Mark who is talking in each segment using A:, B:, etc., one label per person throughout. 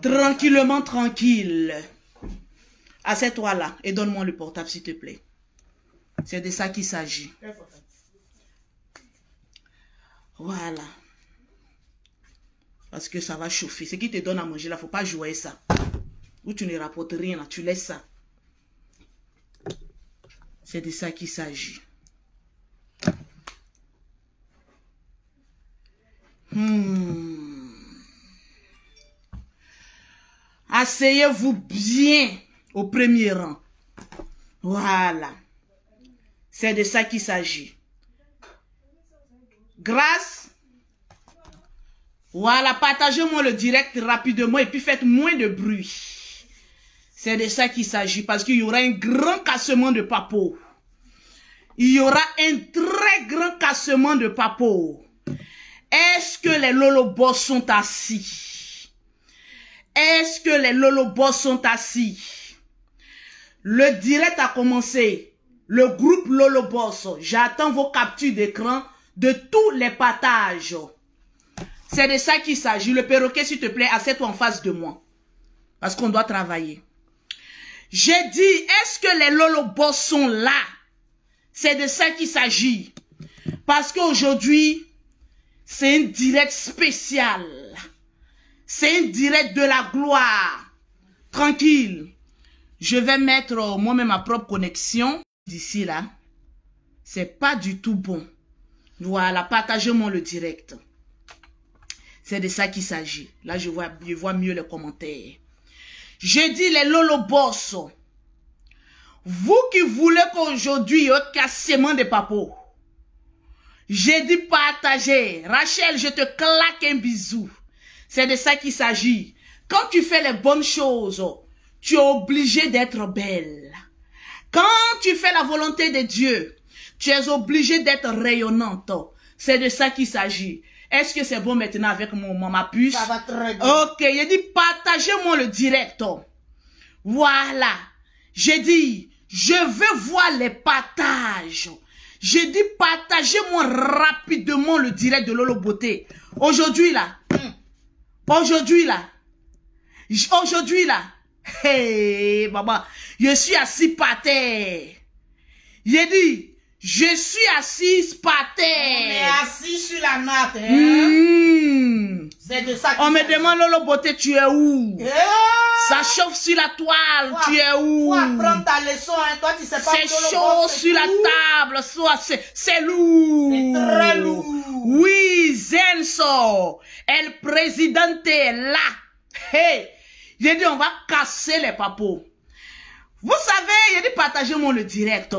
A: Tranquillement, tranquille. Assieds-toi là et donne-moi le portable, s'il te plaît. C'est de ça qu'il s'agit. Voilà. Parce que ça va chauffer. Ce qui te donne à manger là, il ne faut pas jouer ça. Ou tu ne rapportes rien là, tu laisses ça. C'est de ça qu'il s'agit. Asseyez-vous bien au premier rang. Voilà. C'est de ça qu'il s'agit. Grâce. Voilà, partagez-moi le direct rapidement et puis faites moins de bruit. C'est de ça qu'il s'agit parce qu'il y aura un grand cassement de papeaux. Il y aura un très grand cassement de papeaux. Est-ce que les lolobos sont assis? Est-ce que les lolobos sont assis? Le direct a commencé. Le groupe Lolobos, j'attends vos captures d'écran de tous les partages. C'est de ça qu'il s'agit. Le perroquet, s'il te plaît, assieds-toi en face de moi. Parce qu'on doit travailler. J'ai dit, est-ce que les Lolobos sont là? C'est de ça qu'il s'agit. Parce qu'aujourd'hui, c'est un direct spécial. C'est un direct de la gloire. Tranquille. Je vais mettre moi-même ma propre connexion. D'ici là, c'est pas du tout bon. Voilà, partagez-moi le direct. C'est de ça qu'il s'agit. Là, je vois mieux les commentaires. Je dis les Lolobos. Vous qui voulez qu'aujourd'hui, il y ait un cassement de papeaux. J'ai dit partager. Rachel, je te claque un bisou. C'est de ça qu'il s'agit. Quand tu fais les bonnes choses, tu es obligé d'être belle. Quand tu fais la volonté de Dieu, tu es obligé d'être rayonnante. C'est de ça qu'il s'agit. Est-ce que c'est bon maintenant avec ma puce?
B: Ça va très bien.
A: Ok, j'ai dit partagez-moi le direct. Voilà. J'ai dit, je veux voir les partages. J'ai dit partagez-moi rapidement le direct de Lolo Beauté. Aujourd'hui là. Hey, maman, je suis assis par terre. J'ai dit, je suis assise par terre.
B: On est assis sur la natte. Hein? C'est de ça.
A: On me demande, Lolo Beauté, tu es où? Ça chauffe sur la toile, tu es où?
B: Faut apprendre ta leçon, hein. Toi, tu sais pas.
A: C'est chaud sur la table, c'est lourd.
B: C'est très lourd.
A: Oui, Zenso, El Presidente est là. Hey, j'ai dit, on va casser les papeaux. Vous savez, j'ai dit, partagez-moi le direct.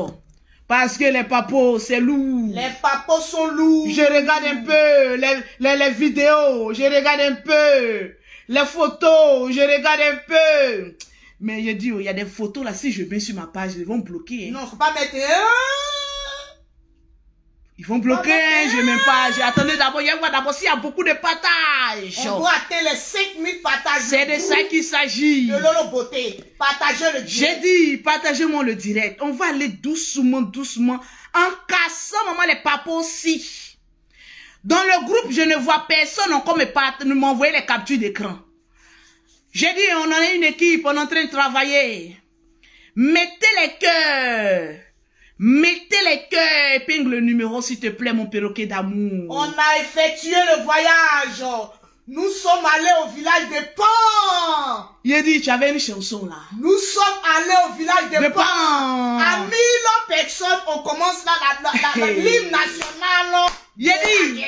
A: Parce que les papeaux, c'est lourd.
B: Les papeaux sont lourds.
A: Je regarde un peu les vidéos, je regarde un peu les photos, je regarde un peu. Mais je dis, il y a des photos là, si je mets sur ma page, ils vont bloquer.
B: Non, faut pas mettre...
A: Ils vont bloquer, je n'aime pas. Attendez d'abord, il y a d'abord s'il y a beaucoup de partages.
B: On doit atteindre les 5000 partages.
A: C'est de ça qu'il s'agit.
B: De Lolo Beauté. Partagez le direct.
A: J'ai dit, partagez-moi le direct. On va aller doucement, doucement, en cassant maman les papeaux aussi. Dans le groupe, je ne vois personne encore m'envoyer les captures d'écran. J'ai dit, on en a une équipe, on est en train de travailler. Mettez les cœurs. Mettez les cœurs, épingle le numéro s'il te plaît, mon perroquet d'amour.
B: On a effectué le voyage. Nous sommes allés au village de Pan.
A: Il a dit, tu avais une chanson là.
B: Nous sommes allés au village de Pan. À 1000 personnes, on commence là l'hymne national.
A: Il a dit,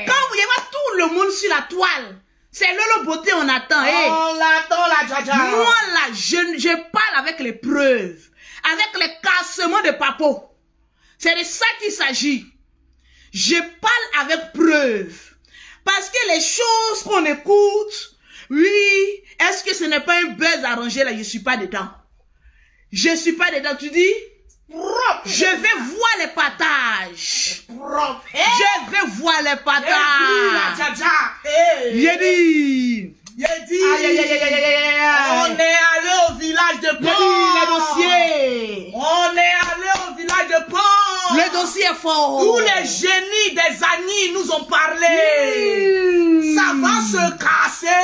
A: quand vous y avez tout le monde sur la toile, c'est Lolo Beauté, on attend.
B: On l'attend la Jaja.
A: Moi là, je parle avec les preuves. Avec les cassements de papeaux. C'est de ça qu'il s'agit. Je parle avec preuve. Parce que les choses qu'on écoute, oui, est-ce que ce n'est pas un buzz arrangé là? Je ne suis pas dedans. Je ne suis pas dedans. Tu dis, je vais voir les partages. Je vais voir les partages. J'ai dit.
B: On est allé au village de Pan.
A: Le dossier.
B: On est allé au village de Pan.
A: Le dossier est fort.
B: Tous les génies des années nous ont parlé. Ça va se casser. passé.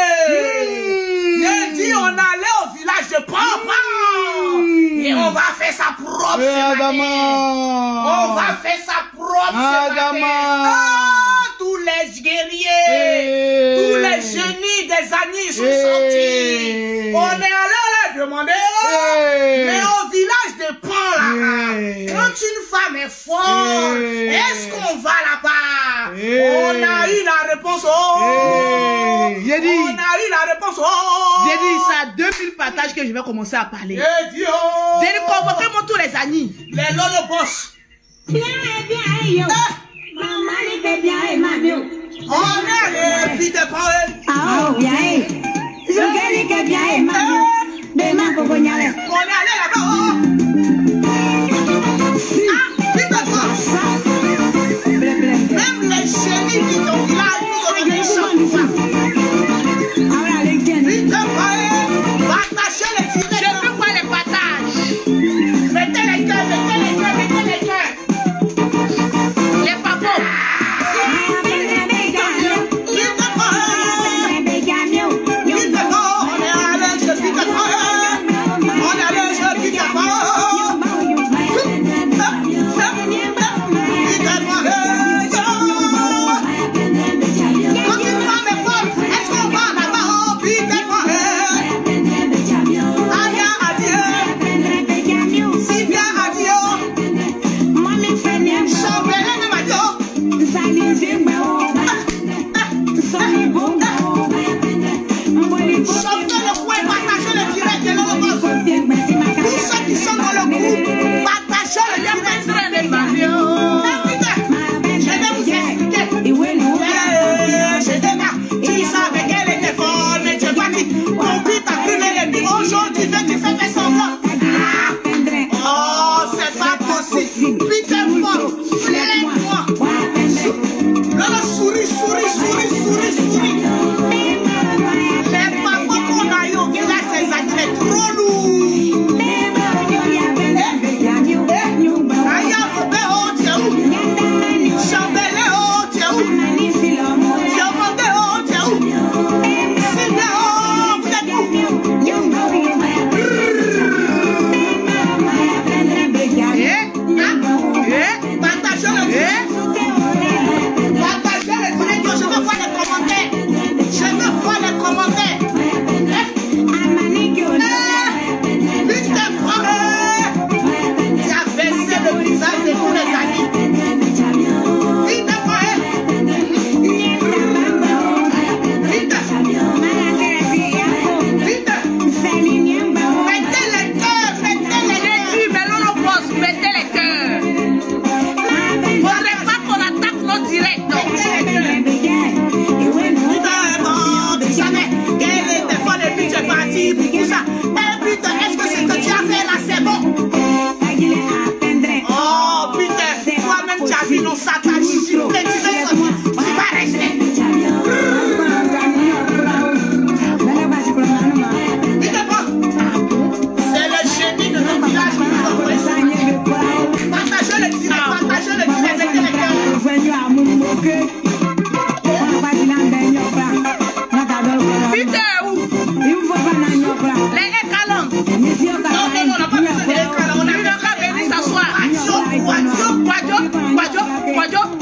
B: J'ai dit, on allait au village de Pampa. Et on va faire ça propre ce matin. On va faire ça propre ce matin. Oh, tous les guerriers, tous les génies des années sont sortis. On est allé leur demander, mais au village de Pan là, quand une femme est forte, est-ce qu'on va là-bas? On a eu la réponse. On a eu la réponse.
A: J'ai dit ça, 2000 partages que je vais commencer à parler.
B: J'ai dit
A: convoquez-moi tous les amis.
B: Les lolo boss. On est allé, Peter Paul.
C: Ah, bien. Je gagne que bien,
B: on est allé là-bas. Ah, Peter Paul. Même les génies qui t'ont village, nous ont donné chaque fois. Peter Paul, partagez les tirés.
A: Je veux voir les partages.
B: Mettez les cœurs, mettez les cœurs, mettez les cœurs.
A: Les papos. Guadio,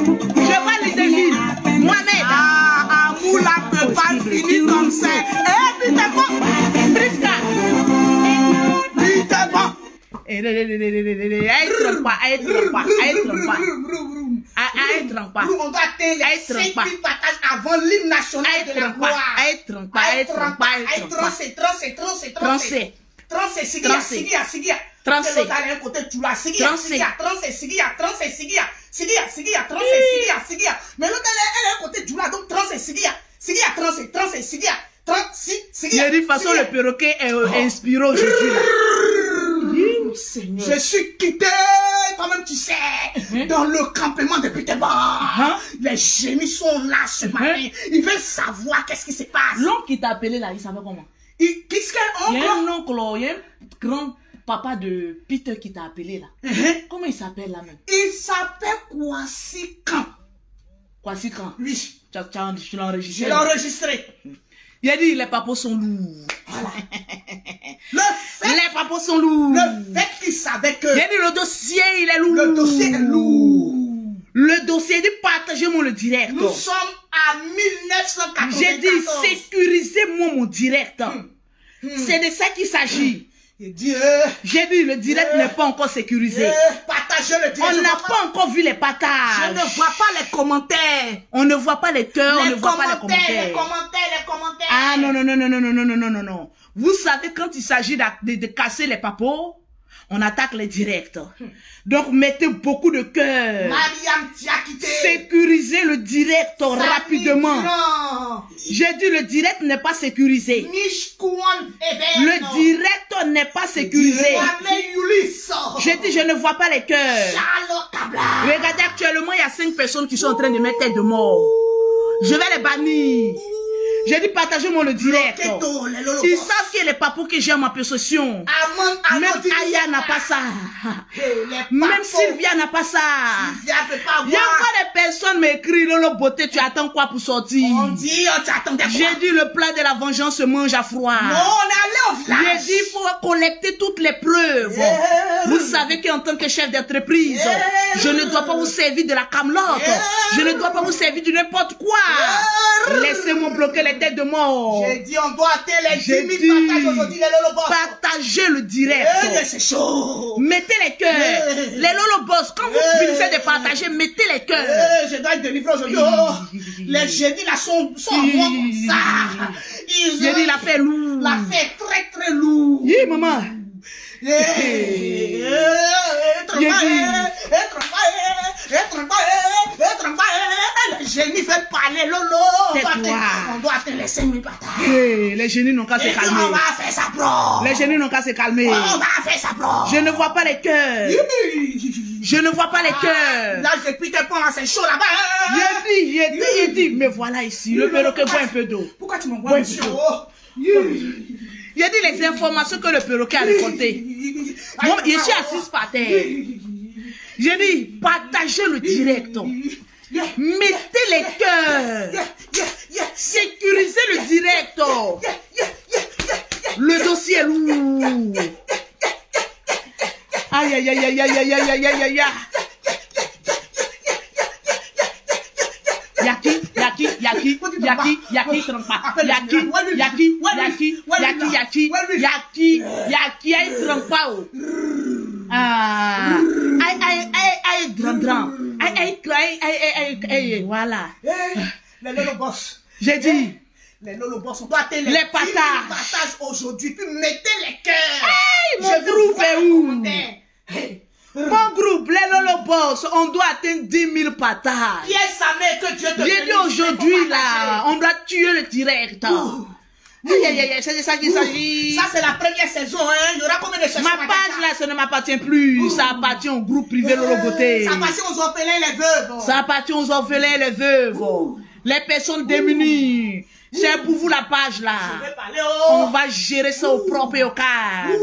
A: Je vois les devines. Mohamed.
B: Ah, Amoula peut pas finir comme ça. Eh, putain, bon.
A: Prisca.
B: Putain, bon.
A: Elle trompe pas.
B: On doit atteindre les 5000 partages avant l'hymne national de la gloire. Mais l'autre, elle est à côté de Djoula, donc 30 c'est Sigia. Il y a
A: de toute façon, le perroquet est inspiré aujourd'hui.
B: Je suis quitté, quand même tu sais, dans le campement de Peterba. Les génies sont là ce matin. Ils veulent savoir qu'est-ce qui se passe.
A: L'oncle qui t'a appelé là, il s'appelle comment?
B: Qu'est-ce qu'il
A: y a un oncle, il y a un grand-papa de Peter qui t'a appelé là. Comment il s'appelle là même?
B: Il s'appelle Kwasi Khan.
A: Kwasi Khan?
B: Oui.
A: Tu l'as enregistré?
B: Je l'ai enregistré.
A: Il a dit les papos sont lourds.
B: Voilà.
A: Les papos sont lourds.
B: Le fait qu'il savait que...
A: Il a dit le dossier il est lourd.
B: Le dossier est lourd.
A: Le dossier dit partagez-moi le direct.
B: Nous sommes à 1994.
A: J'ai dit sécurisez-moi mon direct. C'est de ça qu'il s'agit. J'ai dit le direct n'est pas encore sécurisé.
B: Partagez le direct.
A: On n'a pas encore vu les partages.
B: Je ne vois pas les commentaires.
A: On ne voit pas les cœurs, on ne voit pas les commentaires.
B: Les commentaires.
A: Ah non. Vous savez, quand il s'agit de casser les papos, on attaque les directs. Donc, mettez beaucoup de cœur.
B: Mariam Diakité.
A: Sécurisez le direct rapidement. J'ai dit le direct n'est pas sécurisé. Le direct n'est pas sécurisé. J'ai dit je ne vois pas les cœurs. Regardez, actuellement, il y a 5 personnes qui sont en train de mettre tête de mort. Je vais les bannir. J'ai dit partagez-moi le direct. Ils savent qu'il y a les papous que j'ai en ma possession. Même Aya n'a pas ça. Même Sylvia n'a pas ça. Il y a encore des personnes m'écrivent Lolo Beauté, tu attends quoi pour sortir?
B: On dit, tu attendais quoi?
A: J'ai dit le plat de la vengeance se mange à froid.
B: Non, on est allé au village.
A: J'ai dit il faut collecter toutes les preuves. Vous savez qu'en tant que chef d'entreprise, je ne dois pas vous servir de la camelote. Je ne dois pas vous servir de n'importe quoi. Laissez-moi bloquer les têtes de mort.
B: J'ai dit on doit atteindre les 10 000 partages aujourd'hui, les Lolo Boss.
A: Partagez le direct.
B: C'est chaud.
A: Mettez les cœurs. Les Lolo Boss, quand vous finissez de partager, mettez les cœurs.
B: Je dois être délivré aujourd'hui. Les génies là sont bons comme ça.
A: J'ai dit la fait lourd.
B: La fait très lourd.
A: Maman.
B: Les génies veulent parler, Lolo. On doit atteindre les 5 000 partages.
A: Les génies n'ont qu'à se calmer.
B: On va faire ça, bro.
A: Les génies n'ont qu'à se calmer.
B: On va faire ça, bro.
A: Je ne vois pas les cœurs. Je ne vois pas les cœurs.
B: Là, j'ai pris tes points, c'est chaud là-bas.
A: J'ai dit, mais voilà ici, le perroquet boit un peu d'eau.
B: Pourquoi tu m'envoies un peu d'eau?
A: Il a dit les informations que le perroquet a récoltées. Moi, je suis assise par terre. J'ai dit, partagez le direct. Mettez les cœurs. Sécurisez le direct. Le dossier est lourd. Aïe, aïe, aïe, aïe, aïe, aïe, aïe, aïe, aïe, aïe. Yaki, trompa. Yaki, aïe, trompa. Ah, aïe, dram. Aïe, voilà.
B: Les Lolo Boss.
A: J'ai dit.
B: Les Lolo Boss, on doit atteindre
A: les partages
B: aujourd'hui. Puis mettez les cœurs.
A: Mon groupe est où? Mon groupe, les Lolo Boss, on doit atteindre 10 000 partages.
B: Qui est sa mère que Dieu te
A: J'ai dit aujourd'hui là, on doit tuer le direct. C'est de ça qu'il s'agit.
B: Ça, c'est la première saison, hein. Il y aura combien de saisons?
A: Ma page là, ça ne m'appartient plus. Ça appartient au groupe privé Lolo Beauté.
B: Ça appartient aux orphelins et les veuves.
A: Ça appartient aux orphelins et les veuves. Les personnes démunies. C'est pour vous la page là. On va gérer ça au propre et au calme.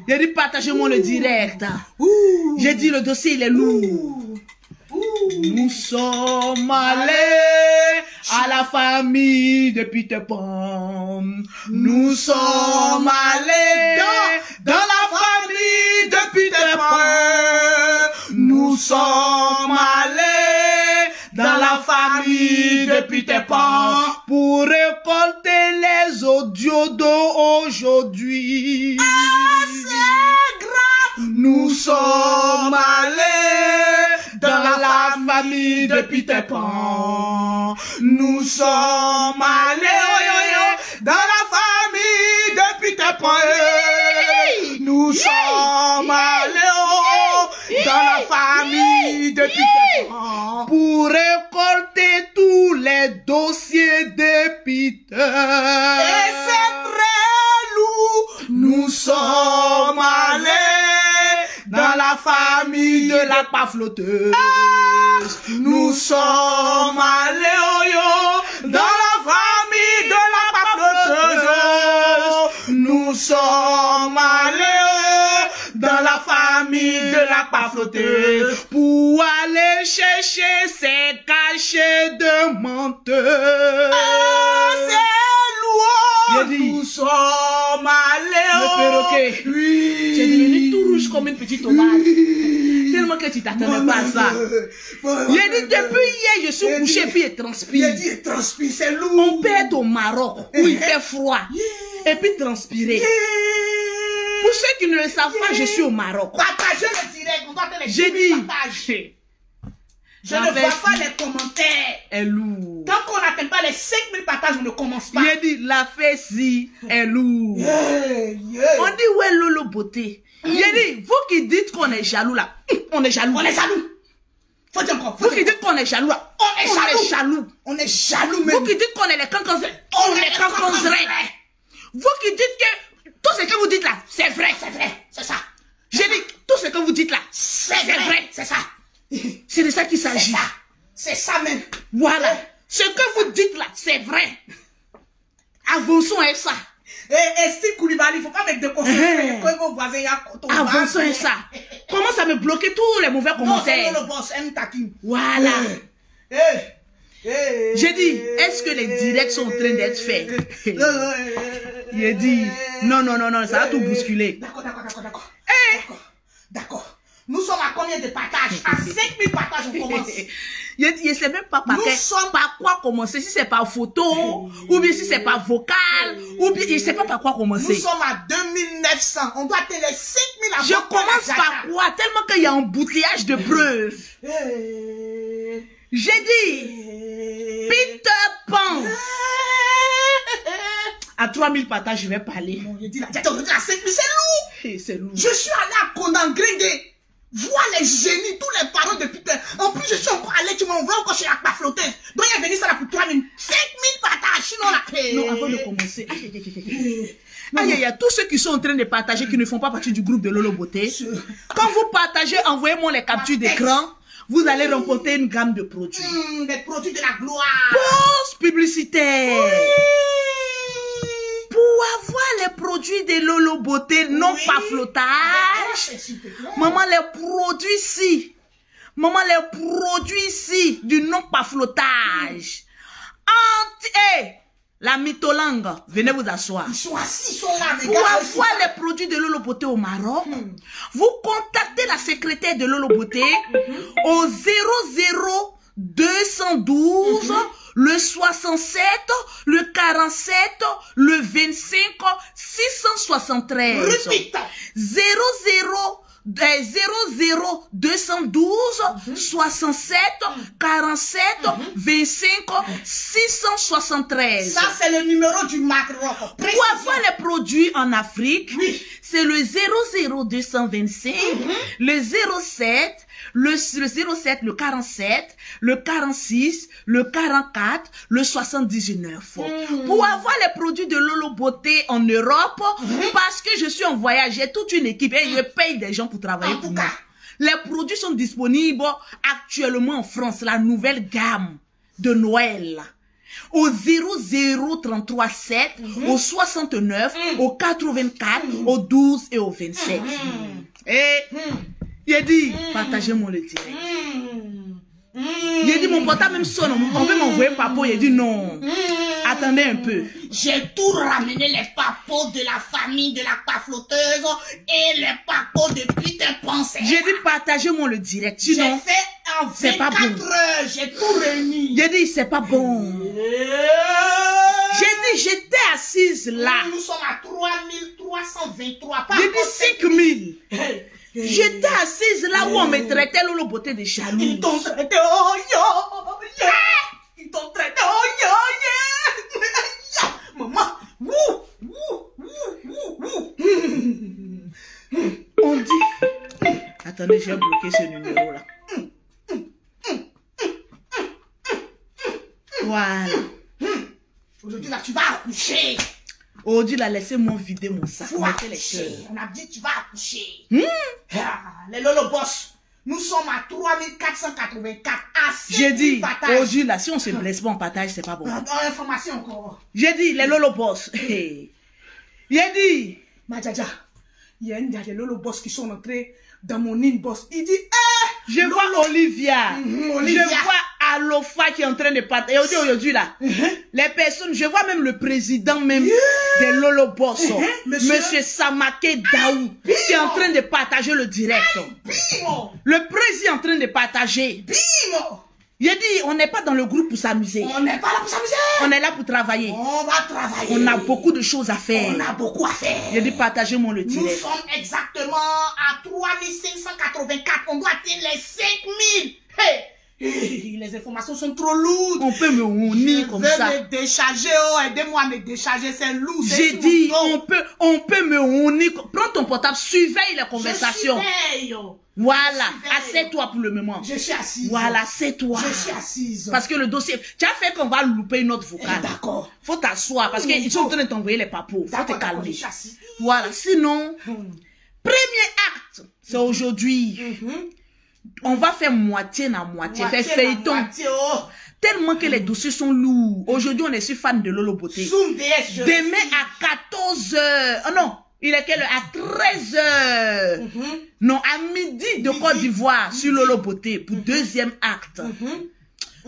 A: J'ai dit partagez-moi le direct. J'ai dit le dossier il est lourd. Nous sommes allés à la famille de Peter Pan. Nous sommes allés dans la famille de Peter Pan. Nous sommes allés
B: Peter Pan.
A: Pour récolter les audios d'aujourd'hui.
B: Ah, c'est grave.
A: Nous sommes allés dans la famille de Peter Pan.
B: Nous sommes allés dans la famille de Peter Pan. Nous sommes allés dans la famille de Peter Pan.
A: Pour récolter tous les dossiers de Peter.
B: Et c'est très lourd. Nous sommes allés dans la famille de la pafloteuse. Nous sommes allés dans la famille de la pafloteuse. Nous sommes allés dans la famille de la pafloteuse.
A: Pour aller chercher ces cachets de menteurs.
B: C'est lourd. Nous sommes allés.
A: Le perroquet.
B: Oui.
A: Tu es devenu tout rouge comme une petite tomate. Tellement que tu t'attendais pas à ça. Il a dit depuis hier je suis couché puis il transpire.
B: Il a dit transpire, c'est lourd.
A: On peut être au Maroc où il fait froid et puis transpirer. Pour ceux qui ne le savent pas, je suis au Maroc.
B: Partagez le direct, on doit te les
A: J'ai dit.
B: Je ne vois pas les commentaires.
A: Est lourd.
B: Tant qu'on n'atteint pas les 5000 partages, on ne commence pas.
A: Il a dit la fesse-ci est lourd. On dit où est Lolo Beauté. Il a dit, vous qui dites qu'on est jaloux là, on est jaloux.
B: On est jaloux. Faut dire encore.
A: Vous qui dites qu'on est jaloux là,
B: on est
A: jaloux.
B: On est jaloux même.
A: Vous qui dites qu'on est les cancanzés, on est les cancanzés. Vous qui dites que tout ce que vous dites là, c'est vrai,
B: c'est ça.
A: J'ai dit, tout ce que vous dites là,
B: c'est vrai, c'est ça.
A: C'est de ça qu'il s'agit.
B: C'est ça même.
A: Voilà. Ce que vous dites là, c'est vrai. Avançons avec ça.
B: Et Steve Koulibaly, il ne faut pas mettre de conseils. Quand vos voisins, il y a
A: avançons avec ça. Commence à me bloquer tous les mauvais commentaires.
B: Non, c'est le boss, M-Takim.
A: Voilà. J'ai dit, est-ce que les directs sont en train d'être faits? Il a dit, non, ça va tout bousculer.
B: D'accord. Nous sommes à combien de partages? À 5000 partages, on commence.
A: Il ne sait même pas par quoi commencer. Si c'est par photo, ou bien si c'est par vocal, ou bien il ne sait pas par quoi commencer.
B: Nous sommes à 2900. On doit atteindre les 5000 à
A: Je commence par quoi? Tellement qu'il y a un bouteillage de preuves. J'ai dit, Peter Pan. À 3000 partages, je vais parler.
B: J'ai dit, à 5000, c'est lourd.
A: C'est lourd.
B: Je suis allé à Kondangrengue. Vois les génies, tous les parents de Peter. En plus, je suis encore allé, tu m'envoies encore chez la pafloteuse. Donc, il est venu ça là pour 3000. 5000 partages, sinon là.
A: Non, avant de commencer. Aïe, tous ceux qui sont en train de partager, qui ne font pas partie du groupe de Lolo Beauté. Quand vous partagez, envoyez-moi les captures d'écran. Vous allez remporter une gamme de produits.
B: Des produits de la gloire.
A: Pause publicitaire. Pour avoir les produits de Lolo Beauté, non pas flottage. Maman, les produits ici. Maman, les produits ici du non pas flottage. La mytholangue, venez vous asseoir.
B: Ils sont assis, ils sont là.
A: Pour avoir les produits de Lolo Beauté au Maroc, vous contactez la secrétaire de Lolo Beauté au 00212 le 67, le 47, le 25, 673.
B: Répète.
A: 00212 67 47 25 673.
B: Ça, c'est le numéro du Maroc.
A: Pour avoir les produits en Afrique, c'est le 00225, le 07, le 07, le 47, le 46, le 44, le 79. Pour avoir les produits de Lolo Beauté en Europe, parce que je suis en voyage, j'ai toute une équipe et je paye des gens pour travailler pour moi. Les produits sont disponibles actuellement en France, la nouvelle gamme de Noël. Au 00337, au 69, au 84, au 12 et au 27. Et il a dit, partagez-moi le direct. Il a dit, mon portable même sonne, on veut m'envoyer papo. Il a dit non. Attendez un peu.
B: J'ai tout ramené, les papos de la famille de la pafloteuse et les papos de Peter Pan.
A: J'ai dit, partagez-moi le direct. Sinon,
B: j'ai fait en 24 heures, j'ai tout réuni.
A: Il a dit, c'est pas bon. J'ai dit, j'étais assise là.
B: Nous sommes à 3323.
A: J'ai dit 5000. J'étais assise là où on me traitait Lolo Beauté de jaloux.
B: Ils t'ont traité, oh yo, yeah. Ils t'ont traité, oh yo, yeah. Maman,
A: on dit... Attendez, j'ai bloqué ce numéro là. Voilà.
B: Aujourd'hui là, tu vas accoucher.
A: Aujourd'hui là, laissez-moi vider mon sac.
B: Faut
A: Mettez les
B: accoucher.
A: cœurs.
B: On a dit tu vas accoucher. Les Lolo Boss, nous sommes à 3484.
A: J'ai dit, aujourd'hui là, si on se blesse pas, on partage, c'est pas bon.
B: Information encore.
A: J'ai dit, les Lolo Boss. J'ai dit.
B: Madjaja, il y a des Lolo Boss qui sont entrés dans mon inbox. Il dit,
A: je vois Olivia.
B: Olivia.
A: Je vois Alofa qui est en train de partager. Aujourd'hui là, les personnes, je vois même le président même des Lolo Boss, Monsieur Samake Daou, qui est en train de partager le direct. Le président est en train de partager. Il a dit, on n'est pas dans le groupe pour s'amuser.
B: On n'est pas là pour s'amuser.
A: On est là pour travailler.
B: On va travailler.
A: On a beaucoup de choses à faire.
B: On a beaucoup à faire.
A: Il a dit, partagez-moi le direct.
B: Nous sommes exactement à 3584. On doit atteindre les 5000. Hey, les informations sont trop lourdes.
A: On peut me honir comme ça.
B: Je vais me décharger. Oh, aidez-moi à me décharger. C'est lourd.
A: J'ai dit, on peut me honir. Prends ton portable, surveille les conversations.
B: Je surveille.
A: Voilà, assieds-toi pour le moment.
B: Je suis assise.
A: Voilà, assieds-toi.
B: Je suis assise.
A: Parce que le dossier, tu as fait qu'on va louper une autre vocale.
B: D'accord.
A: Faut t'asseoir parce qu'ils sont en train de t'envoyer les papos. Faut te calmer.
B: Je suis assise.
A: Voilà, sinon, premier acte, c'est aujourd'hui. On va faire moitié na moitié, faire feuilleton. Tellement que les dossiers sont lourds. Aujourd'hui, on est sur fan de Lolo Beauté. Demain à 14h. Oh non, il est quelle heure? À 13h. Non, à midi de Côte d'Ivoire sur Lolo Beauté pour deuxième acte.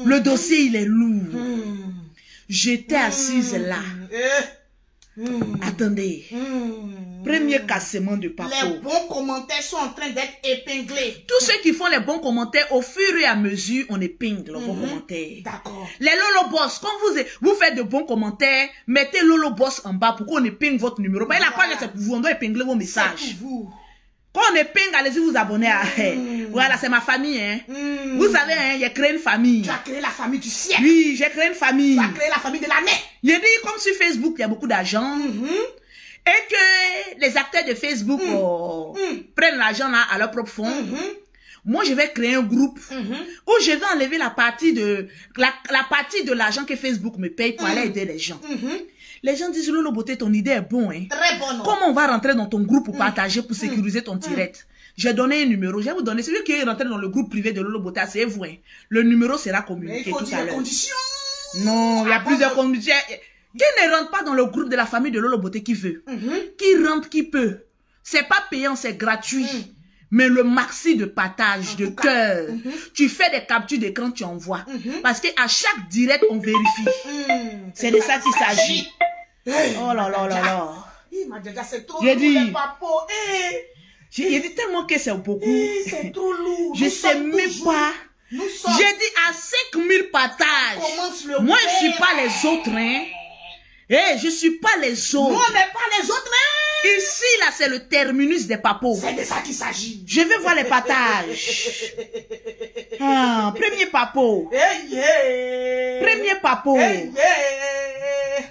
A: Le dossier, il est lourd. J'étais assise là. Attendez. Premier cassement de papo.
B: Les bons commentaires sont en train d'être épinglés.
A: Tous ceux qui font les bons commentaires, au fur et à mesure, on épingle vos commentaires.
B: D'accord.
A: Les Lolo Boss, quand vous faites de bons commentaires, mettez Lolo Boss en bas pour qu'on épingle votre numéro. Mais la page, c'est pour vous, on doit épingler vos messages.
B: C'est pour vous.
A: Quand on épingle, allez-y vous abonner à... Voilà, c'est ma famille. Hein. Vous savez, hein, j'ai créé une famille.
B: Tu as créé la famille du siècle.
A: Oui, j'ai créé une famille.
B: Tu as créé la famille de l'année.
A: J'ai dit, comme sur Facebook, il y a beaucoup d'argent. Et que les acteurs de Facebook prennent l'argent là à leur propre fonds. Moi, je vais créer un groupe où je vais enlever la partie de l'argent que Facebook me paye pour aller aider les gens. Les gens disent, Lolo Beauté, ton idée est bonne. Hein?
B: Très bonne.
A: Comment on va rentrer dans ton groupe pour partager, pour sécuriser ton direct? J'ai donné un numéro. Je vais vous donner. Celui qui est rentré dans le groupe privé de Lolo Beauté, c'est vous. Hein? Le numéro sera communiqué tout à l'heure.
B: Conditions.
A: Non, il y a plusieurs conditions. Qui ne rentre pas dans le groupe de la famille de Lolo Beauté qui veut? Qui rentre, qui peut? C'est pas payant, c'est gratuit. Mais le maxi de partage, de cœur, tu fais des captures d'écran, tu envoies. Parce qu'à chaque direct, on vérifie. C'est de ça qu'il s'agit. Oh là là là là.
B: C'est trop
A: J'ai
B: lourd,
A: dit,
B: les papos.
A: j'ai dit tellement que c'est beaucoup.
B: C'est trop lourd.
A: Je sais même pas. J'ai dit à 5000 partages. Moi, je suis pas les autres, hein. Je suis pas les autres.
B: Moi, on n'est pas les autres, hein.
A: Ici, là, c'est le terminus des papos.
B: C'est de ça qu'il s'agit.
A: Je vais voir les partages. Premier papo. Premier papo.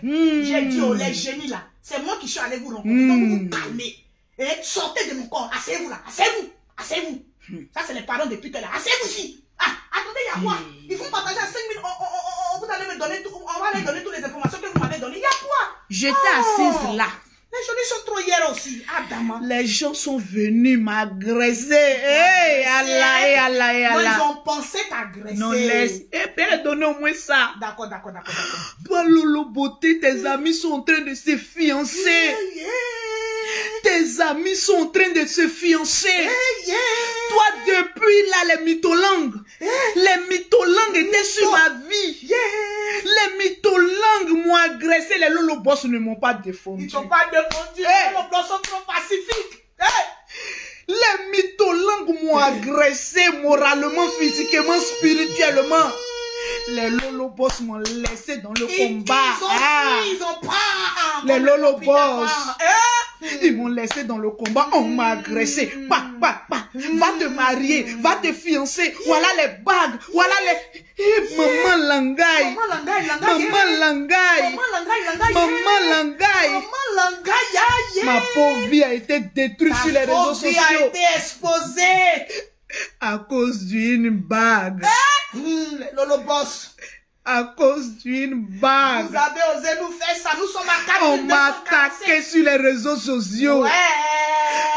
B: J'ai dit aux les génies là, c'est moi qui suis allé vous rencontrer. Donc vous vous calmez. Sortez de mon corps. Asseyez-vous là. Asseyez-vous. Asseyez-vous. Ça, c'est les parents depuis tout là. Asseyez-vous ici. Attendez, il y a quoi? Ils vont partager à 5000. Vous allez me donner tout. On va les donner toutes les informations que vous m'avez données. Il y a quoi?
A: J'étais assise là.
B: Les gens ils sont trop hier aussi. Adama.
A: Les gens sont venus m'agresser. Allah, Allah.
B: Ils ont pensé t'agresser.
A: Non, laisse. Donner au moins ça.
B: D'accord.
A: Toi, Lolo Beauté, tes amis sont en train de se fiancer. Tes amis sont en train de se fiancer. Toi, depuis là, les mytholangues. Les mytholangues étaient sur ma vie. Les mytholangues m'ont agressé. Les Lolo Boss ne m'ont pas défendu.
B: Ils t'ont pas défendu. Les Lolo Boss sont trop pacifiques.
A: Les mytholangues m'ont agressé moralement, physiquement, spirituellement. Les Lolo Boss m'ont laissé dans le combat.
B: Ils ont pas.
A: Les Lolo Boss. Ils m'ont laissé dans le combat. On m'a agressé. Va te marier. Va te fiancer. Voilà les bagues. Voilà les... Maman Langaï. Maman Langaï. Ma pauvre vie a été détruite sur les réseaux sociaux.
B: Ta pauvre vie a été exposée.
A: À cause d'une bague.
B: Les Lolo Boss.
A: À cause d'une bague.
B: Vous avez osé nous faire ça. Nous sommes à 4
A: On m'a attaqué sur les réseaux sociaux.
B: Ouais.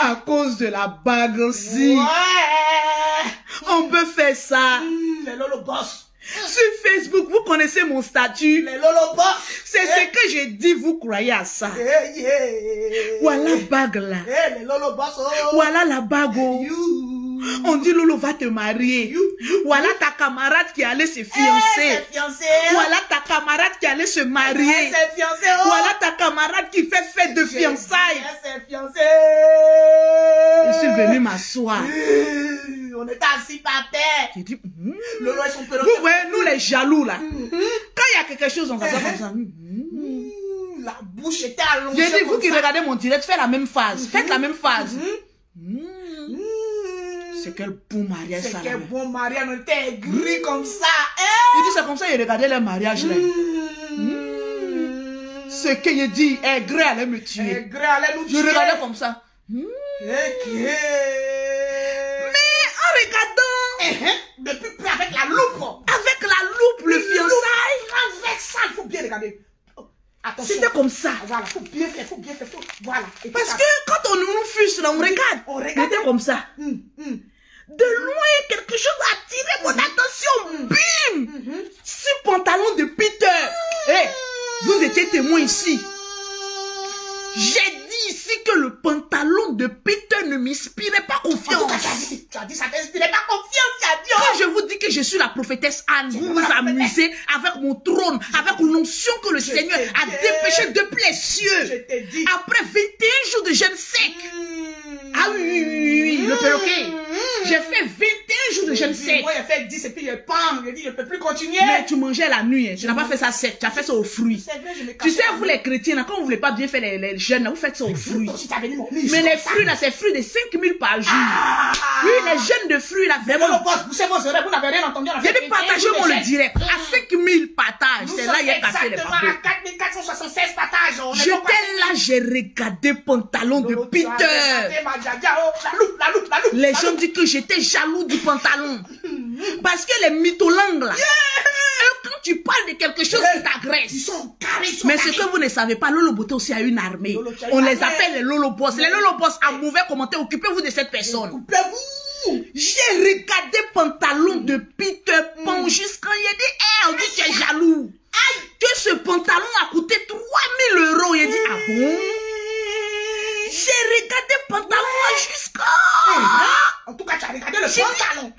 A: À cause de la bague aussi.
B: Ouais.
A: On peut faire ça.
B: Les Lolo Boss.
A: Sur Facebook, vous connaissez mon statut.
B: Les Lolo Boss.
A: C'est ce que j'ai dit, vous croyez à ça. Voilà la bague là.
B: Les Lolo Boss.
A: Voilà la bague. On dit Lolo va te marier. Voilà ta camarade qui allait se fiancer. Voilà ta camarade qui allait se marier. Voilà ta camarade qui fait fête de fiançailles. Je suis venu m'asseoir.
B: On était assis par terre.
A: J'ai dit,
B: Lolo et son perroquet.
A: vous voyez, nous les jaloux là. Quand il y a quelque chose, on va faire comme ça.
B: La bouche était allongée.
A: J'ai dit, vous qui regardez mon direct, faites la même phase. Faites la même phase. C'est quel bon mariage ça.
B: C'est quel bon mariage. On était gris comme ça.
A: Il dit, c'est comme ça, il regardait le mariage là. Ce qu'il dit, Gré allait me tuer.
B: Gré allait nous tuer.
A: Je regardais comme ça. Mais en regardant.
B: Depuis peu avec la loupe.
A: Avec la loupe, le fiançailles.
B: Avec ça, il faut bien regarder.
A: C'était comme ça.
B: Voilà, faut bien faire. Voilà.
A: Parce que quand on nous fusse là, on regarde. C'était comme ça. De loin, quelque chose a attiré mon attention. Bim! Ce pantalon de Peter. Vous étiez témoin ici. J'ai dit ici que le pantalon de Peter ne m'inspirait pas confiance.
B: Tu as dit ça t'inspirait pas confiance,
A: Quand je vous dis que je suis la prophétesse Anne, vous vous amusez avec mon trône, avec l'onction que le Seigneur a dépêché depuis les cieux.
B: Je t'ai dit.
A: Après 21 jours de jeûne sec. Ah oui, le perroquet. J'ai fait 21 jours de jeûne sec.
B: Moi, j'ai fait 10 et puis j'ai dit, je ne peux plus continuer.
A: Mais tu mangeais la nuit, hein. Tu n'as pas fait ça sec, tu as fait ça aux fruits.
B: Vrai,
A: Tu sais, vous les chrétiens, là, quand vous ne voulez pas bien faire les jeûnes, vous faites ça aux fruits. Mais les fruits, là, c'est fruits de 5000 par jour. Oui, les jeûnes de fruits, là, vraiment.
B: Vous n'avez rien entendu.
A: J'ai dit, partagez-moi le direct. À 5000 partages, c'est là, il y a cassé les papiers.
B: À 4476 partages.
A: J'étais là, j'ai regardé pantalon de Peter.
B: La loupe.
A: Les gens disent que j'étais jaloux du pantalon. Parce que les mytholangues là, quand tu parles de quelque chose qui t'agresse.
B: Ils sont carrés.
A: Mais ce que vous ne savez pas, Lolo Beauté aussi a une armée. On les appelle les Lolo Boss. Les Lolo Boss à mauvais commentaire, occupez-vous de cette personne.
B: Occupez-vous.
A: J'ai regardé pantalon de Peter Pan jusqu'à il a dit, on dit que tu es jaloux. Aïe, que ce pantalon a coûté 3000 €. Il a dit, ah bon? J'ai regardé pantalon jusqu'à...
B: En tout cas, tu as regardé le pantalon.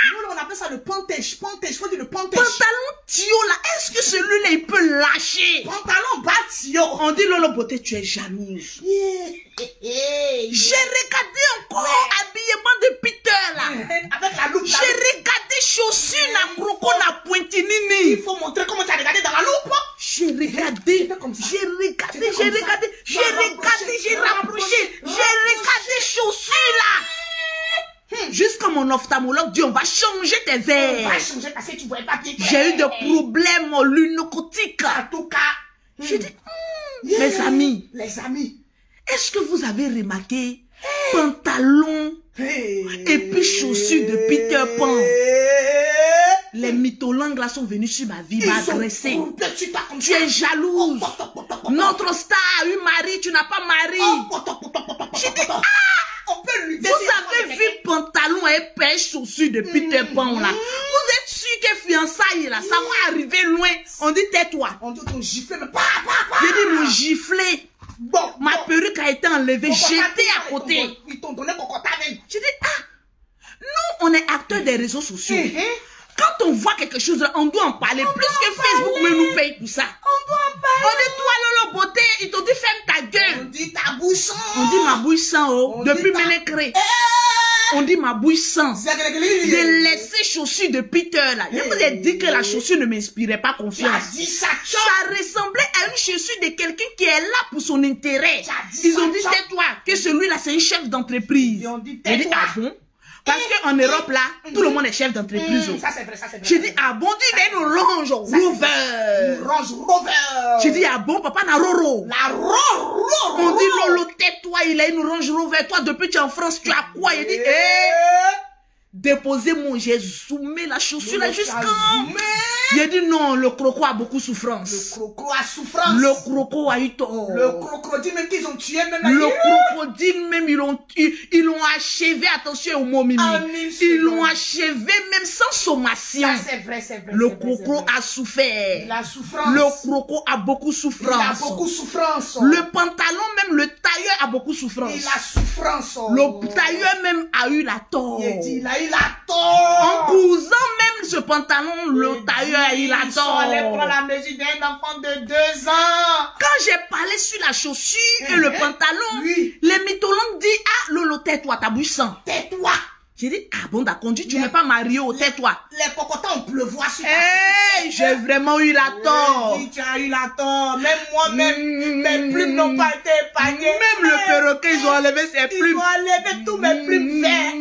B: Nous, on appelle ça le pantage. Faut dire le pantage.
A: Pantalon Tio là, est-ce que celui-là il peut lâcher?
B: Pantalon bas Tio.
A: On dit Lolo Beauté, tu es jalouse. J'ai regardé encore habillement de Peter là.
B: Avec la loupe.
A: J'ai regardé chaussures la croco la pointinini.
B: Il faut montrer comment tu as regardé dans la loupe.
A: J'ai regardé, j'ai rapproché, j'ai regardé chaussures là. Jusqu'à mon ophtalmologue dit on va changer tes verres.
B: On va changer parce que tu vois pas bien.
A: J'ai eu des problèmes lunocotiques.
B: En tout cas,
A: j'ai dit, mes amis,
B: est-ce
A: que vous avez remarqué pantalon et puis chaussures de Peter Pan? Les mytholangues là sont venus sur ma vie m'agresser. Tu es jalouse. Notre star a eu mari, tu n'as pas mari. J'ai dit, vous avez vu pantalon et pêche chaussures de Peter Pan là. Vous êtes sûr que fiançailles là, ça va arriver loin. On dit tais-toi.
B: On dit ton giflet, mais
A: j'ai dit mon giflet.
B: Bon,
A: ma perruque a été enlevée, j'étais à côté.
B: Ils t'ont donné cocotta même.
A: J'ai dit, nous on est acteurs des réseaux sociaux. Quand on voit quelque chose, on doit en parler. Plus que Facebook me nous paye pour ça.
B: On doit en parler.
A: On dit, toi, Lolo Beauté, ils t'ont dit, ferme ta gueule.
B: On dit ta bouche.
A: On dit ma bouche sans eau. Depuis Ménécré. On dit ma bouche sent. De laisser chaussures de Peter là. Je vous ai dit que la chaussure ne m'inspirait pas confiance. Ça ressemblait à une chaussure de quelqu'un qui est là pour son intérêt. Ils ont dit tais-toi, que celui-là c'est un chef d'entreprise. Ils ont dit tais-toi. Ah bon? Parce qu'en Europe, là, tout le monde est chef d'entreprise.
B: Ça, c'est vrai, ça, c'est vrai.
A: J'ai dit, ah bon, dis, il y a une Range Rover.
B: Range Rover.
A: J'ai dit, ah bon, papa, la Roro.
B: La Roro.
A: On dit, Lolo, tais-toi, il a une Range Rover. Toi, depuis tu es en France, tu as quoi? Il dit, déposez mon, j'ai zoomé la chaussure là jusqu'à. J'ai dit non, le croco a beaucoup souffrance.
B: Le croco a souffrance.
A: Le croco a eu tort.
B: Le crocodile même qu'ils ont tué même.
A: Le crocodile même ils l'ont achevé, attention au mot Mimi. Ils l'ont achevé même sans sommation.
B: Ça c'est vrai, c'est vrai.
A: Le croco a souffert.
B: La souffrance.
A: Le croco a beaucoup souffrance.
B: Il a beaucoup souffrance.
A: Le pantalon même, le tailleur a beaucoup souffrance.
B: Il a souffrance.
A: Le tailleur même a eu la tort.
B: Il a eu la tort.
A: En cousant même ce pantalon, le tailleur a eu la tort.
B: Ils sont allés prendre la mesure d'un enfant de 2 ans.
A: Quand j'ai parlé sur la chaussure et le pantalon, les mytholongues disent, ah Lolo, tais-toi, ta bouche sent.
B: Tais-toi.
A: J'ai dit, ah bon, d'accord, tu n'es pas marié au tais-toi.
B: Les cocotins, on pleuvoit sur ta
A: tête. J'ai vraiment eu la tort.
B: Tu as eu la tort. Même moi-même, mes plumes n'ont pas été épargnées.
A: Même le perroquet, ils ont enlevé ses plumes.
B: Ils ont enlevé tous mes plumes vertes.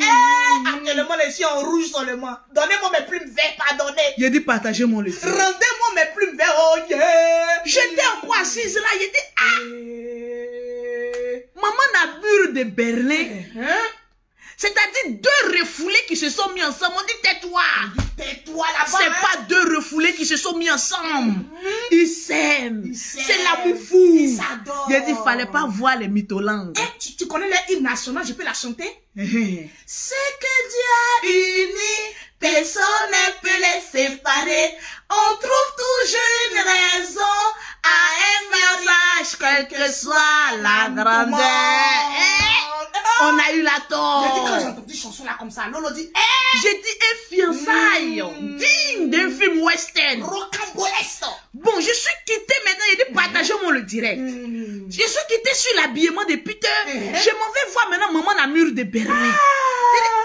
B: Actuellement, les chiens en rouge seulement. Donnez-moi mes plumes vertes, pardonnez.
A: J'ai dit, partagez-moi le ciel.
B: Rendez-moi mes plumes vertes, oh yeah.
A: J'étais encore assise là, j'ai dit, ah. Maman Nabure de Berlin. C'est-à-dire 2 refoulés qui se sont mis ensemble. On dit tais-toi.
B: Tais-toi là-bas.
A: C'est pas 2 refoulés qui se sont mis ensemble. Ils s'aiment. C'est l'amour fou.
B: Ils s'adorent.
A: Il a dit il fallait pas voir les mytholangues.
B: Tu connais l'hymne national, je peux la chanter? C'est que Dieu a uni, personne ne peut les séparer. On trouve toujours une raison à un message, quelle que soit la grandeur.
A: On a eu la tort.
B: J'ai dit quand j'ai entendu chanson là comme ça, Lolo dit,
A: j'ai dit fiançailles digne d'un film western.
B: Rocambolesque.
A: Bon, je suis quitté maintenant, j'ai dit partagez-moi le direct. Je suis quitté sur l'habillement de Peter. Je m'en vais voir maintenant maman Namur de Berlin.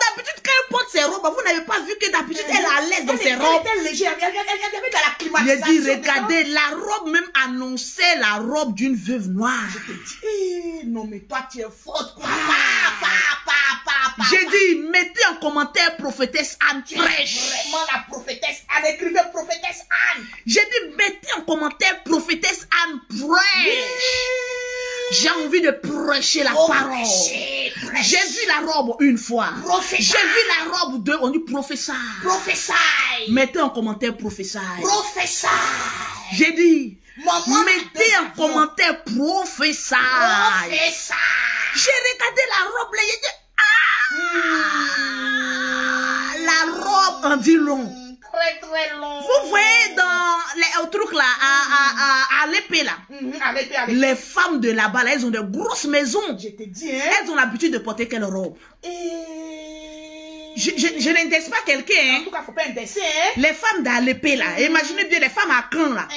A: D'habitude quand elle porte ses robes, vous n'avez pas vu que d'habitude elle est à l'aise dans ses robes.
B: Elle était légère, elle y avait de la climatisation.
A: J'ai dit regardez, la robe même annonçait la robe d'une veuve noire.
B: Je te dis, non mais toi tu es forte quoi.
A: J'ai dit, mettez en commentaire prophétesse Anne prêche.
B: Vraiment la prophétesse Anne, écrivez prophétesse Anne.
A: J'ai dit, mettez en commentaire prophétesse Anne prêche. J'ai envie de prêcher la parole. J'ai vu la robe une fois. J'ai vu la robe 2, on dit prophétie. Mettez en commentaire prophétie. J'ai dit, mettez en commentaire prophétie. J'ai regardé la robe là, j'ai dit, la robe en dit long.
B: Très long.
A: Vous voyez dans les trucs là, à l'épée là, les femmes de là-bas, là, elles ont de grosses maisons.
B: Je te dis, hein?
A: Elles ont l'habitude de porter quelle robe? Je n'intéresse pas quelqu'un.
B: En tout cas, faut pas intéresser, hein?
A: Les femmes d'Alépé là, imaginez bien les femmes à Caen là.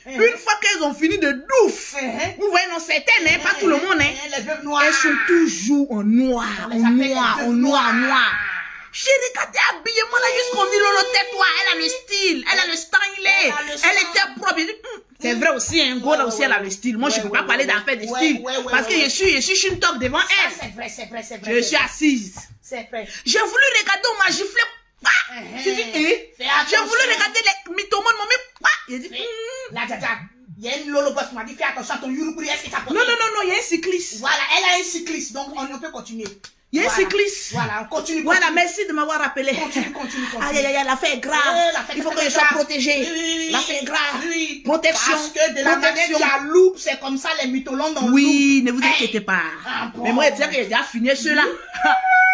A: Une fois qu'elles ont fini de douf, vous voyez, non, certaines, hein, pas tout le monde, hein.
B: Les veuves noires.
A: Elles sont toujours en noir, en noir. J'ai regardé habillement là jusqu'on dit Lolo tais-toi, elle a le style, elle a le style, elle était propre. C'est vrai aussi, un gars aussi elle a le style. Moi je peux pas parler d'affaires de style parce que je suis une top devant elle.
B: C'est vrai.
A: Je suis assise.
B: C'est vrai.
A: J'ai voulu regarder, on m'a giflé. J'ai dit, j'ai voulu regarder les mythomanes, mon mec. J'ai dit,
B: là, il y a une Lolo boss qui m'a dit fais attention à ton Yurupuri, est-ce que t'as porté?
A: Non, il y a un cycliste.
B: Voilà, elle a un cycliste, donc on peut continuer.
A: Il y a un cycliste.
B: Voilà, on continue.
A: Voilà, merci de m'avoir rappelé.
B: Continue.
A: Aïe, l'affaire est grave. Il faut que je sois protégée. L'affaire est grave. Protection.
B: Parce que de la manière que la loupe, c'est comme ça les mytholangues dans
A: oui, ne vous inquiétez pas. Mais moi, je sais que j'ai déjà fini ceux-là.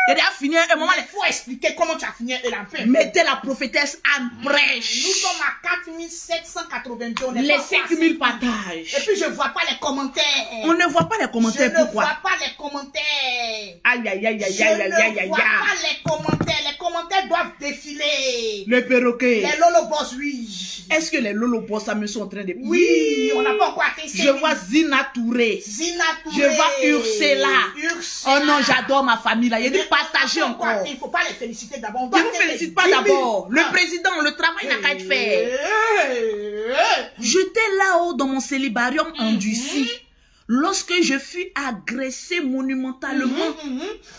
A: J'ai déjà fini un moment.
B: Il faut expliquer comment tu as fini la fin.
A: Mettez la prophétesse Anne prêche.
B: Nous sommes à 4782.
A: Les 5000 partages.
B: Et puis je vois pas les commentaires.
A: On ne voit pas les commentaires. Pourquoi?
B: Je ne vois pas les commentaires.
A: Aïe.
B: Je ne vois pas les commentaires. Les commentaires doivent défiler.
A: Le perroquet.
B: Les Lolo Boss, oui.
A: Est-ce que les Lolo Bossam sont en train de...
B: Oui, on n'a pas encore atteint.
A: Je vois Zina Touré.
B: Zina Touré.
A: Je vois Ursula. Oh non, j'adore ma famille là. Il dit partager encore.
B: Il ne faut pas les féliciter d'abord.
A: Je ne vous félicite pas d'abord. Le président, le travail n'a qu'à être fait. J'étais là-haut dans mon célibarium endurci. Lorsque je fus agressé monumentalement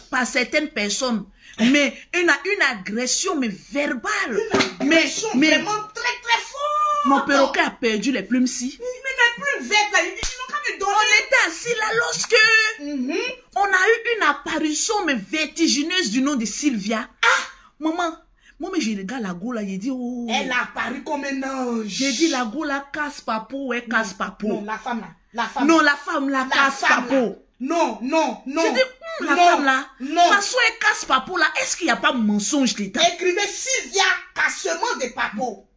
A: par certaines personnes. Mais une agression mais verbale.
B: Mais vraiment très très fort.
A: Mon perroquet a perdu les plumes si.
B: Mais les plumes vertes là, ils n'ont qu'à me donner.
A: On était assis là lorsque on a eu une apparition mais vertigineuse du nom de Sylvia. Ah, maman. Moi, mais je regarde la go là, j'ai dit, oh.
B: Elle a apparu comme un ange.
A: J'ai dit, la go là, casse papo, ouais, casse papo.
B: Non, la femme là. La femme.
A: Non, la femme là, casse papo.
B: Non, non, non.
A: J'ai dit, la femme là. Non. De toute façon, elle casse papo là. Est-ce qu'il n'y a pas mensonge d'état?
B: Écrivez Sylvia, cassement de papo.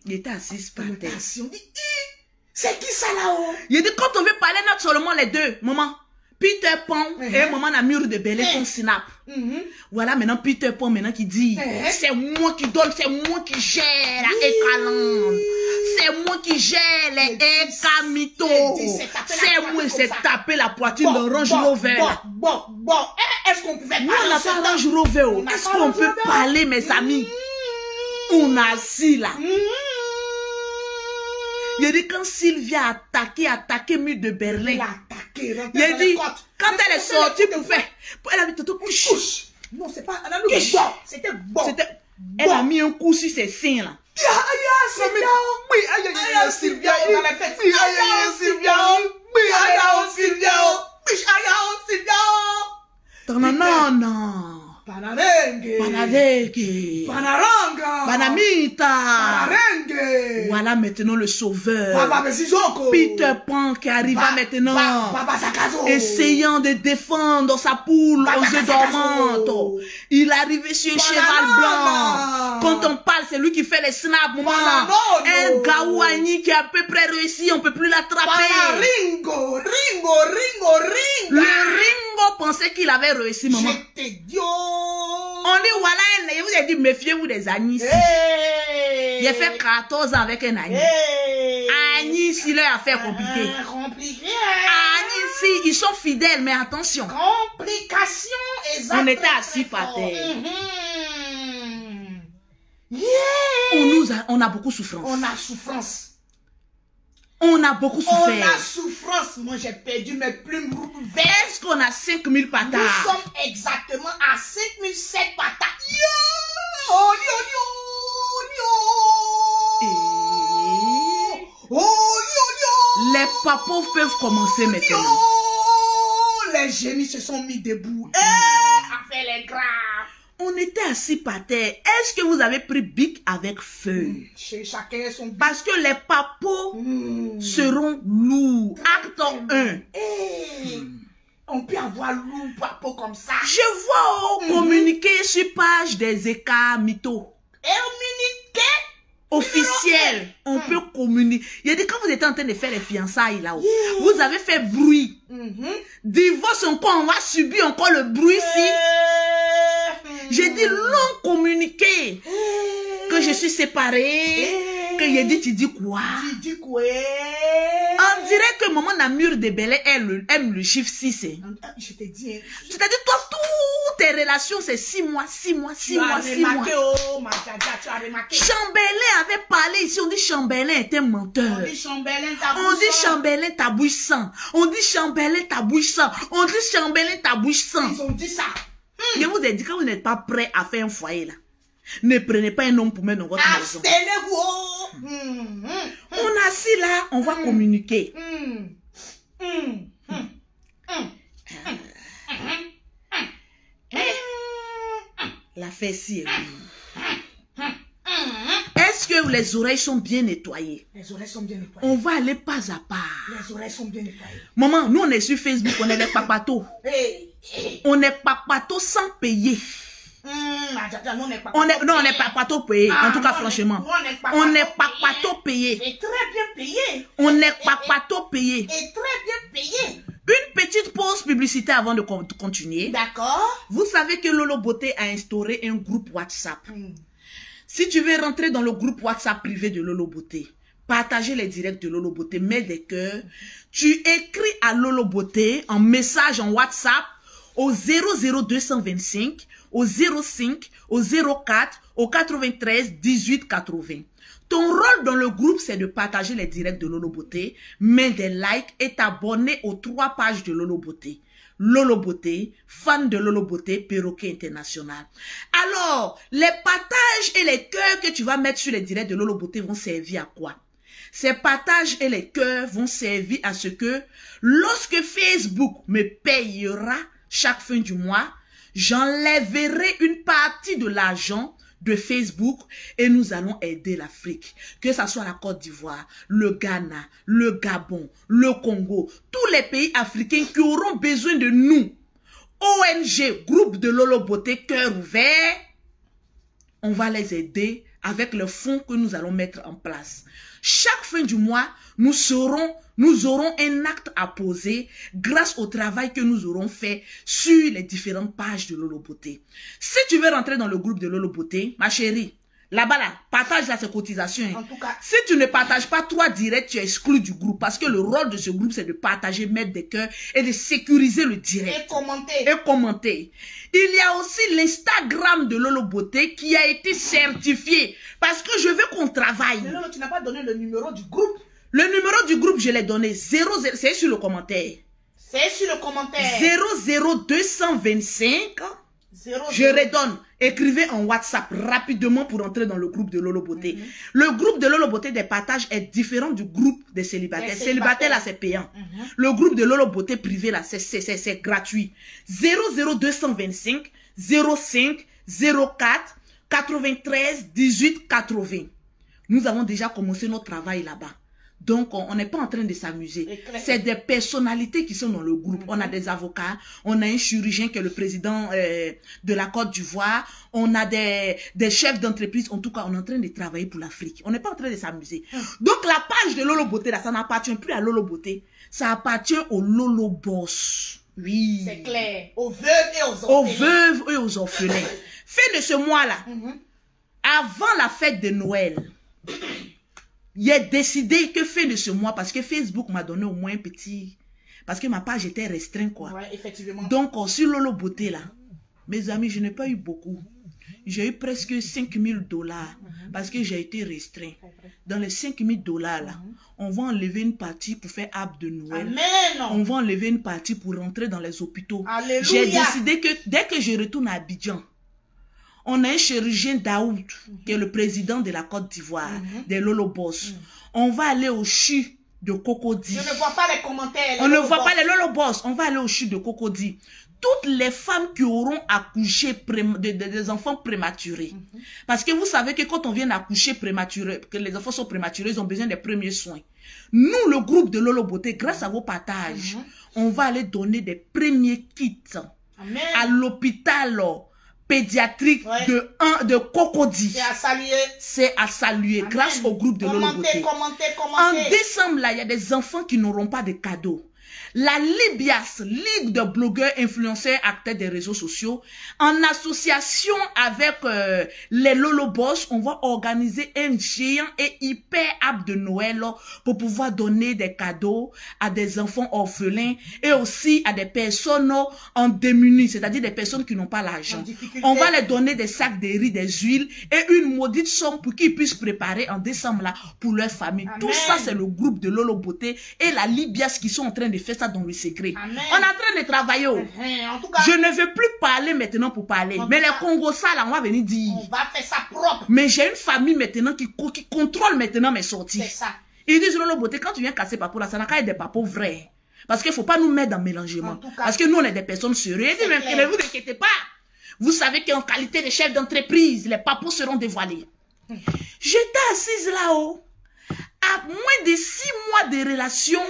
A: Il était assis par terre.
B: On dit, c'est qui ça là-haut?
A: Il dit, quand on veut parler, notre seulement les deux, maman. Peter Pan et maman la mur de Bel font snap. Voilà maintenant Peter Pan maintenant qui dit c'est moi qui donne, c'est moi qui gère la Ekalande. C'est moi qui gère les Ekamito. C'est moi qui s'est tapé la poitrine de Range Rover.
B: Bon, est-ce qu'on pouvait parler?
A: On n'a pas Range Rover. Est-ce qu'on peut parler mes amis? On a assis là. Il a dit quand Sylvia a attaqué mur de Berlin. Il a dit quand elle est sortie pour faire. Elle a mis tout couche.
B: Non, c'est pas. C'était bon.
A: Elle a mis un coup sur ses seins là.
B: Sylvia. Oui, aïe, Sylvia. On a fait Sylvia. Oui, aïe, Sylvia.
A: Non. Panarengue.
B: Panaranga.
A: Banamita.
B: Panarengue.
A: Voilà maintenant le sauveur.
B: Papa Mesizoko.
A: Peter Pan qui arriva maintenant.
B: Papa Sakazo.
A: Essayant de défendre sa poule aux œufs dormantes. Il arrivait sur un cheval blanc. Quand on parle, c'est lui qui fait les snaps, maman. Un Gaouani qui a à peu près réussi, on peut plus l'attraper.
B: Ringo.
A: Le Ringo pensait qu'il avait réussi, maman.
B: J'étais Dieu.
A: On dit, voilà, je vous ai dit, méfiez-vous des Agnès. Il a fait 14 ans avec un Agnès. Agnès, il a affaire compliquée. Agnès, ils sont fidèles, mais attention.
B: Complication, exactement.
A: On était assis par terre. On a beaucoup souffrance. On a beaucoup souffert.
B: Moi, j'ai perdu mes plumes vertes.
A: Est-ce qu'on a 5000 patates?
B: Nous sommes exactement à 5007 patates.
A: Les papos peuvent commencer maintenant.
B: Les génies se sont mis debout. À faire les graves.
A: On était assis par terre. Est-ce que vous avez pris bic avec feu?
B: Chez chacun son bic.
A: Parce que les papos seront lourds. Acte 1.
B: On peut avoir lourd papo comme ça.
A: Je vois communiquer sur page des écarts mythos.
B: Communiquer
A: officiel. On peut communiquer. Il a dit quand vous étiez en train de faire les fiançailles là-haut, vous avez fait bruit. Divorce encore, on va subir encore le bruit si. J'ai dit long communiqué. Que je suis séparée. Que il a dit, tu dis quoi?
B: Tu dis quoi?
A: On dirait que maman Namur de Belay aime le chiffre 6.
B: Je t'ai dit.
A: C'est-à-dire, toi, toutes tes relations, c'est 6 mois, 6 mois, 6 mois, 6 mois.
B: Oh, ma dada, tu as remarqué.
A: Chambellan avait parlé ici, on dit Chambellan était menteur.
B: On dit Chambellan tabouissant.
A: On dit Chambellan tabouissant. On dit Chambellan tabouissant. On dit Chambellan tabouissant.
B: Ils ont dit ça.
A: Je vous ai dit, quand vous n'êtes pas prêt à faire un foyer là, ne prenez pas un homme pour mettre dans votre maison. On est assis là, on va communiquer. La fesse est Est-ce que les oreilles sont bien nettoyées?
B: Les oreilles sont bien nettoyées.
A: On va aller pas à pas.
B: Les oreilles sont bien nettoyées.
A: Maman, nous on est sur Facebook, on est les papatos. On est papatos sans payer. On est papatos payés. En tout cas, franchement. On est papatos payés.
B: Et très bien payés.
A: On est papatos payés.
B: Et très bien payés.
A: Une petite pause publicitaire avant de continuer.
B: D'accord.
A: Vous savez que Lolo Beauté a instauré un groupe WhatsApp. Si tu veux rentrer dans le groupe WhatsApp privé de Lolo Beauté, partager les directs de Lolo Beauté, mets des cœurs. Tu écris à Lolo Beauté en message en WhatsApp au 00225, au 05, au 04, au 93 18 80. Ton rôle dans le groupe, c'est de partager les directs de Lolo Beauté, mettre des likes et t'abonner aux 3 pages de Lolo Beauté. Lolo Beauté, fan de Lolo Beauté, perroquet international. Alors, les partages et les cœurs que tu vas mettre sur les directs de Lolo Beauté vont servir à quoi? Ces partages et les cœurs vont servir à ce que, lorsque Facebook me payera chaque fin du mois, j'enlèverai une partie de l'argent de Facebook et nous allons aider l'Afrique. Que ce soit la Côte d'Ivoire, le Ghana, le Gabon, le Congo, tous les pays africains qui auront besoin de nous. ONG, groupe de Lolo Beauté, cœur ouvert, on va les aider avec le fonds que nous allons mettre en place. Chaque fin du mois, nous aurons un acte à poser grâce au travail que nous aurons fait sur les différentes pages de Lolo Beauté. Si tu veux rentrer dans le groupe de Lolo Beauté, ma chérie, là-bas, là, partage là ses cotisations.
B: En tout cas,
A: si tu ne partages pas 3 directs, tu es exclu du groupe. Parce que le rôle de ce groupe, c'est de partager, mettre des cœurs et de sécuriser le direct.
B: et commenter.
A: Et commenter. Il y a aussi l'Instagram de Lolo Beauté qui a été certifié. Parce que je veux qu'on travaille.
B: Mais non, tu n'as pas donné le numéro du groupe.
A: Le numéro du groupe, je l'ai donné. 00, c'est sur le commentaire.
B: C'est sur le commentaire.
A: 00225. Je redonne. Écrivez en WhatsApp rapidement pour entrer dans le groupe de Lolo Beauté. Le groupe de Lolo Beauté des partages est différent du groupe des célibataires. Célibataire là, c'est payant. Le groupe de Lolo Beauté privé là, c'est gratuit. 00225 05 04 93 18 80. Nous avons déjà commencé notre travail là-bas. Donc, on n'est pas en train de s'amuser. C'est des personnalités qui sont dans le groupe. On a des avocats, on a un chirurgien qui est le président de la Côte d'Ivoire, on a des chefs d'entreprise. En tout cas, on est en train de travailler pour l'Afrique. On n'est pas en train de s'amuser. Donc, la page de Lolo Beauté, là, ça n'appartient plus à Lolo Beauté. Ça appartient au Lolo Boss. Oui.
B: C'est clair. Aux veuves et aux orphelins.
A: Aux veuves et aux orphelins. Fin de ce mois-là, avant la fête de Noël, j'ai décidé que fin de ce mois, parce que Facebook m'a donné au moins un petit... Parce que ma page était restreinte, quoi.
B: Ouais, effectivement.
A: Donc, sur Lolo Beauté, là, mes amis, je n'ai pas eu beaucoup. J'ai eu presque 5 000 $. Parce que j'ai été restreint. Dans les 5 000 $, là, on va enlever une partie pour faire arbre de Noël.
B: Amen.
A: On va enlever une partie pour rentrer dans les hôpitaux.
B: Alléluia.
A: J'ai décidé que dès que je retourne à Abidjan, on a un chirurgien Daoud, qui est le président de la Côte d'Ivoire, des Lolo Boss. On va aller au CHU de Cocody.
B: Je ne vois pas les commentaires.
A: On ne voit pas les Lolo Boss. On va aller au CHU de Cocody. Toutes les femmes qui auront accouché des enfants prématurés. Parce que vous savez que quand on vient d'accoucher prématuré, que les enfants sont prématurés, ils ont besoin des premiers soins. Nous, le groupe de Lolo Beauté, grâce à vos partages, on va aller donner des premiers kits à l'hôpital pédiatrique de Cocody.
B: C'est à saluer.
A: C'est à saluer. Amen. Grâce au groupe de Lolo Beauté.
B: Commentez.
A: En décembre, là, il y a des enfants qui n'auront pas de cadeaux. La Libias, Ligue de blogueurs, influenceurs, acteurs des réseaux sociaux, en association avec les Lolo Boss, on va organiser un géant et hyper app de Noël pour pouvoir donner des cadeaux à des enfants orphelins et aussi à des personnes en démunis, c'est-à-dire des personnes qui n'ont pas l'argent. On va les donner des sacs de riz, des huiles et une maudite somme pour qu'ils puissent préparer en décembre là pour leur famille. Amen. Tout ça, c'est le groupe de Lolo Beauté et la Libias qui sont en train de faire ça dans le secret. Amen. On est en train de travailler.
B: En tout cas,
A: je ne veux plus parler maintenant pour parler. Mais les Congos, ça là, on va venir dire.
B: On va faire ça propre.
A: Mais j'ai une famille maintenant qui contrôle maintenant mes sorties.
B: C'est ça.
A: Ils disent, Lolo Beauté, quand tu viens casser papo là, ça n'a qu'à être des papos vrais. Parce qu'il ne faut pas nous mettre dans le mélangement. Parce que nous, on est des personnes sérieuses. Mais ne vous inquiétez pas. Vous savez qu'en qualité de chef d'entreprise, les papos seront dévoilés. J'étais assise là-haut. À moins de 6 mois de relation,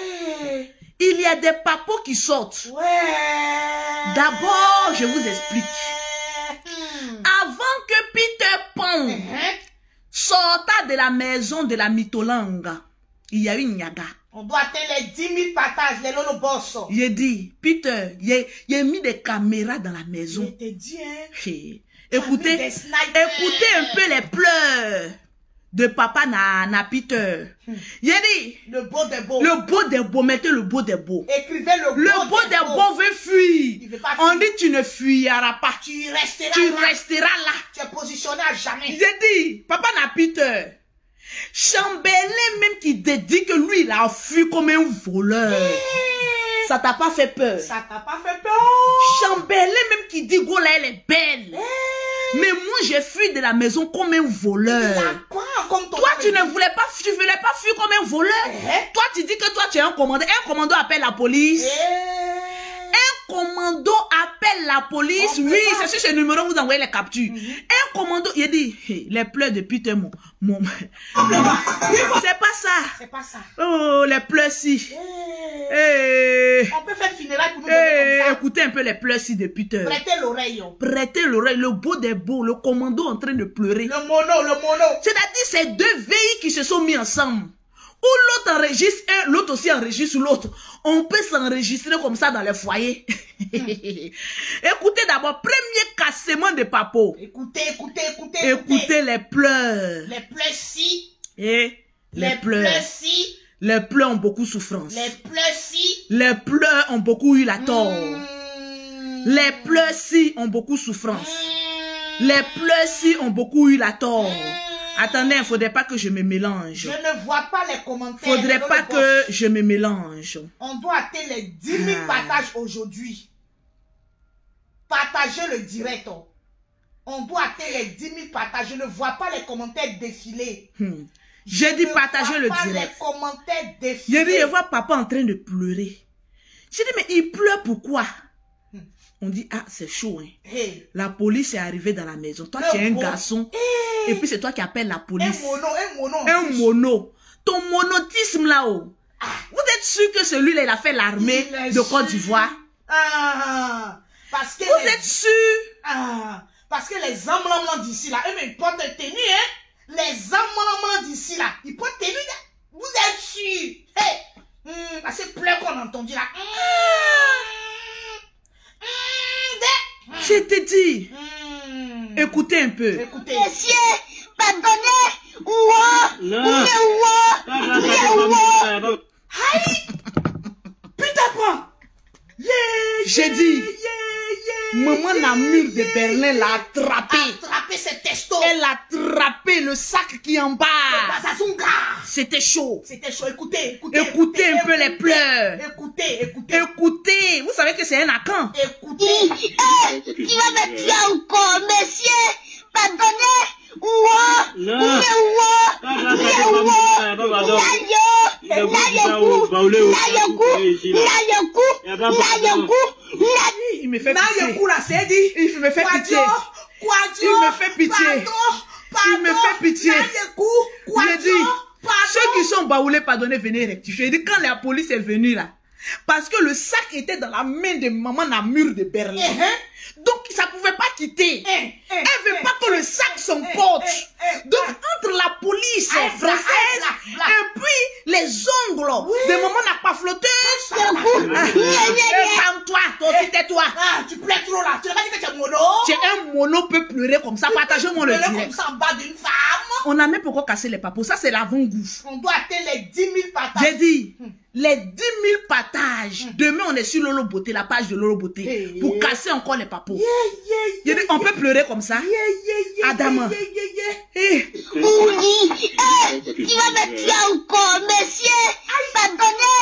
A: il y a des papos qui sortent. D'abord, je vous explique. Avant que Peter Pan sorta de la maison de la Mytholanga, il y a eu Nyaga.
B: On doit atteindre les 10 000 partages, les lolo boss.
A: J'ai dit, Peter, il a mis des caméras dans la maison.
B: Je t'ai dit, hein.
A: Écoutez un peu les pleurs de papa na Peter. Il a dit,
B: le beau des beaux.
A: Le beau des beaux, mettez le beau des beaux.
B: Écrivez
A: le beau des beaux veut fuir.
B: Il veut pas
A: On
B: fuir.
A: dit, tu ne fuiras pas.
B: Tu resteras là. Tu es positionné à jamais.
A: J'ai dit, papa na Peter. Chambellan même qui dit que lui il a fui comme un voleur. Ça t'a pas fait peur?
B: Ça t'a pas fait peur?
A: Chambellan même qui dit go là elle est belle. Mais moi j'ai fui de la maison comme un voleur. Toi tu ne voulais pas fuir comme un voleur. Toi tu dis que toi tu es un commando. Un commando appelle la police. Un commando appelle la police. Oui, c'est sur ce numéro vous envoyez les captures. Un commando, il dit, les pleurs de Peter, mon. C'est pas ça.
B: C'est pas ça.
A: Oh, les pleurs si.
B: On peut faire funérailles pour nous donner comme ça.
A: Écoutez un peu les pleurs si de Peter.
B: Prêtez l'oreille.
A: Prêtez l'oreille. Le beau des beaux, le commando en train de pleurer.
B: Le mono.
A: C'est-à-dire ces deux veilles qui se sont mis ensemble. Ou l'autre enregistre un, l'autre aussi enregistre l'autre. On peut s'enregistrer comme ça dans les foyers. Écoutez d'abord, premier cassement de Papo. Écoutez les pleurs.
B: Les pleurs si.
A: Et les pleurs
B: si.
A: Les pleurs ont beaucoup souffrance.
B: Les pleurs si.
A: Les pleurs ont beaucoup eu la tort. Les pleurs si ont beaucoup souffrance. Les pleurs si ont beaucoup eu la tort. Attendez, il ne faudrait pas que je me mélange.
B: Je ne vois pas les commentaires.
A: Il ne faudrait pas que je me mélange.
B: On doit atteindre les 10 000 partages aujourd'hui. Partagez le direct. On doit atteindre les 10 000 partages. Je ne vois pas les commentaires défiler.
A: J'ai dit partager le direct.
B: Les commentaires défiler.
A: J'ai dit, je vois papa en train de pleurer. J'ai dit, mais il pleure pourquoi? On dit, ah, c'est chaud, hein. La police est arrivée dans la maison. Toi, tu es un garçon. Et puis, c'est toi qui appelles la police. Un mono. Ton monotisme là-haut. Vous êtes sûr que celui-là, il a fait l'armée de Côte d'Ivoire?
B: Parce que
A: vous êtes sûr?
B: Parce que les hommes d'ici là, eux, ils portent tenue, hein. Les hommes d'ici là, ils portent tenue. Vous êtes sûr? Parce que plein qu'on a entendu là.
A: Je te dis, écoutez un peu.
B: Écoutez.
C: Monsieur, pardonnez,
B: Putain,
A: j'ai dit, maman Namur de Berlin l'a attrapé.
B: Attrapé ses testos.
A: Elle a attrapé le sac qui est en bas. C'était chaud.
B: C'était chaud. Écoutez
A: un peu les pleurs. Écoutez. Vous savez que c'est un acan.
C: Écoutez. Tu vas me tuer encore, monsieur. Pardonnez.
A: Il me fait pitié. Il me fait pitié. Il me fait pitié. Il me fait pitié. J'ai dit, ceux qui sont baoulés, pardonnez, venez rectifier. J'ai dit, quand la police est venue là, parce que le sac était dans la main de maman Namur de Berlin. Donc, ça ne pouvait pas quitter. Elle ne veut pas que le sac s'emporte. Donc, entre la police française et puis les ongles de maman n'a pas flotté. Calme-toi, toi aussi, tais-toi.
B: Tu pleures trop là. Tu n'as pas dit que tu es mono.
A: Tu es un mono, peut pleurer comme ça. Partagez-moi le direct.
B: Comme ça en bas d'une femme.
A: On a même pourquoi casser les papos. Ça, c'est l'avant-goût.
B: On doit atteindre les 10 000 partages.
A: J'ai dit, les 10 000 partages. Demain, on est sur Lolo Beauté, la page de Lolo Beauté. Pour casser encore les papos. J'ai dit, on peut pleurer comme ça. Adama.
C: Oui, tu vas me tuer encore, monsieur. Pardonnez.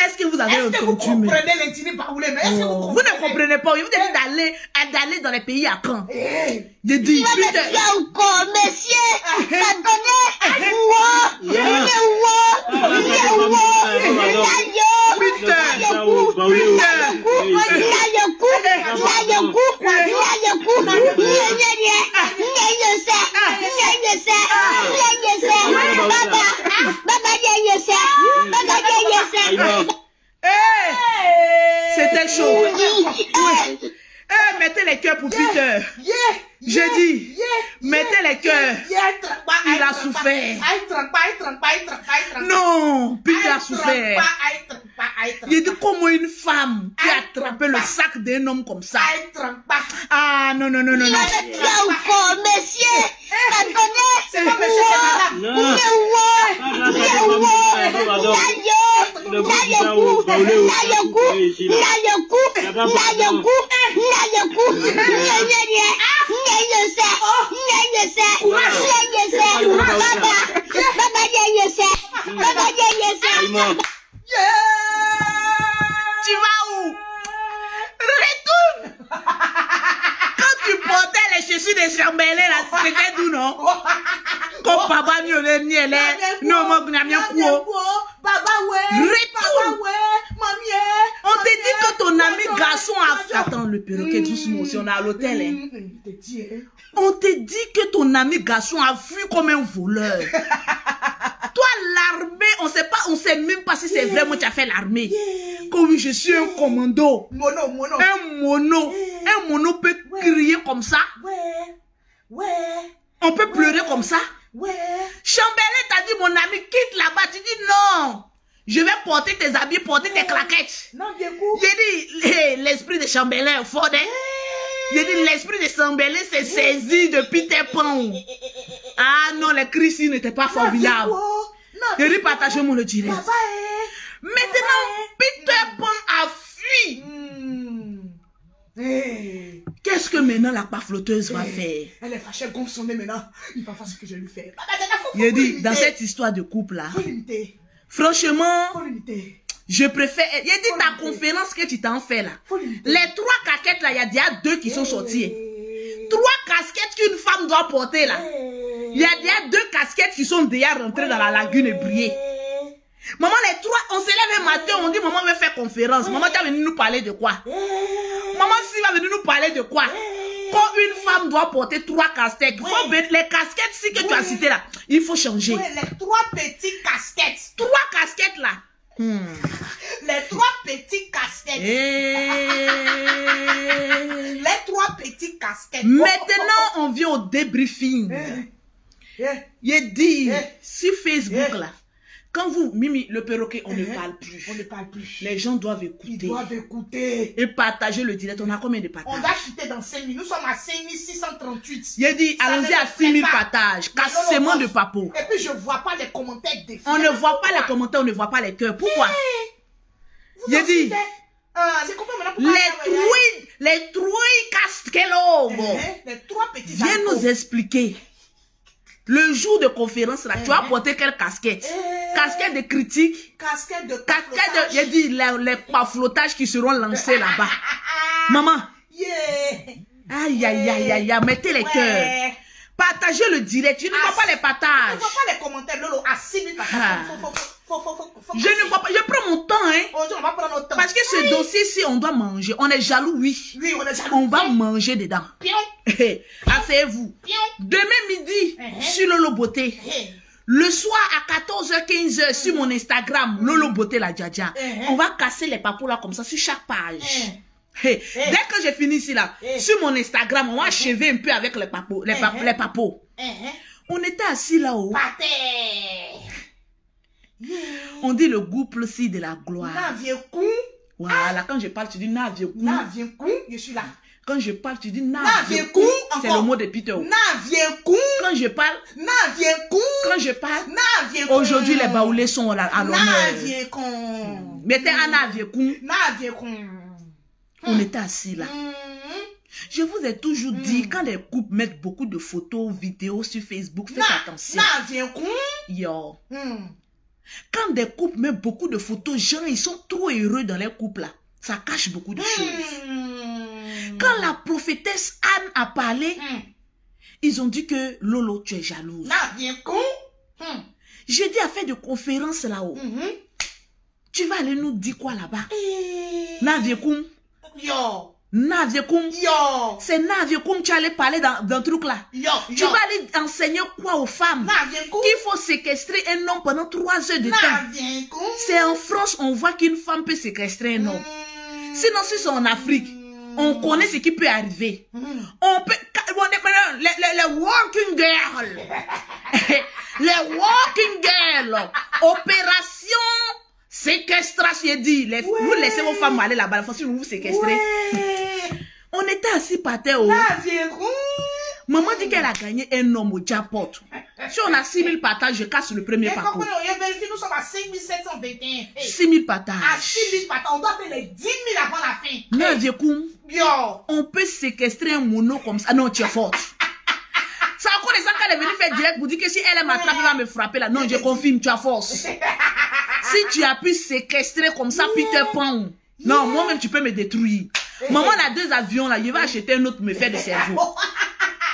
A: Est-ce que vous avez entendu?
B: Vous comprenez l'intime baoulé?
A: Vous ne comprenez pas. Vous avez dit d'aller dans les pays à Caen. J'ai dit,
C: putain. Encore, monsieur. Pardonnez. Baba,
A: C'était chaud. Mettez les cœurs pour Peter. J'ai dit, mettez les cœurs. Il a souffert. Non, Peter a souffert. Il dit comment une femme qui a attrapé le sac d'un homme comme ça. Ah non, non, non, non, non.
C: Monsieur,
B: c'est pas monsieur, c'est madame.
A: Tu vas où? Retourne. Quand tu portais les chaussures des chambellés là, c'était d'où non? Comme papa n'y allait ni elle est, non moi n'y a rien quoi. Retourne. On te dit que ton ami garçon a fait. Attends le perroquet doucement si on est à l'hôtel. On te dit que ton ami garçon a fui comme un voleur. Toi, l'armée, on sait même pas si c'est vrai, moi, tu as fait l'armée. Comme je suis un commando. Un mono peut crier comme ça. On peut pleurer comme ça. Chambellet t'a dit, mon ami, quitte là-bas. Tu dis non. Je vais porter tes habits, porter tes claquettes. J'ai dit, l'esprit de Chambellet est fort, hein. J'ai dit, l'esprit de Chambellet s'est saisi de Peter Pan. Ah non, les cris ici n'étaient pas formidables. J'ai dit, partagez-moi le direct. Maintenant, Peter Pan a fui. Qu'est-ce que maintenant la flotteuse va faire?
B: Elle est fâchée, elle gonfle son nez maintenant. Il va faire ce que je lui fais.
A: J'ai dit, dans cette histoire de couple là, franchement, je préfère. J'ai dit ta conférence que tu t'en fais là. Les 3 casquettes là, il y a déjà 2 qui sont sorties. 3 casquettes qu'une femme doit porter là. Il y a déjà 2 casquettes qui sont déjà rentrées dans la lagune et brillées. Maman, les 3, on se lève un matin, on dit maman veut faire conférence. Maman, tu vas venir nous parler de quoi? Maman, si va venir nous parler de quoi? Quand une femme doit porter 3 casquettes, les casquettes si que tu as citées là, il faut changer.
B: Les 3 petites casquettes.
A: 3 casquettes là.
B: Les 3 petites casquettes. Les 3 petites casquettes.
A: Maintenant, on vient au débriefing. Il dit, sur Facebook là, quand vous, Mimi, le perroquet, on ne parle plus.
B: On ne parle plus.
A: Les gens doivent écouter.
B: Ils doivent écouter.
A: Et partager le direct. On a combien de partages?
B: On va quitter dans 5 000. Nous sommes à 5638.
A: Il dit, allons-y à 6000 partages. Cassement de papo.
B: Et puis, je ne vois pas les commentaires défiler.
A: On ne voit pas les commentaires, on ne voit pas les cœurs. Pourquoi? Il dit, les trois casquettes,
B: les 3 petits
A: viens nous expliquer. Le jour de conférence, là, tu as porté quelle casquette? Casquette de critique?
B: Casquette de
A: j'ai dit les paflotages qui seront lancés là-bas. Maman. Aïe, aïe, aïe, aïe, mettez les cœurs. Partagez le direct. Je ne vois pas les partages.
B: Je ne vois pas les commentaires, Lolo. À 6 000 partages.
A: Je ne vois pas. Je prends mon temps, hein.
B: On va prendre notre temps.
A: Parce que ce dossier-ci, on doit manger. On est jaloux, oui.
B: Oui, on est jaloux.
A: On va manger dedans. Asseyez-vous. Demain midi, sur Lolo Beauté. Le soir à 14h-15h sur mon Instagram, Lolo Beauté la Djadja. On va casser les papous là comme ça sur chaque page. Dès que j'ai fini ici là, sur mon Instagram, on va achever un peu avec les papous. Les papous. On était assis là-haut. On dit le couple-ci de la gloire. Voilà, quand je parle, tu dis Naviekou.
B: Je suis là.
A: Quand je parle, tu dis Naviekou. C'est le mot de Peter.
B: Naviekou.
A: Quand je parle,
B: Naviekou.
A: Quand je parle,
B: Naviekou.
A: Aujourd'hui les baoulés sont à l'honneur.
B: Naviekou.
A: Mettez un Naviekou.
B: Naviekou.
A: On était assis là. Je vous ai toujours dit, quand les couples mettent beaucoup de photos, vidéos sur Facebook, faites attention. Yo. Quand des couples mettent beaucoup de photos, gens, ils sont trop heureux dans les couples là. Ça cache beaucoup de choses. Quand la prophétesse Anne a parlé, ils ont dit que Lolo, tu es jalouse. J'ai dit à faire de conférence là-haut. Tu vas aller nous dire quoi là-bas? Naviekou. Naviekoum.
B: Yo.
A: C'est Naviekoum, tu allais parler dans truc là.
B: Yo.
A: Tu vas aller enseigner quoi aux femmes?
B: Naviekoum.
A: Qu'il faut séquestrer un homme pendant 3 heures de temps.
B: Naviekoum.
A: C'est en France, on voit qu'une femme peut séquestrer un homme. Sinon, si c'est en Afrique, on connaît ce qui peut arriver. On peut... Les working girls. Les working girls. Opération séquestration. Dit, vous laissez vos femmes aller là-bas. Si vous vous séquestrez. On était assis par terre. Maman dit qu'elle a gagné un homme au jackpot. Si on a 6 000 partages, je casse le premier parcours.
B: Nous sommes à 5 721.
A: 6 000 partages.
B: À 6 000 partages, on doit faire les 10 000 avant la fin.
A: Non, vieux coup.
B: Yo.
A: On peut séquestrer un mono comme ça. Non, tu es forte. C'est encore des gens qu'elle est venue faire direct pour dire que si elle m'attrape, elle va me frapper là. Non, je confirme, tu as force. Si tu as pu séquestrer comme ça, Peter Pan. Non, moi-même, tu peux me détruire. Maman a 2 avions là. Je vais acheter un autre pour me faire de cerveau.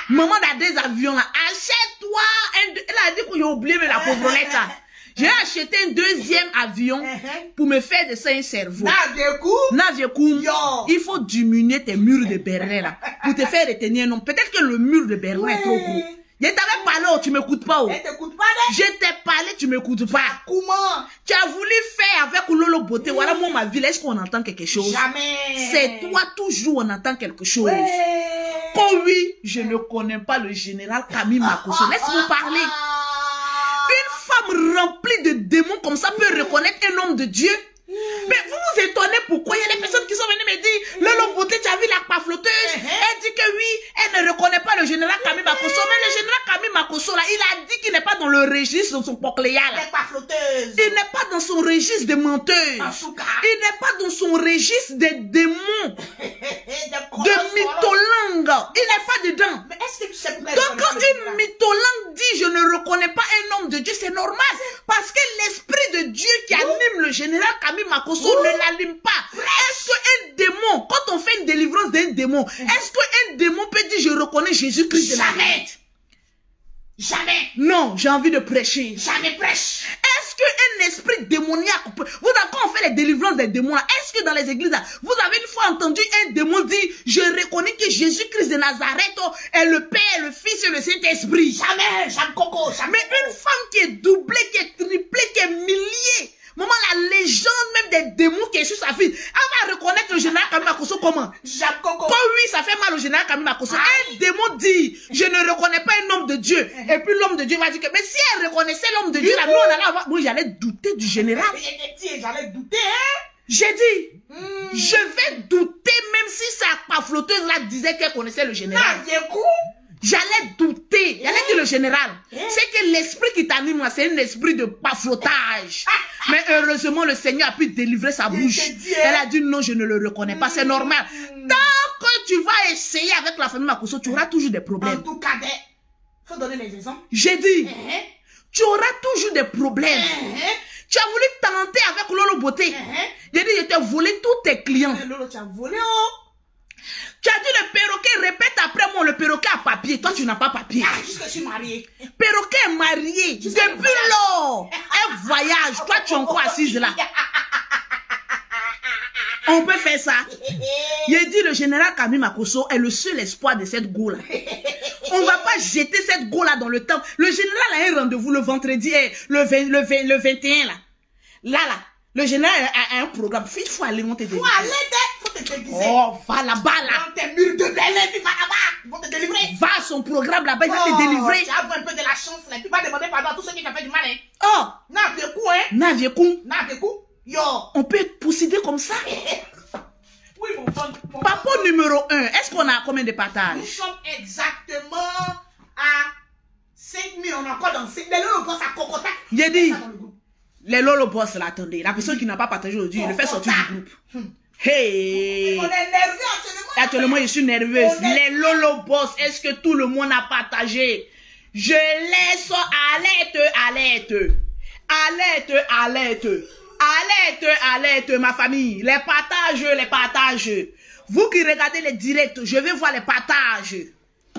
A: Maman a 2 avions là. Achète-toi un... Elle a dit qu'on a oublié mais la pauvrelette là. J'ai acheté un 2e avion pour me faire de ça un cerveau. Naviekoum. Il faut diminuer tes murs de Berlin là. Pour te faire retenir un nom. Peut-être que le mur de Berlin est trop gros. Je t'avais parlé, oh, tu m'écoutes pas. Oh. Je t'ai parlé, tu m'écoutes pas.
B: Comment?
A: Tu as voulu faire avec Lolo Beauté. Voilà, moi, ma ville, est-ce qu'on entend quelque chose?
B: Jamais.
A: C'est toi, toujours, on entend quelque chose. Oh oui, je ne connais pas le général Camille Makosso. Laisse-moi parler. Une femme remplie de démons comme ça peut reconnaître un homme de Dieu. Mais vous vous étonnez pourquoi il y a des personnes qui sont venues me dire Lolo Beauté, tu as vu la pas flotteuse? Elle dit que oui, elle ne reconnaît pas le général Camille Makosso. Mais le général Camille Makosso là, il a dit qu'il n'est pas dans le registre de son pocléa là. Il n'est pas dans son registre des menteurs. Il n'est pas dans son registre des démons. De mytholangue. Il n'est pas dedans.
B: Mais est-ce que tu sais pourquoi?
A: Donc quand une mytholangue dit je ne reconnais pas un homme de Dieu, c'est normal. Parce que l'esprit de Dieu qui anime le général Camille Makosso ne l'allume pas. Est-ce qu'un démon, quand on fait une délivrance d'un démon, est-ce qu'un démon peut dire je reconnais Jésus-Christ de Nazareth?
B: Jamais.
A: Non, j'ai envie de prêcher.
B: Jamais prêche.
A: Est-ce qu'un esprit démoniaque, vous quand on fait les délivrances des démons, est-ce que dans les églises, vous avez une fois entendu un démon dire, je reconnais que Jésus-Christ de Nazareth est le Père, le Fils et le Saint-Esprit?
B: Jamais, jamais coco, jamais.
A: Mais une femme qui est doublée, qui est triplée, qui est milliée, maman, la légende même des démons qui est sur sa fille, elle va reconnaître le général Camille Makosso comment?
B: Jamais coco.
A: Quand oui, ça fait mal au général Camille Makosso. Un démon dit, je ne reconnais pas un homme de Dieu. Et puis l'homme de Dieu va dire que, mais si elle reconnaissait l'homme de Dieu, là, nous on allait avoir... Moi, j'allais douter du général.
B: J'allais douter, hein?
A: J'ai dit, je vais douter même si sa pas flotteuse là disait qu'elle connaissait le général. J'allais douter. J'allais dire le général. C'est que l'esprit qui t'anime là, c'est un esprit de paflotage. Mais heureusement, le Seigneur a pu délivrer sa bouche. Elle a dit non, je ne le reconnais pas. C'est normal. Tant que tu vas essayer avec la famille Makosso, tu auras toujours des problèmes.
B: En tout cas, il faut donner les exemples.
A: J'ai dit, tu auras toujours des problèmes. Tu as voulu tenter avec Lolo Beauté. J'ai dit, je t'ai volé tous tes clients.
B: Lolo, tu as volé, oh.
A: Tu as dit le perroquet, répète après moi, le perroquet a papier. Toi, tu n'as pas papier.
B: Ah, juste que je suis mariée.
A: Perroquet est marié. Depuis lors, un voyage. Toi, tu es encore assise là. On peut faire ça. Il dit le général Camille Makosso est le seul espoir de cette go là. On ne va pas jeter cette go là dans le temps. Le général a un rendez-vous le vendredi, le 21 là. Là. Le général a un programme. Il faut aller monter des...
B: Il faut aller, faut te déguiser.
A: Oh, va là-bas, là.
B: Dans tes murs de Berlin, puis va là-bas. Ils vont te délivrer.
A: Va à son programme là-bas, il va te délivrer.
B: Tu as un peu de la chance, là. Tu vas demander pardon à tous ceux qui t'ont fait du mal, hein.
A: Oh.
B: Naviekou, hein. Naviekou. Yo.
A: On peut être possédé comme ça.
B: Oui, mon
A: Papa numéro 1, est-ce qu'on a combien de partages?
B: Nous sommes exactement à 5 000. On est encore dans 5 000. Là, on pense à Cocotac.
A: J'ai dit. Les Lolo Boss là, attendez. La personne qui n'a pas partagé aujourd'hui, il le fait sortir du groupe. Hey!
B: On est nerveux actuellement.
A: Actuellement, je suis nerveuse. Les Lolo Boss, est-ce que tout le monde a partagé? Je laisse alerte. Alerte, ma famille. Les partages. Vous qui regardez les directs, je vais voir les partages.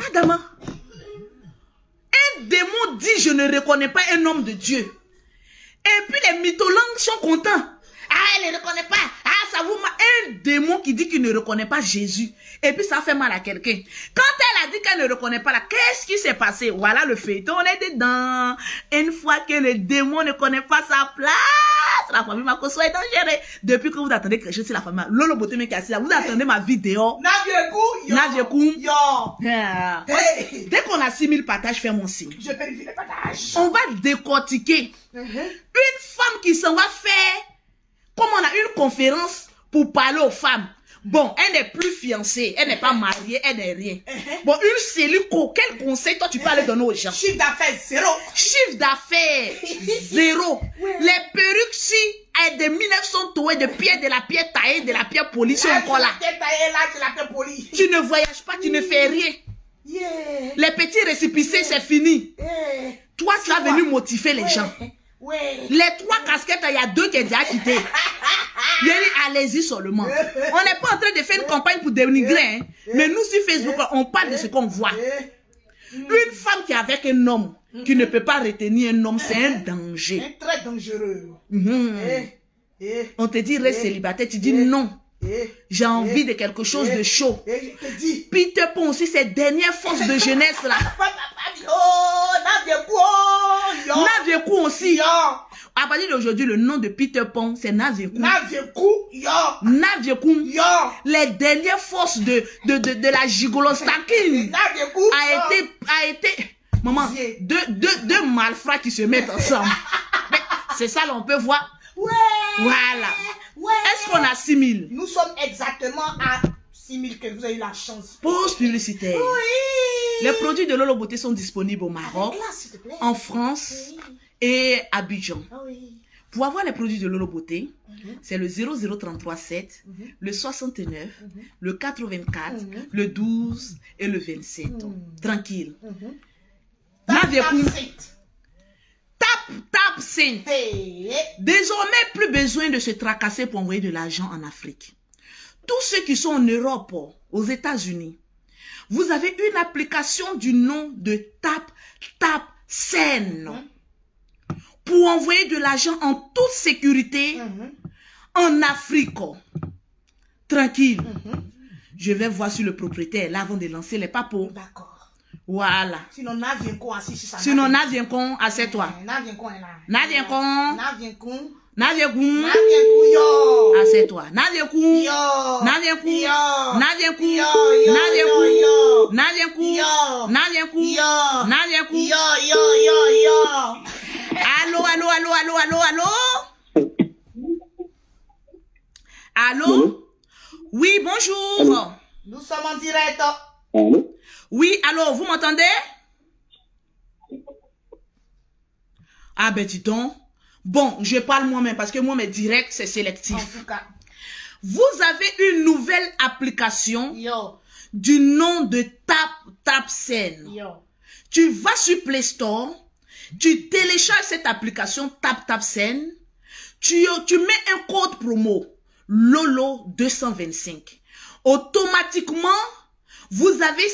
A: Adama. Un démon dit, je ne reconnais pas un homme de Dieu. Et puis les mytholangues sont contents. Ah, elle ne reconnaît pas. Ah, ça vous m'a un démon qui dit qu'il ne reconnaît pas Jésus. Et puis ça fait mal à quelqu'un. Quand elle a dit qu'elle ne reconnaît pas là, qu'est-ce qui s'est passé? Voilà le feuilleton, on est dedans. Une fois que le démon ne connaît pas sa place, la famille Makoso est dangereuse. Depuis que vous attendez que je suis la famille Lolo Boté qui est assis là, vous attendez ma vidéo. Naviekou. Dès qu'on a 6000 partages, fais mon signe.
B: Je vérifie les partages.
A: On va décortiquer. Une femme qui s'en va faire, comme on a une conférence pour parler aux femmes. Bon, elle n'est plus fiancée, elle n'est pas mariée, elle n'est rien. Bon, une cellule, quel conseil toi tu peux aller donner aux gens?
B: Chiffre d'affaires, 0.
A: Chiffre d'affaires, 0. Les perruques, si, elles de 1900 touées de pierre taillée, de la pierre polie, sont encore là. Tu ne voyages pas, tu ne fais rien. Les petits récépissés, c'est fini. Toi, tu as venu motiver les gens. Les 3 casquettes, il y a 2 qui ont déjà quitté. Allez-y seulement. On n'est pas en train de faire une campagne pour dénigrer. Hein. Mais nous, sur Facebook, on parle de ce qu'on voit. Une femme qui est avec un homme, qui ne peut pas retenir un homme, c'est un danger.
B: Très dangereux.
A: On te dit reste célibataire, tu dis non. J'ai envie de quelque chose de chaud. Peter Pan aussi, ses dernières forces de jeunesse là. Naviekou aussi. À partir d'aujourd'hui, le nom de Peter Pan, c'est Naviekou. Naviekou. Les dernières forces de la gigolostakine a été, maman, deux malfrats qui se mettent ensemble. C'est ça, là, on peut voir. Voilà. Est-ce qu'on a 6000?
B: Nous sommes exactement à 6000 que vous avez eu la chance.
A: Pause publicitaire. Les produits de Lolo Beauté sont disponibles au Maroc, en France et à Abidjan. Pour avoir les produits de Lolo Beauté, c'est le 00337, le 69, le 84, le 12 et le 27. Tranquille. Tap Saint. Désormais, plus besoin de se tracasser pour envoyer de l'argent en Afrique. Tous ceux qui sont en Europe, aux États-Unis, vous avez une application du nom de Tap Saint pour envoyer de l'argent en toute sécurité en Afrique. Tranquille. Je vais voir sur le propriétaire là avant de lancer les papos.
B: D'accord.
A: Voilà.
B: Sinon, Naviekou assis sur ça.
A: Sinon, Naviekou, assieds-toi.
B: Naviekou est là.
A: Naviekou,
B: yo.
A: assieds-toi. Naviekou,
B: Yo.
A: Naviekou,
B: Yo.
A: Naviekou,
B: Yo.
A: Naviekou,
B: Yo.
A: Naviekou,
B: Yo.
A: Naviekou,
B: Yo.
A: Naviekou.
B: Yo.
A: Allô? Oui, bonjour.
B: Nous sommes en direct.
A: Oui, allô, vous m'entendez? Ah ben dis donc. Bon, je parle moi-même parce que moi, mes directs, c'est sélectif.
B: En tout cas.
A: Vous avez une nouvelle application
B: Yo.
A: du nom de Tap Saint.
B: Yo.
A: Tu vas sur Play Store, tu télécharges cette application Tap Saint, tu mets un code promo Lolo 225. Automatiquement, vous avez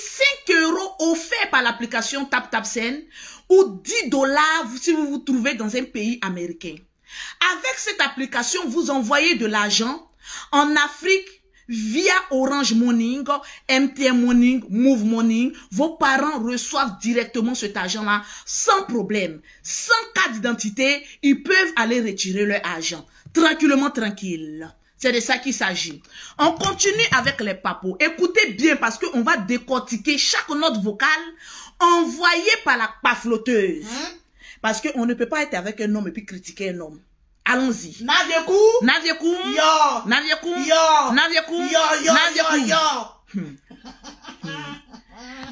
A: 5 € offerts par l'application Tap Saint ou 10 $ si vous vous trouvez dans un pays américain. Avec cette application, vous envoyez de l'argent en Afrique via Orange Money, MTN Money, Move Money. Vos parents reçoivent directement cet argent-là sans problème. Sans carte d'identité, ils peuvent aller retirer leur argent. Tranquillement, tranquille. C'est de ça qu'il s'agit. On continue avec les papos. Écoutez bien parce qu'on va décortiquer chaque note vocale envoyée par la pafloteuse. Parce qu'on ne peut pas être avec un homme et puis critiquer un homme. Allons-y.
B: Naviekou. Yo.
A: Naviekou.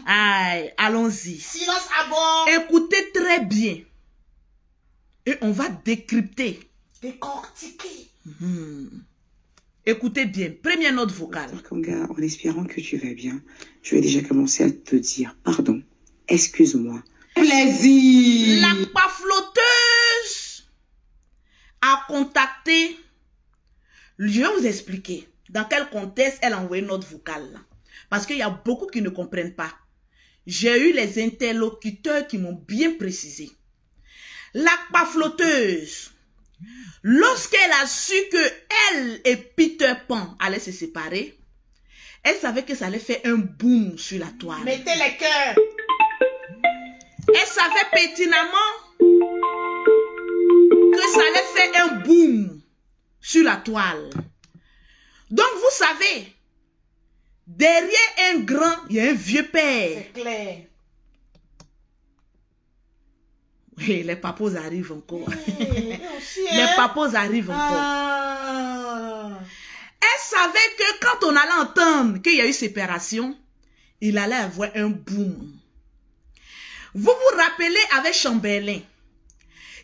A: Aïe, allons-y.
B: Silence à bord.
A: Écoutez très bien. Et on va décrypter.
B: Décortiquer.
A: Écoutez bien. Première note vocale.
D: Kanga, en espérant que tu vas bien, je vais déjà commencer à te dire pardon. Excuse-moi. Plaisir.
A: La pafloteuse a contacté. Je vais vous expliquer dans quel contexte elle a envoyé notre vocale là. Parce qu'il y a beaucoup qui ne comprennent pas. J'ai eu les interlocuteurs qui m'ont bien précisé. La pafloteuse Lorsqu'elle a su que elle et Peter Pan allaient se séparer, elle savait que ça allait faire un boom sur la toile.
B: Mettez les cœurs.
A: Elle savait pertinemment que ça allait faire un boom sur la toile. Donc vous savez, derrière un grand, il y a un vieux père.
B: C'est clair.
A: Et les papos arrivent encore.
B: Aussi,
A: Les papos arrivent encore. Elle savait que quand on allait entendre qu'il y a eu séparation, il allait avoir un boom. Vous vous rappelez avec Chamberlain,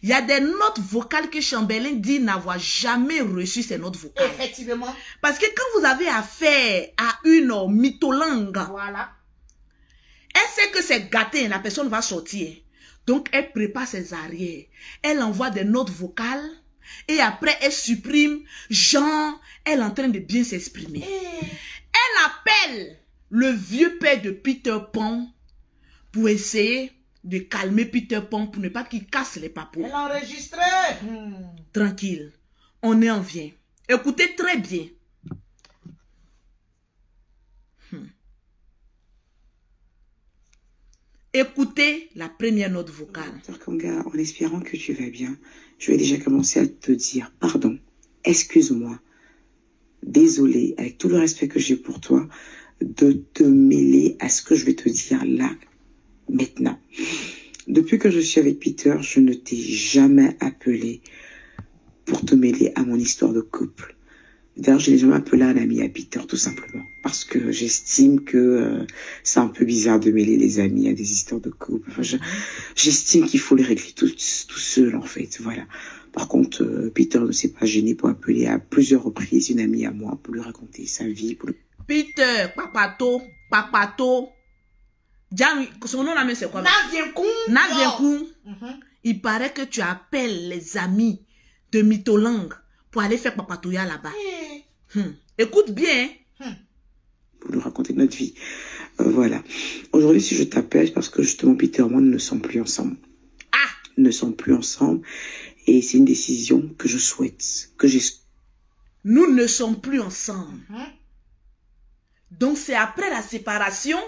A: il y a des notes vocales que Chamberlain dit n'avoir jamais reçu ces notes vocales.
B: Effectivement.
A: Parce que quand vous avez affaire à une mytholangue,
B: Voilà.
A: elle sait que c'est gâté, la personne va sortir. Donc, elle prépare ses arrières. Elle envoie des notes vocales. Et après, elle supprime. Genre, elle est en train de bien s'exprimer. Elle appelle le vieux père de Peter Pan pour essayer de calmer Peter Pan pour ne pas qu'il casse les papous.
B: Elle a enregistré.
A: Tranquille. On en vient. Écoutez très bien. Écoutez la première note vocale.
D: Dr Kanga, en espérant que tu vas bien, je vais déjà commencer à te dire pardon, excuse-moi, désolé, avec tout le respect que j'ai pour toi, de te mêler à ce que je vais te dire là, maintenant. Depuis que je suis avec Peter, je ne t'ai jamais appelé pour te mêler à mon histoire de couple. D'ailleurs, je n'ai jamais appelé un ami à Peter, tout simplement. Parce que j'estime que c'est un peu bizarre de mêler les amis à des histoires de couple. Enfin, j'estime qu'il faut les régler tout seul, en fait. Voilà. Par contre, Peter ne s'est pas gêné pour appeler à plusieurs reprises une amie à moi pour lui raconter sa vie.
A: Peter, Papato. Son nom là, c'est quoi? Navienkou. Il paraît que tu appelles les amis de mytholangue pour aller faire papatouilla là-bas. Écoute bien.
D: Pour nous raconter notre vie. Voilà. Aujourd'hui, si je t'appelle, parce que justement, Peter et moi ne sommes plus ensemble. Ne sommes plus ensemble. Et c'est une décision que je souhaite.
A: Nous ne sommes plus ensemble. Donc, c'est après la séparation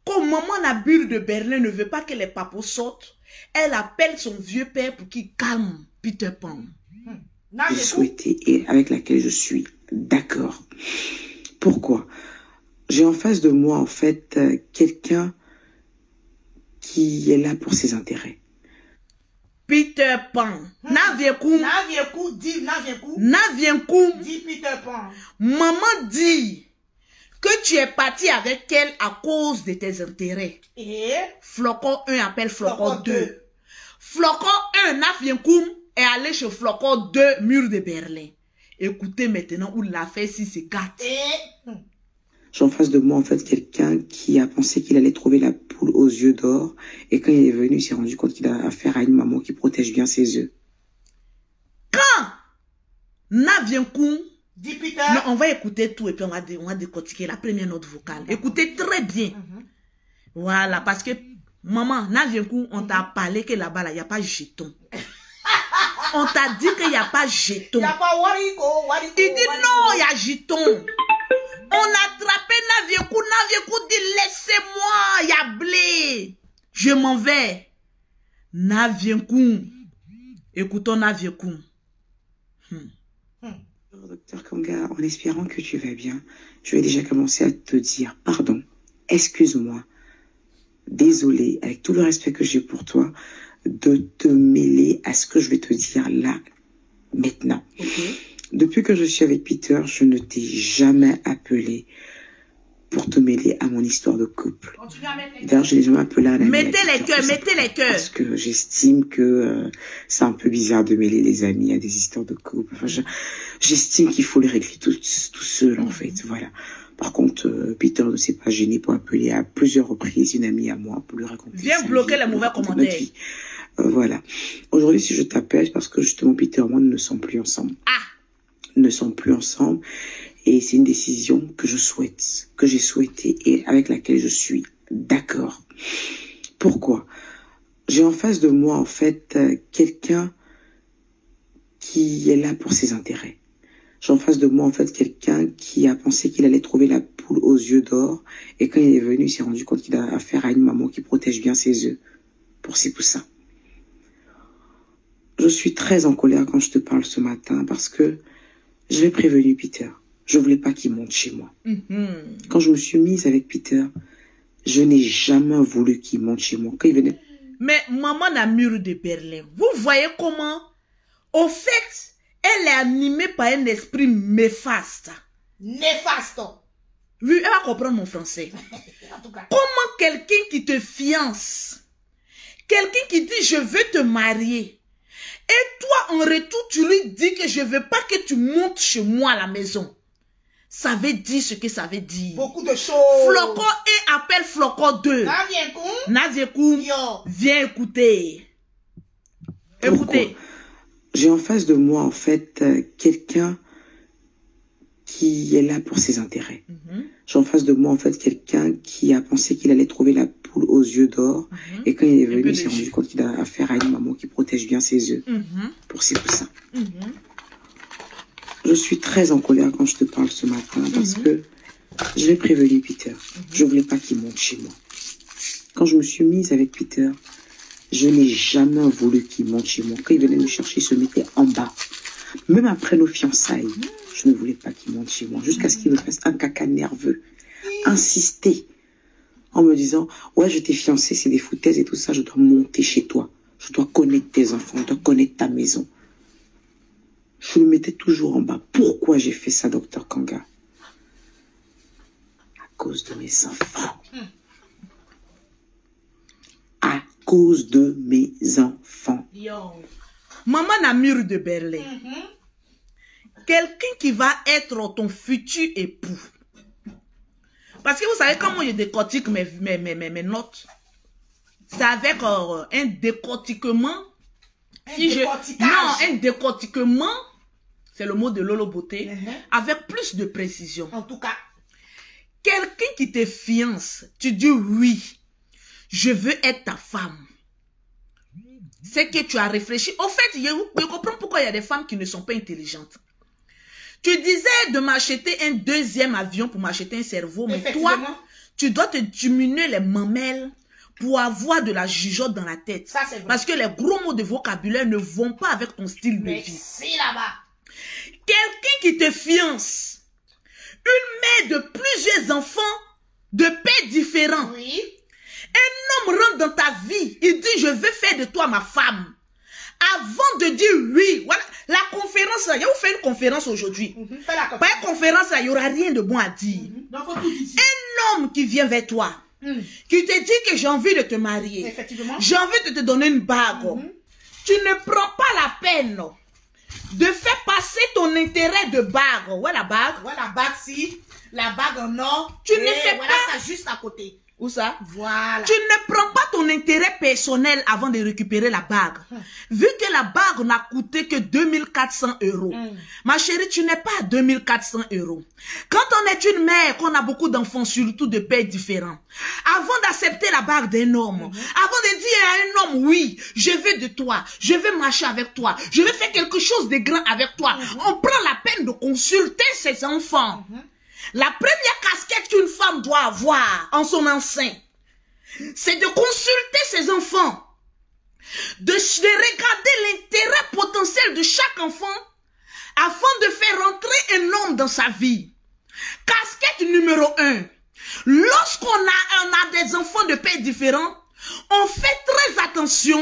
A: qu'au moment la bulle de Berlin ne veut pas que les papos sortent. Elle appelle son vieux père pour qu'il calme Peter Pan.
D: J'ai souhaité et avec laquelle je suis d'accord. Pourquoi? J'ai en face de moi, en fait, quelqu'un qui est là pour ses intérêts.
A: Peter Pan. Navienkou.
B: Dis Peter Pan.
A: Maman dit que tu es parti avec elle à cause de tes intérêts.
B: Et
A: Flocon 1 appelle Flocon 2. Flocon 1, Navienkou, est allé chez Flocon 2, mur de Berlin. Écoutez maintenant où l'affaire si se gâte.
D: J'ai en face de moi, en fait, quelqu'un qui a pensé qu'il allait trouver la poule aux yeux d'or. Et quand il est venu, il s'est rendu compte qu'il a affaire à une maman qui protège bien ses œufs.
A: Quand Navienkou...
B: dis Peter.
A: Non, on va écouter tout et puis on va décortiquer la première note vocale. Écoutez très bien. Voilà, parce que, maman, Navienkou, on t'a parlé que là-bas, il n'y a pas de jeton. On t'a dit qu'il n'y a pas de jeton.
B: Il n'y a pas Wariko.
A: Il dit non, il y a jeton. On a attrapé Navienkou. Navienkou dit laissez-moi, il y a blé. Je m'en vais. Navienkou. Écoutons Navienkou.
D: Dr Kanga, en espérant que tu vas bien, je vais déjà commencer à te dire pardon, excuse-moi, désolé, avec tout le respect que j'ai pour toi, de te mêler à ce que je vais te dire là, maintenant. Depuis que je suis avec Peter, je ne t'ai jamais appelé pour te mêler à mon histoire de couple. D'ailleurs, je n'ai jamais appelé un ami.
A: Mettez les cœurs.
D: Parce que j'estime que c'est un peu bizarre de mêler les amis à des histoires de couple. Enfin, j'estime qu'il faut les régler tout seul, en fait. Voilà. Par contre, Peter ne s'est pas gêné pour appeler à plusieurs reprises une amie à moi pour lui raconter.
A: Viens bloquer les mauvais commentaires.
D: Voilà. Aujourd'hui, si je t'appelle, parce que justement, Peter et moi ne sommes plus ensemble. Ne sommes plus ensemble. Et c'est une décision que je souhaite, que j'ai souhaité et avec laquelle je suis d'accord. Pourquoi? J'ai en face de moi, en fait, quelqu'un qui est là pour ses intérêts. J'ai en face de moi, en fait, quelqu'un qui a pensé qu'il allait trouver la poule aux yeux d'or. Et quand il est venu, il s'est rendu compte qu'il a affaire à une maman qui protège bien ses œufs pour ses poussins. Je suis très en colère quand je te parle ce matin parce que j'avais prévenu Peter. Je voulais pas qu'il monte chez moi. Quand je me suis mise avec Peter, je n'ai jamais voulu qu'il monte chez moi. Quand il venait...
A: Mais maman Namur de Berlin, vous voyez comment, au fait, elle est animée par un esprit néfaste.
B: Néfaste.
A: Oui, elle va comprendre mon français.
B: En tout cas.
A: Comment quelqu'un qui te fiance, quelqu'un qui dit je veux te marier, et toi en retour tu lui dis que je veux pas que tu montes chez moi à la maison. Ça veut dire ce que ça veut dire.
B: Beaucoup de choses.
A: Flocon 1 appelle Flocon 2. Nadiekoum, viens écouter. Écoutez.
D: J'ai en face de moi, en fait, quelqu'un qui est là pour ses intérêts. J'ai en face de moi, en fait, quelqu'un qui a pensé qu'il allait trouver la poule aux yeux d'or. Et quand il est venu, il s'est rendu compte qu'il a affaire à une maman qui protège bien ses œufs pour ses poussins. Je suis très en colère quand je te parle ce matin parce que j'avais prévenu Peter. Je voulais pas qu'il monte chez moi. Quand je me suis mise avec Peter, je n'ai jamais voulu qu'il monte chez moi. Quand il venait me chercher, il se mettait en bas. Même après nos fiançailles, je ne voulais pas qu'il monte chez moi. Jusqu'à ce qu'il me fasse un caca nerveux. Insister. En me disant, ouais, je t'ai fiancé, c'est des foutaises et tout ça, je dois monter chez toi. Je dois connaître tes enfants, je dois connaître ta maison. Je me mettais toujours en bas. Pourquoi j'ai fait ça, docteur Kanga? À cause de mes enfants. À cause de mes enfants.
A: Maman Namur de Berlin. Quelqu'un qui va être ton futur époux. Parce que vous savez comment je décortique mes notes. C'est avec un décortiquement. Un décortiquement, c'est le mot de Lolo Beauté, avec plus de précision.
B: En tout cas.
A: Quelqu'un qui te fiance, tu dis oui, je veux être ta femme. C'est que tu as réfléchi. Au fait, je comprends pourquoi il y a des femmes qui ne sont pas intelligentes. Tu disais de m'acheter un deuxième avion pour m'acheter un cerveau, mais toi, tu dois te diminuer les mamelles pour avoir de la jugeotte dans la tête.
B: Ça, c'est vrai.
A: Parce que les gros mots de vocabulaire ne vont pas avec ton style de vie.
B: C'est là-bas.
A: Quelqu'un qui te fiance, une mère de plusieurs enfants de pères différents.
B: Oui.
A: Un homme rentre dans ta vie, il dit je veux faire de toi ma femme. Avant de dire oui, voilà, la conférence, là, il y a vous fait une conférence aujourd'hui. Pas une conférence, là, il n'y aura rien de bon à dire.
B: Donc, faut tout ici.
A: Un homme qui vient vers toi, qui te dit que j'ai envie de te marier.
B: Effectivement.
A: J'ai envie de te donner une bague. Tu ne prends pas la peine de faire passer ton intérêt de bague. Ouais, la bague.
B: Ouais, la bague, si. La bague en or.
A: Tu ne fais
B: voilà
A: pas.
B: ça juste à côté.
A: Où ça?
B: Voilà.
A: Tu ne prends pas ton intérêt personnel avant de récupérer la bague. Vu que la bague n'a coûté que 2400 €. Ma chérie, tu n'es pas à 2400 €. Quand on est une mère, qu'on a beaucoup d'enfants, surtout de pères différents, avant d'accepter la bague d'un homme, avant de dire à un homme, oui, je veux de toi, je veux marcher avec toi, je veux faire quelque chose de grand avec toi, on prend la peine de consulter ses enfants. La première casquette qu'une femme doit avoir en son enceinte, c'est de consulter ses enfants, de regarder l'intérêt potentiel de chaque enfant afin de faire rentrer un homme dans sa vie. Casquette numéro 1. Lorsqu'on a des enfants de pères différents, on fait très attention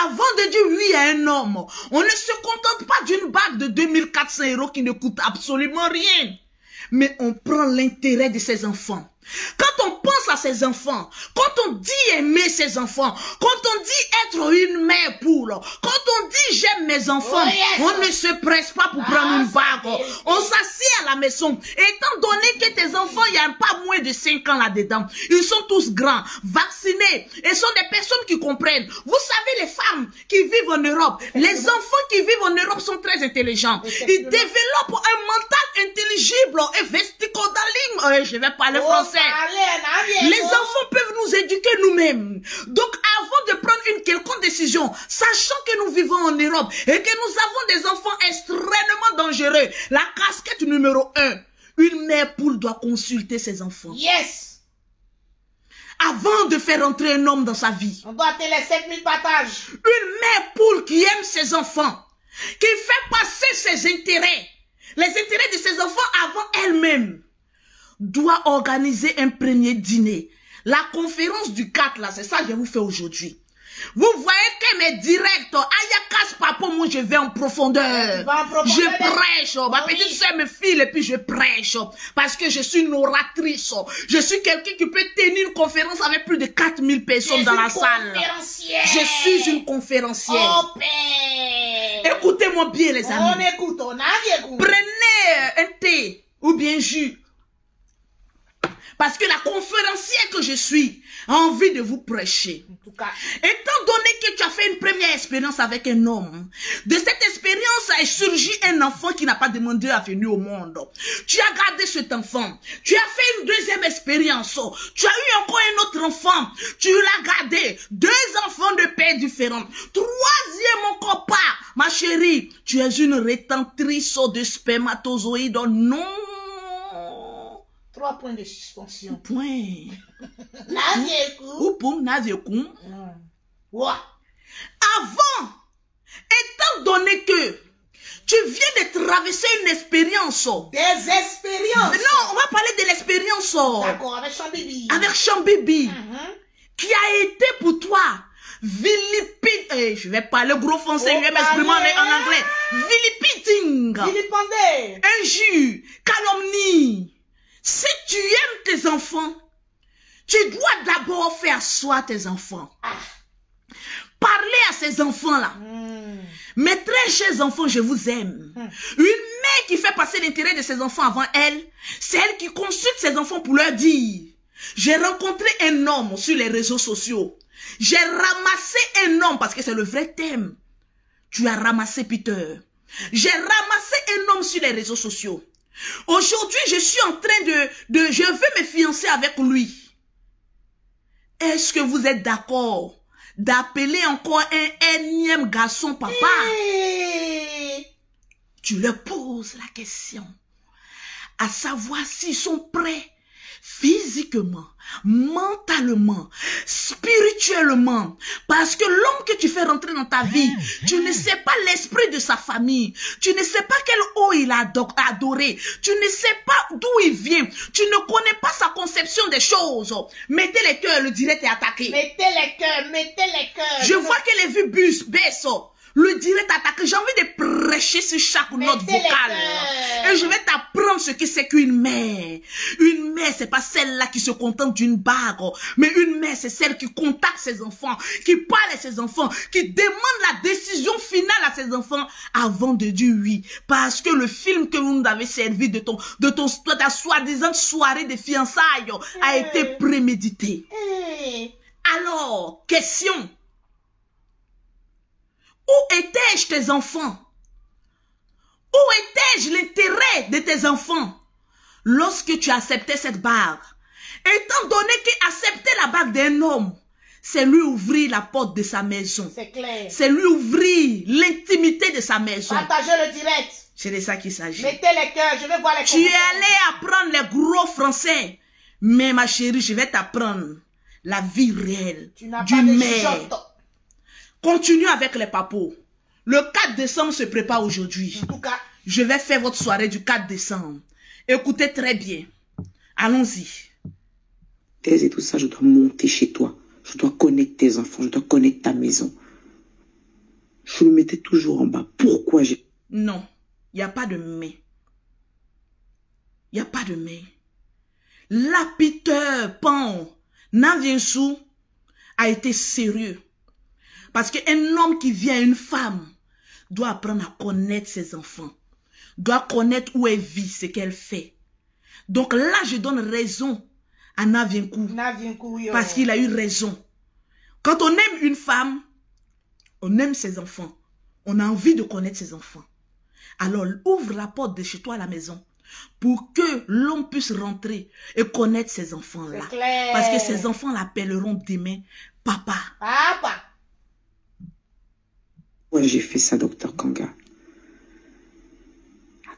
A: avant de dire oui à un homme. On ne se contente pas d'une bague de 2400 € qui ne coûte absolument rien. Mais on prend l'intérêt de ses enfants. Quand on pense à ses enfants, quand on dit aimer ses enfants, quand on dit être une mère poule, quand on dit j'aime mes enfants, on ne se presse pas pour prendre une bague. On s'assied à la maison. Et étant donné que tes enfants, il n'y a pas moins de 5 ans là-dedans, ils sont tous grands, vaccinés, et sont des personnes qui comprennent. Vous savez, les femmes qui vivent en Europe, les enfants qui vivent en Europe sont très intelligents. Ils développent un mental intelligible et vesticodaling. Je vais parler français. Les enfants peuvent nous éduquer nous-mêmes. Donc, avant de prendre une quelconque décision, sachant que nous vivons en Europe et que nous avons des enfants extrêmement dangereux. La casquette numéro 1, une mère poule doit consulter ses enfants.
B: Yes.
A: Avant de faire entrer un homme dans sa vie.
B: On doit te les 7000 partages.
A: Une mère poule qui aime ses enfants, qui fait passer ses intérêts, les intérêts de ses enfants avant elle-même, doit organiser un premier dîner. La conférence du 4, là, c'est ça que je vous fais aujourd'hui. Vous voyez que mes directs, Ayakas Papo, moi je vais en profondeur. Je prêche, ma petite soeur me file et puis je prêche. Parce que je suis une oratrice. Je suis quelqu'un qui peut tenir une conférence avec plus de 4000 personnes dans la salle. Je suis une conférencière.
B: Oh, père.
A: Écoutez-moi bien les amis.
B: On écoute, on a écouté.
A: Prenez un thé ou bien jus. Parce que la conférencière que je suis a envie de vous prêcher.
B: En tout cas.
A: Étant donné que tu as fait une première expérience avec un homme, de cette expérience a surgi un enfant qui n'a pas demandé à venir au monde. Tu as gardé cet enfant. Tu as fait une deuxième expérience. Tu as eu encore un autre enfant. Tu l'as gardé. 2 enfants de pères différents. 3e encore pas. Ma chérie, tu es une rétentrice de spermatozoïdes. Non.
B: 3 points de suspension.
A: Point.
B: Ou
A: pour Naziekou.
B: Ouais.
A: Avant, étant donné que tu viens de traverser une expérience.
B: Des expériences.
A: Non, on va parler de l'expérience.
B: D'accord, avec Chambibi.
A: Avec Chambibi. Qui a été pour toi vilipendé. Je vais parler gros français, je vais m'exprimer en anglais. Vilipending.
B: Vilipendé.
A: Injure, calomnie. Si tu aimes tes enfants, tu dois d'abord faire asseoir tes enfants. Parler à ces enfants-là. Mes très chers enfants, je vous aime. Une mère qui fait passer l'intérêt de ses enfants avant elle, c'est elle qui consulte ses enfants pour leur dire: j'ai rencontré un homme sur les réseaux sociaux. J'ai ramassé un homme, parce que c'est le vrai thème. Tu as ramassé Peter. J'ai ramassé un homme sur les réseaux sociaux. Aujourd'hui, je suis en train je veux me fiancer avec lui. Est-ce que vous êtes d'accord d'appeler encore un énième garçon papa? Tu leur poses la question, à savoir s'ils sont prêts physiquement, mentalement, spirituellement, parce que l'homme que tu fais rentrer dans ta vie, tu ne sais pas l'esprit de sa famille, tu ne sais pas quel eau il a adoré, tu ne sais pas d'où il vient, tu ne connais pas sa conception des choses. Mettez les cœurs, le direct est attaqué.
B: Mettez les cœurs, mettez les cœurs.
A: Je vois que les vues baissent. Le direct attaqué. J'ai envie de prêcher sur chaque note vocale. Et je vais t'apprendre ce que c'est qu'une mère. Une mère, c'est pas celle-là qui se contente d'une bague. Mais une mère, c'est celle qui contacte ses enfants, qui parle à ses enfants, qui demande la décision finale à ses enfants avant de dire oui. Parce que le film que vous nous avez servi de ta soi-disant soirée de fiançailles a été prémédité. Alors, question. Où étais-je tes enfants? Où étais-je l'intérêt de tes enfants lorsque tu acceptais cette bague? Étant donné qu'accepter la bague d'un homme, c'est lui ouvrir la porte de sa maison.
B: C'est clair.
A: C'est lui ouvrir l'intimité de sa maison.
B: Partagez le direct.
A: C'est de ça qu'il s'agit.
B: Mettez les cœurs, je vais voir les
A: Tu es allé apprendre les gros français. Mais ma chérie, je vais t'apprendre la vie réelle d'une mère. Continue avec les papos. Le 4 décembre se prépare aujourd'hui.
B: En tout cas,
A: je vais faire votre soirée du 4 décembre. Écoutez très bien. Allons-y.
D: Et tout ça, je dois monter chez toi. Je dois connaître tes enfants. Je dois connaître ta maison. Je le mettais toujours en bas. Pourquoi j'ai...
A: Non, il n'y a pas de mais. Il n'y a pas de mais. La Peter Pan, Naviensou, a été sérieux. Parce qu'un homme qui vient à une femme doit apprendre à connaître ses enfants. Doit connaître où elle vit, ce qu'elle fait. Donc là, je donne raison à Navienkou. Parce qu'il a eu raison. Quand on aime une femme, on aime ses enfants. On a envie de connaître ses enfants. Alors ouvre la porte de chez toi à la maison pour que l'homme puisse rentrer et connaître ses enfants-là. Parce que ses enfants l'appelleront demain papa.
B: Papa.
D: Pourquoi j'ai fait ça, docteur Kanga? À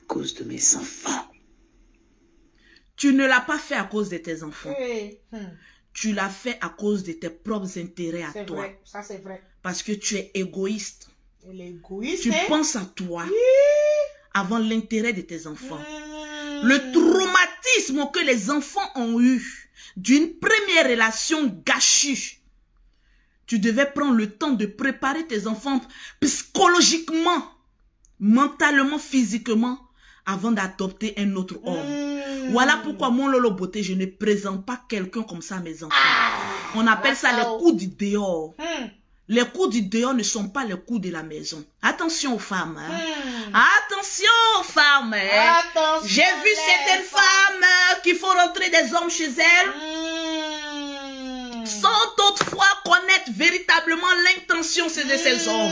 D: cause de mes enfants.
A: Tu ne l'as pas fait à cause de tes enfants.
B: Hey.
A: Tu l'as fait à cause de tes propres intérêts à toi.
B: Vrai. Ça, c'est vrai.
A: Parce que tu es égoïste.
B: L'égoïste.
A: Tu penses à toi avant l'intérêt de tes enfants. Le traumatisme que les enfants ont eu d'une première relation gâchée. Tu devais prendre le temps de préparer tes enfants psychologiquement, mentalement, physiquement, avant d'adopter un autre homme. Voilà pourquoi mon Lolo Beauté, je ne présente pas quelqu'un comme ça à mes enfants. On appelle ça les coups du dehors. Les coups du dehors ne sont pas les coups de la maison. Attention aux femmes. Attention aux femmes. J'ai vu certaines femmes qui font rentrer des hommes chez elles sans toutefois connaître véritablement l'intention de ces hommes.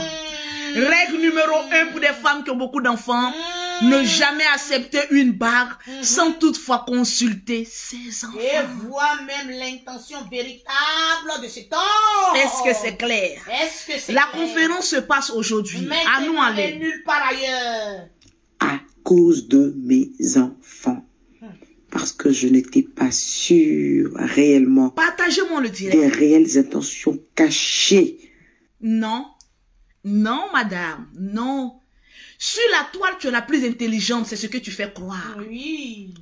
A: Règle numéro 1 pour des femmes qui ont beaucoup d'enfants. Ne jamais accepter une bague sans toutefois consulter ses enfants.
B: Et voir même l'intention véritable de cet homme.
A: Est-ce que c'est clair?
B: Est-ce que c'est
A: La
B: clair?
A: conférence se passe aujourd'hui. À nous aller.
B: Nulle part ailleurs.
D: À cause de mes enfants. Parce que je n'étais pas sûre réellement
A: Partagez-moi le direct.
D: des réelles intentions cachées.
A: Non. Non, madame. Non. Sur la toile, tu es la plus intelligente. C'est ce que tu fais croire.
B: Oui.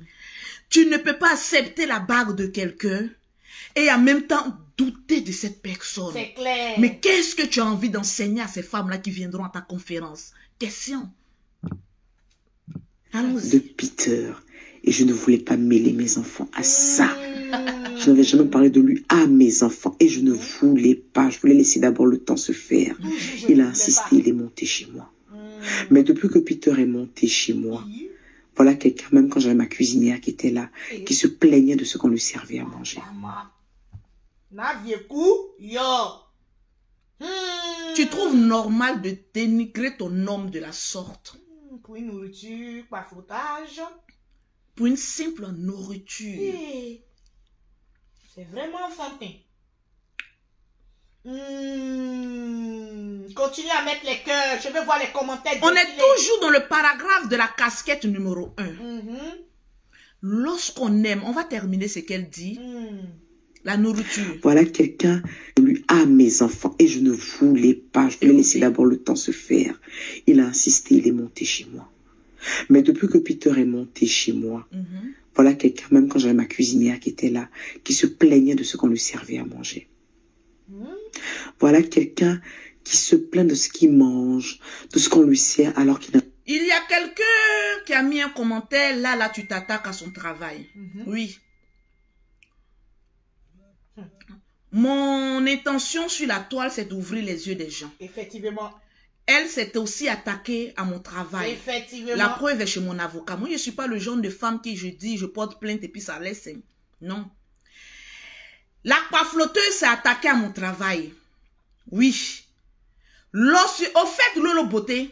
A: Tu ne peux pas accepter la bague de quelqu'un et en même temps douter de cette personne.
B: C'est clair.
A: Mais qu'est-ce que tu as envie d'enseigner à ces femmes-là qui viendront à ta conférence? Question.
D: De
A: Allons-y.
D: Peter. Et je ne voulais pas mêler mes enfants à ça. Je n'avais jamais parlé de lui à mes enfants. Et je ne voulais pas. Je voulais laisser d'abord le temps se faire. Il a insisté, il est monté chez moi. Mais depuis que Peter est monté chez moi, voilà quelqu'un, même quand j'avais ma cuisinière qui était là, qui se plaignait de ce qu'on lui servait à manger.
A: Tu trouves normal de dénigrer ton homme de la sorte?
B: Pour une nourriture, pas frottage.
A: Pour une simple nourriture.
B: C'est vraiment enfantin. Continue à mettre les cœurs. Je veux voir les commentaires.
A: On est toujours dans le paragraphe de la casquette numéro 1. Lorsqu'on aime, on va terminer ce qu'elle dit. La nourriture.
D: Voilà quelqu'un de lui à mes enfants. Et je ne voulais pas. Je voulais laisser d'abord le temps se faire. Il a insisté, il est monté chez moi. Mais depuis que Peter est monté chez moi, voilà quelqu'un, même quand j'avais ma cuisinière qui était là, qui se plaignait de ce qu'on lui servait à manger. Voilà quelqu'un qui se plaint de ce qu'il mange, de ce qu'on lui sert alors qu'il n'a...
A: Il y a quelqu'un qui a mis un commentaire, là tu t'attaques à son travail. Oui. Mon intention sur la toile, c'est d'ouvrir les yeux des gens.
B: Effectivement.
A: Elle s'était aussi attaquée à mon travail.
B: Effectivement.
A: La preuve est chez mon avocat. Moi, je ne suis pas le genre de femme qui, je dis, je porte plainte et puis ça laisse. Non. La pafloteuse s'est attaquée à mon travail. Oui. Au fait, Lolo Beauté,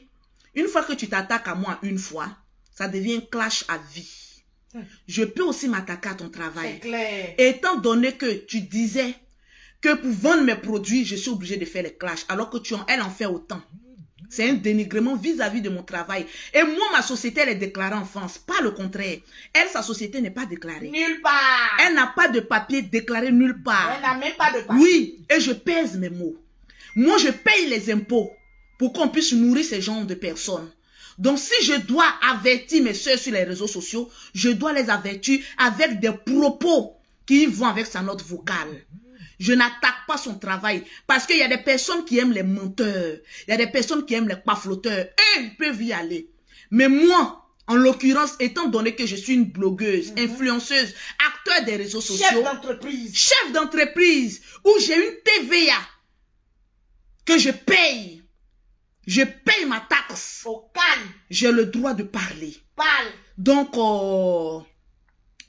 A: une fois que tu t'attaques à moi une fois, ça devient un clash à vie. Je peux aussi m'attaquer à ton travail.
B: C'est clair.
A: Étant donné que tu disais que pour vendre mes produits, je suis obligée de faire les clashs, alors que elle en fait autant. C'est un dénigrement vis-à-vis de mon travail. Et moi, ma société, elle est déclarée en France. Pas le contraire. Elle, sa société n'est pas déclarée.
B: Nulle part.
A: Elle n'a pas de papier déclaré nulle part.
B: Elle n'a même pas de papier.
A: Oui, et je pèse mes mots. Moi, je paye les impôts pour qu'on puisse nourrir ces genres de personnes. Donc, si je dois avertir mes soeurs sur les réseaux sociaux, je dois les avertir avec des propos qui vont avec sa note vocale. Je n'attaque pas son travail parce qu'il y a des personnes qui aiment les menteurs. Il y a des personnes qui aiment les pafloteurs. Et ils peuvent y aller. Mais moi, en l'occurrence, étant donné que je suis une blogueuse, influenceuse, acteur des réseaux sociaux. Chef d'entreprise. Où j'ai une TVA que je paye. Je paye ma taxe.
B: Au calme.
A: J'ai le droit de parler.
B: Parle.
A: Donc,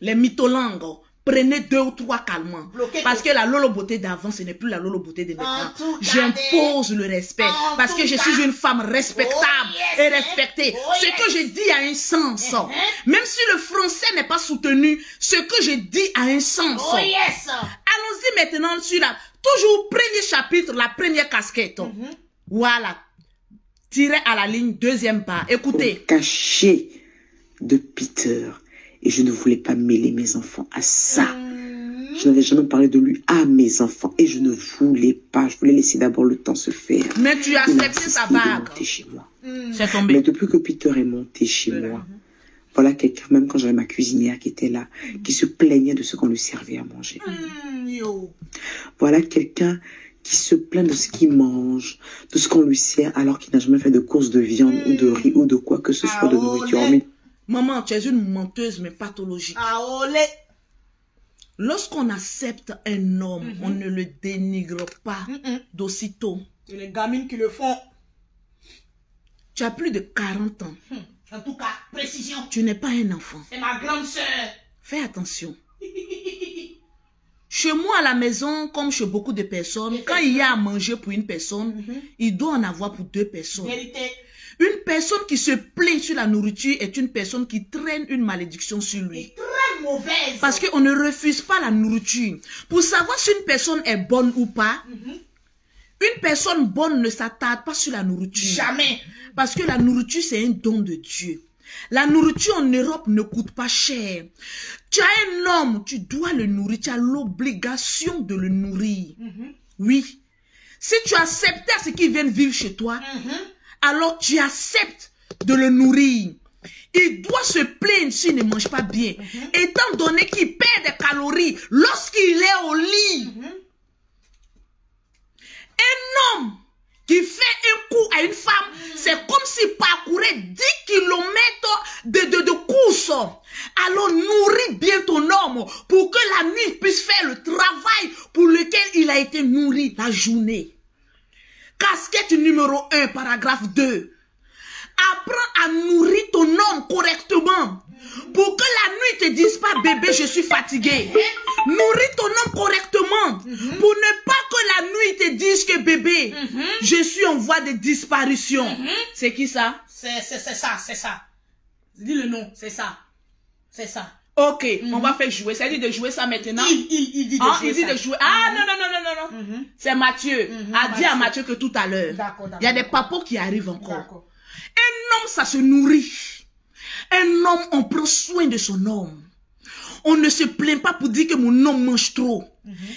A: les mytholangues, prenez 2 ou 3 calmants. Parce que la Lolo Beauté d'avant, ce n'est plus la Lolo Beauté de maintenant. J'impose le respect. Parce que je suis une femme respectable et respectée. Ce que je dis a un sens. Même si le français n'est pas soutenu, ce que je dis a un sens. Allons-y maintenant sur toujours premier chapitre, la première casquette. Voilà. Tiret à la ligne, deuxième part. Écoutez.
D: Caché de Peter. Et je ne voulais pas mêler mes enfants à ça. Je n'avais jamais parlé de lui à mes enfants. Et je ne voulais pas. Je voulais laisser d'abord le temps se faire.
A: Mais tu as accepté sa bague.
D: Chez moi.
A: C'est tombé.
D: Mais depuis que Peter est monté chez moi, voilà quelqu'un, même quand j'avais ma cuisinière qui était là, qui se plaignait de ce qu'on lui servait à manger. Voilà quelqu'un qui se plaint de ce qu'il mange, de ce qu'on lui sert, alors qu'il n'a jamais fait de course de viande ou de riz ou de quoi que ce soit de nourriture.
A: Maman, tu es une menteuse mais pathologique. Lorsqu'on accepte un homme, on ne le dénigre pas d'aussitôt.
B: C'est les gamines qui le font.
A: Tu as plus de 40 ans.
B: En tout cas, précision.
A: Tu n'es pas un enfant.
B: C'est ma grande sœur.
A: Fais attention. Chez moi à la maison, comme chez beaucoup de personnes, quand il y a à manger pour une personne, il doit en avoir pour 2 personnes.
B: Vérité.
A: Une personne qui se plaint sur la nourriture est une personne qui traîne une malédiction sur lui.
B: Très mauvaise.
A: Parce qu'on ne refuse pas la nourriture. Pour savoir si une personne est bonne ou pas, une personne bonne ne s'attarde pas sur la nourriture.
B: Jamais.
A: Parce que la nourriture, c'est un don de Dieu. La nourriture en Europe ne coûte pas cher. Tu as un homme, tu dois le nourrir. Tu as l'obligation de le nourrir. Oui. Si tu acceptes à ce qu'il vienne vivre chez toi, alors tu acceptes de le nourrir. Il doit se plaindre s'il ne mange pas bien. Étant donné qu'il perd des calories lorsqu'il est au lit. Un homme qui fait un coup à une femme, c'est comme s'il parcourait 10 kilomètres de course. Alors nourris bien ton homme pour que la nuit puisse faire le travail pour lequel il a été nourri la journée. Casquette numéro 1, paragraphe 2. Apprends à nourrir ton homme correctement. Pour que la nuit te dise pas bébé je suis fatigué. Nourris ton homme correctement. Pour ne pas que la nuit te dise que bébé je suis en voie de disparition. C'est qui ça?
B: C'est ça. Dis le nom, c'est ça. C'est ça.
A: Ok, on va faire jouer. Ça dit de jouer ça maintenant.
B: Il dit de jouer.
A: Ah non. C'est Mathieu. A dit à Mathieu que tout à l'heure. Il y a des papos qui arrivent encore. Un homme, ça se nourrit. Un homme, on prend soin de son homme. On ne se plaint pas pour dire que mon homme mange trop.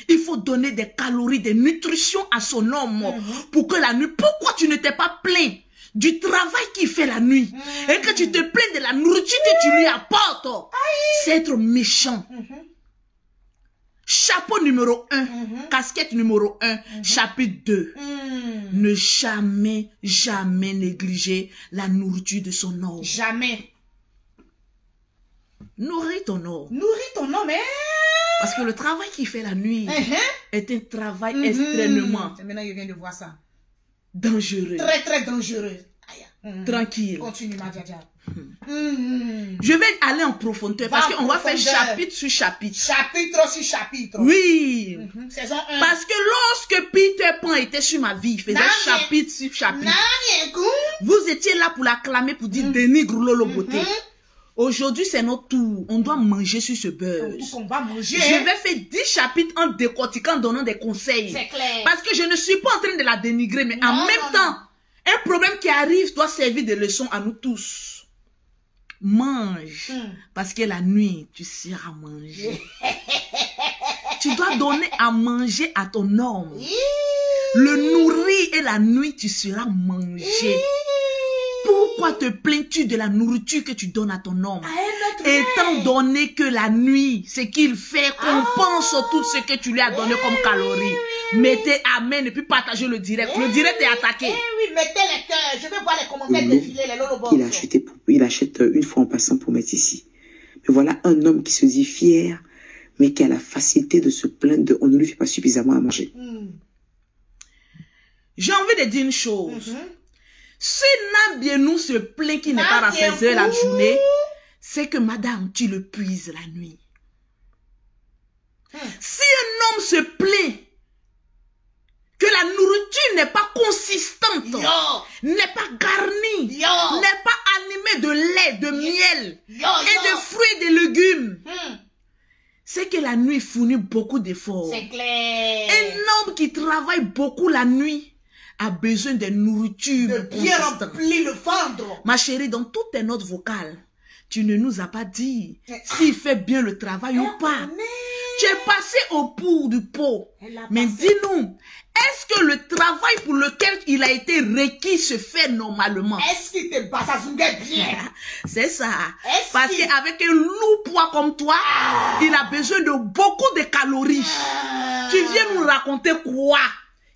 A: Il faut donner des calories, des nutritions à son homme pour que la nuit... Pourquoi tu ne t'es pas plaint du travail qu'il fait la nuit et que tu te plains de la nourriture que tu lui apportes? C'est être méchant. Chapeau numéro 1, casquette numéro 1, chapitre 2. Ne jamais négliger la nourriture de son homme.
B: Jamais.
A: Nourris ton homme.
B: Nourris ton homme,
A: Parce que le travail qu'il fait la nuit est un travail extrêmement...
B: C'est maintenant que je viens de voir ça.
A: Dangereux.
B: Très, très dangereux.
A: Tranquille.
B: Continue, ma Dja.
A: Je vais aller en profondeur parce qu'on va faire chapitre sur chapitre.
B: Chapitre sur chapitre.
A: Oui.
B: Saison 1.
A: Parce que lorsque Peter Pan était sur ma vie, il faisait chapitre sur chapitre. Vous étiez là pour l'acclamer, pour dire dénigre Lolo Beauté. Aujourd'hui, c'est notre tour. On doit manger sur ce buzz.
B: On va manger.
A: Je vais faire 10 chapitres en décortiquant, en donnant des conseils.
B: C'est clair.
A: Parce que je ne suis pas en train de la dénigrer, mais en même temps, un problème qui arrive doit servir de leçon à nous tous. Mange. Parce que la nuit, tu seras mangé. Tu dois donner à manger à ton homme. Le nourrir et la nuit, tu seras mangé. Pourquoi te plains-tu de la nourriture que tu donnes à ton homme? Étant donné que la nuit, ce qu'il fait compense tout ce que tu lui as donné comme calories. Mettez amen et puis partagez le direct. Le direct est attaqué.
B: Oui, mettez les cœurs. Je veux voir les commentaires défiler, les lolobos.
D: Il achète une fois en passant pour mettre ici. Mais voilà un homme qui se dit fier, mais qui a la facilité de se plaindre de on ne lui fait pas suffisamment à manger.
A: J'ai envie de dire une chose. Si Nabienou se plaint qu'il n'est pas rassaisé la journée, c'est que madame, tu le puises la nuit. Si un homme se plaint que la nourriture n'est pas consistante, n'est pas garnie, n'est pas animée de lait, de miel et de fruits et de légumes, c'est que la nuit fournit beaucoup d'efforts.
B: C'est clair.
A: Un homme qui travaille beaucoup la nuit a besoin de nourriture
B: de bien
A: consistante.
B: remplir le ventre.
A: Ma chérie, dans toutes tes notes vocales, tu ne nous as pas dit s'il fait bien le travail ou pas. Tu es passé au bout du pot. Mais dis-nous, est-ce que le travail pour lequel il a été requis se fait normalement?
B: Est-ce qu'il te basazungue bien?
A: C'est ça. Parce qu'avec un lourd poids comme toi, il a besoin de beaucoup de calories. Tu viens nous raconter quoi?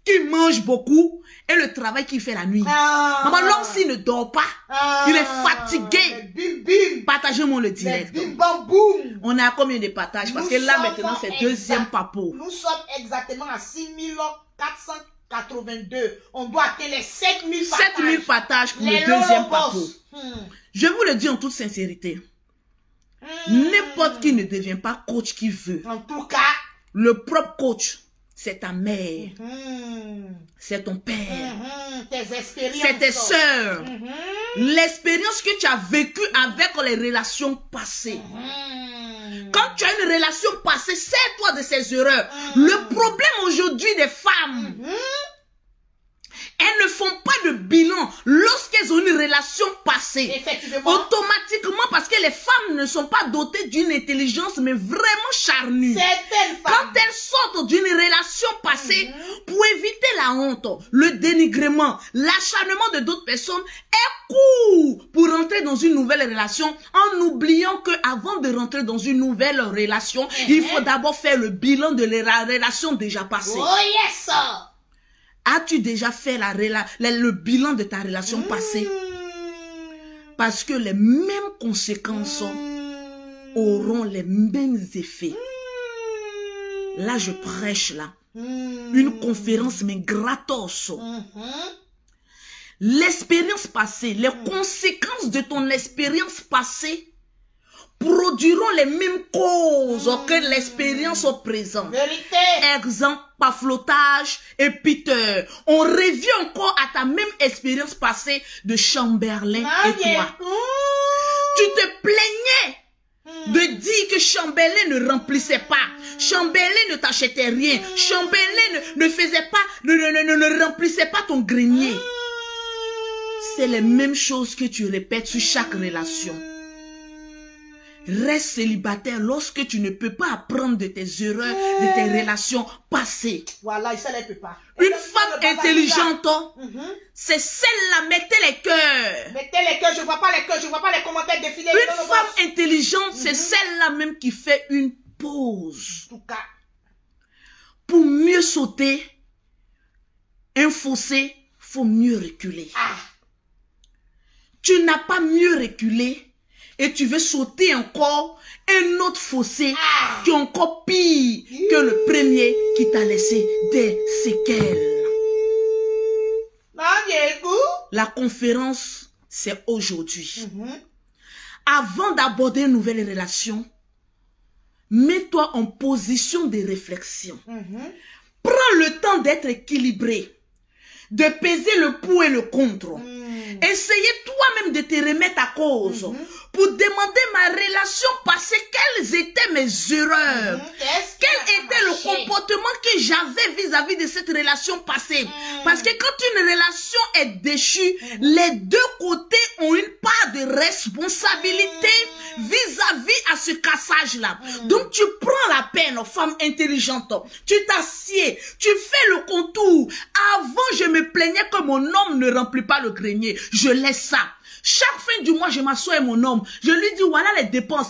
A: Qu'il mange beaucoup et le travail qu'il fait la nuit. Maman, l'homme s'il ne dort pas, il est fatigué.
B: Bim bim.
A: Partagez-moi le direct.
B: Bim bam boum.
A: On est à combien de partages? Parce que là maintenant c'est deuxième papo.
B: Nous sommes exactement à 6482. On doit atteindre les 7000 partages.
A: 7000 partages pour
B: les
A: le deuxième
B: lolobos.
A: papo. Je vous le dis en toute sincérité. N'importe qui ne devient pas coach qui veut.
B: En tout cas,
A: le propre coach, c'est ta mère. C'est ton père.
B: Tes expériences.
A: C'est tes soeurs. L'expérience que tu as vécue avec les relations passées. Quand tu as une relation passée, sers-toi de ces erreurs. Le problème aujourd'hui des femmes, elles ne font pas de bilan lorsqu'elles ont une relation passée.
B: Effectivement.
A: Automatiquement, parce que les femmes ne sont pas dotées d'une intelligence, mais vraiment charnue.
B: Certaines femmes.
A: Quand elles sortent d'une relation passée, pour éviter la honte, le dénigrement, l'acharnement de d'autres personnes, elles courent pour rentrer dans une nouvelle relation en oubliant que avant de rentrer dans une nouvelle relation, il faut d'abord faire le bilan de la relation déjà passée.
B: Oh yes!
A: As-tu déjà fait le bilan de ta relation passée? Parce que les mêmes conséquences auront les mêmes effets. Là, je prêche là. Une conférence, mais gratos. L'expérience passée, les conséquences de ton expérience passée produiront les mêmes causes que l'expérience au présent.
B: Vérité.
A: Exemple, paflotage et Peter. On revient encore à ta même expérience passée de Chamberlain et toi. Tu te plaignais de dire que Chamberlain ne remplissait pas. Chamberlain ne t'achetait rien. Chamberlain ne faisait pas, ne remplissait pas ton grenier. C'est les mêmes choses que tu répètes sur chaque relation. Reste célibataire lorsque tu ne peux pas apprendre de tes erreurs, de tes relations passées.
B: Voilà, il ne peut pas.
A: Une femme intelligente, c'est celle-là, mettez les cœurs.
B: Mettez les cœurs, je vois pas les cœurs, je vois pas les commentaires défiler.
A: Une femme intelligente, c'est celle-là même qui fait une pause.
B: En tout cas.
A: Pour mieux sauter un fossé, faut mieux reculer. Tu n'as pas mieux reculé. Et tu veux sauter encore un autre fossé qui est encore pire que le premier qui t'a laissé des séquelles. La conférence, c'est aujourd'hui. Avant d'aborder une nouvelle relation, mets-toi en position de réflexion. Prends le temps d'être équilibré, de peser le pour et le contre. Essayez toi-même de te remettre à cause pour demander ma relation passée, quelles étaient mes erreurs, quel était le comportement que j'avais vis-à-vis de cette relation passée. Parce que quand une relation est déchue, les deux côtés ont une part de responsabilité vis-à-vis à ce cassage-là. Donc tu prends la peine, femme intelligente, tu t'assieds, tu fais le contour. Avant, je me plaignais que mon homme ne remplit pas le grenier. Je laisse ça. Chaque fin du mois, je m'assois avec mon homme. Je lui dis, voilà les dépenses.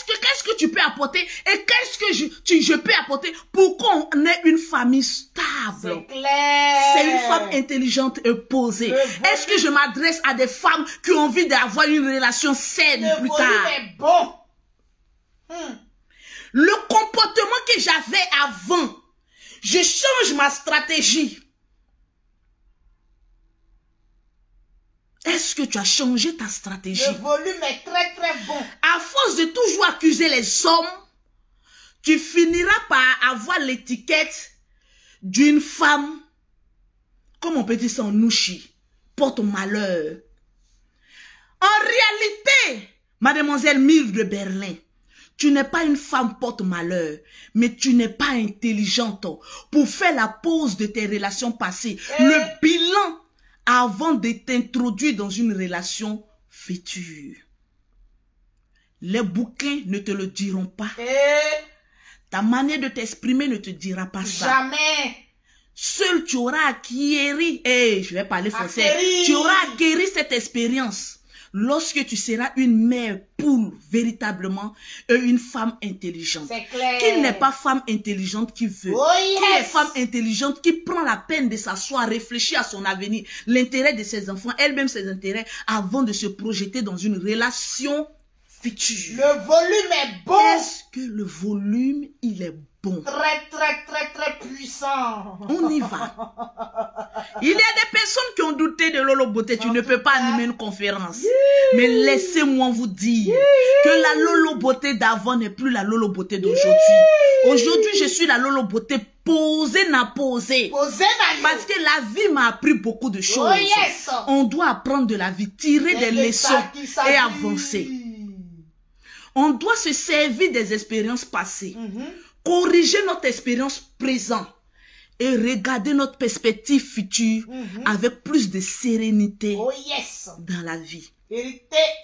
A: Qu'est-ce que tu peux apporter? Et qu'est-ce que je peux apporter pour qu'on ait une famille stable?
B: C'est clair.
A: C'est une femme intelligente et posée. Est-ce que je m'adresse à des femmes qui ont envie d'avoir une relation saine plus tard?
B: Est bon.
A: Le comportement que j'avais avant, je change ma stratégie. Est-ce que tu as changé ta stratégie?
B: Le volume est très très bon.
A: À force de toujours accuser les hommes, tu finiras par avoir l'étiquette d'une femme, comme on peut dire ça en nouchi, porte malheur. En réalité, mademoiselle Mille de Berlin, Tu n'es pas une femme porte-malheur, mais tu n'es pas intelligente pour faire la pause de tes relations passées. Le bilan avant de t'introduire dans une relation future. Les bouquins ne te le diront pas. Ta manière de t'exprimer ne te dira pas ça.
B: Jamais.
A: Seul tu auras acquéri, je vais parler français, tu auras acquéri cette expérience lorsque tu seras une mère poule véritablement et une femme intelligente.
B: C'est clair.
A: Qui n'est pas femme intelligente qui veut? Qui est femme intelligente qui prend la peine de s'asseoir, réfléchir à son avenir, l'intérêt de ses enfants, elle-même ses intérêts, avant de se projeter dans une relation future.
B: Le volume est bon.
A: Est-ce que le volume, il est bon?
B: Très puissant.
A: On y va. Il y a des personnes qui ont douté de Lolo Beauté. Tu ne peux pas animer une conférence. Mais laissez-moi vous dire que la Lolo Beauté d'avant n'est plus la Lolo Beauté d'aujourd'hui. Aujourd'hui, je suis la Lolo Beauté posée, n'a posé. Parce que la vie m'a appris beaucoup de choses.
B: Oh yes.
A: On doit apprendre de la vie, tirer des leçons et avancer. On doit se servir des expériences passées. Corriger notre expérience présente et regarder notre perspective future avec plus de sérénité dans la vie.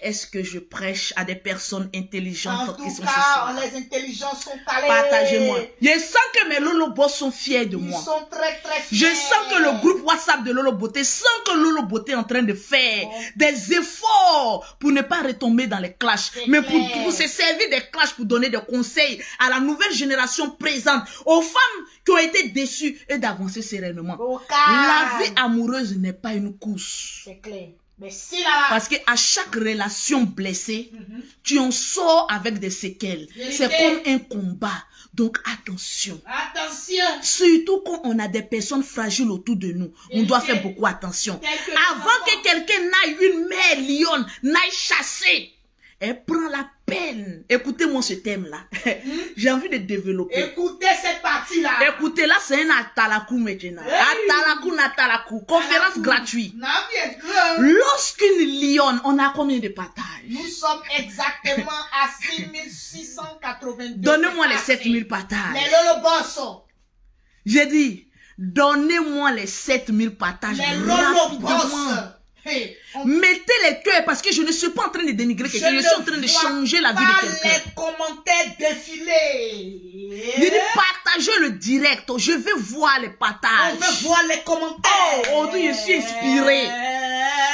A: Est-ce que je prêche à des personnes intelligentes qui sont ce soir?
B: Les intelligences sont allées.
A: Partagez-moi. Je sens que mes Lolo Boss sont fiers de moi.
B: Ils sont très fiers.
A: Je sens que le groupe WhatsApp de Lolo Beauté sent que Lolo Beauté est en train de faire des efforts pour ne pas retomber dans les clashs, mais pour se servir des clashs pour donner des conseils à la nouvelle génération présente, aux femmes qui ont été déçues et d'avancer sereinement. La vie amoureuse n'est pas une course.
B: C'est clair. Mais si là...
A: Parce que à chaque relation blessée, tu en sors avec des séquelles. C'est comme un combat. Donc attention.
B: Attention.
A: Surtout quand on a des personnes fragiles autour de nous. On doit faire beaucoup attention. Avant que quelqu'un n'aille, une mère lionne, n'aille chasser, elle prend la peine. Écoutez-moi ce thème-là. J'ai envie de développer.
B: Écoutez cette partie-là.
A: Écoutez, là, c'est un atalakou maintenant. Atalakou. Conférence gratuite. Lorsqu'une lionne, on a combien de partages?
B: Nous sommes exactement à 6682.
A: Donnez-moi les 7000 partages.
B: Les Lolo Boss.
A: J'ai dit, donnez-moi les 7000 partages.
B: Les Lolo Boss.
A: Mettez les cœurs parce que je ne suis pas en train de dénigrer quelqu'un, je suis en train de changer la vie de quelqu'un.
B: Les commentaires défiler.
A: Je dis partagez le direct, je veux voir les partages.
B: On veut voir les commentaires.
A: Oh, aujourd'hui je suis inspiré.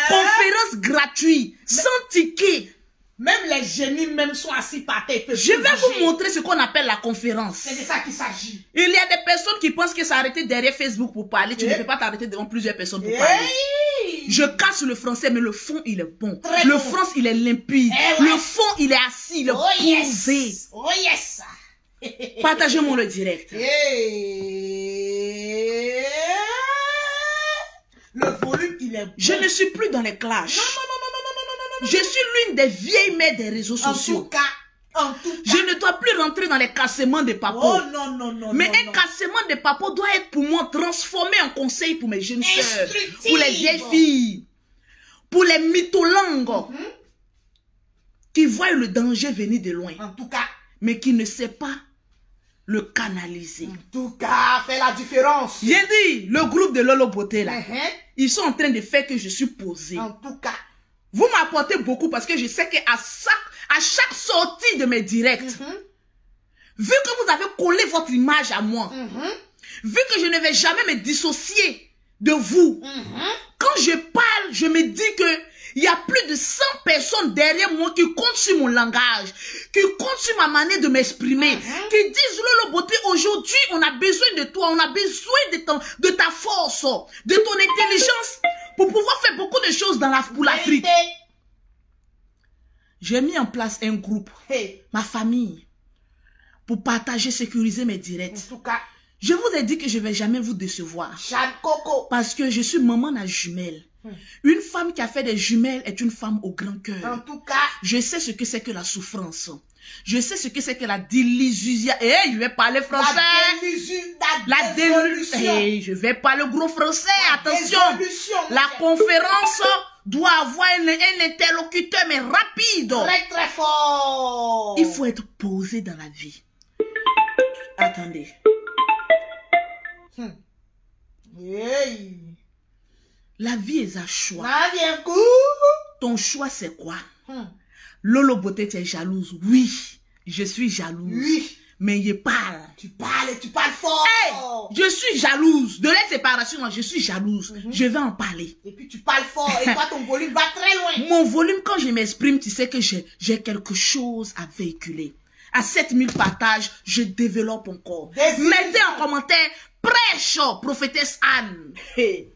A: Conférence gratuite, sans ticket.
B: Même les génies même sont assis par terre.
A: Je vais vous montrer ce qu'on appelle la conférence.
B: C'est de ça qu'il s'agit.
A: Il y a des personnes qui pensent que s'arrêter derrière Facebook pour parler, tu ne peux pas t'arrêter devant plusieurs personnes pour parler. Je casse le français, mais le fond, il est bon.
B: Très
A: le
B: bon.
A: France, il est limpide. Le fond, il est assis, il est posé.
B: Yes. Oh yes.
A: Partagez-moi le direct.
B: Le volume, il est bon.
A: Je ne suis plus dans les clashs.
B: Non.
A: Je suis l'une des vieilles mères des réseaux sociaux.
B: En tout cas.
A: Je ne dois plus rentrer dans les cassements de papo.
B: Oh non.
A: Mais un cassement de papo doit être pour moi transformé en conseil pour mes jeunes sœurs, pour les vieilles filles, pour les mytholangues qui voient le danger venir de loin.
B: En tout cas.
A: Mais qui ne sait pas le canaliser.
B: En tout cas, fait la différence.
A: J'ai dit, le groupe de Lolo Beauté là, ils sont en train de faire que je suis posée.
B: En tout cas.
A: Vous m'apportez beaucoup parce que je sais qu'à chaque sortie de mes directs, vu que vous avez collé votre image à moi, vu que je ne vais jamais me dissocier de vous, quand je parle, je me dis que il y a plus de 100 personnes derrière moi qui comptent sur mon langage, qui comptent sur ma manière de m'exprimer, qui disent Lolo Beauté, aujourd'hui, on a besoin de toi, on a besoin de ta force, de ton intelligence pour pouvoir faire beaucoup de choses pour l'Afrique. J'ai mis en place un groupe, ma famille, pour partager, sécuriser mes directs.
B: En tout cas,
A: je vous ai dit que je ne vais jamais vous décevoir.
B: Coco.
A: Parce que je suis maman à jumelles. Une femme qui a fait des jumelles est une femme au grand cœur.
B: En tout cas,
A: je sais ce que c'est que la souffrance. Je sais ce que c'est que la désillusion. Je vais parler français. La désillusion. Je vais parler gros français. Attention. La conférence doit avoir un interlocuteur, mais rapide.
B: Très, très fort.
A: Il faut être posé dans la vie. Attendez.
B: Hey.
A: La vie est un choix.
B: Un coup.
A: Ton choix, c'est quoi? Lolo Beauté, tu es jalouse. Oui, je suis jalouse.
B: Oui.
A: Mais il parle.
B: Tu parles et tu parles fort.
A: Hey, je suis jalouse. De la séparation, je suis jalouse. Je vais en parler.
B: Et puis tu parles fort et toi, ton volume va très loin.
A: Mon volume, quand je m'exprime, tu sais que j'ai quelque chose à véhiculer. À 7000 partages, je développe encore. Mettez en commentaire, prêche, prophétesse Anne. Hey.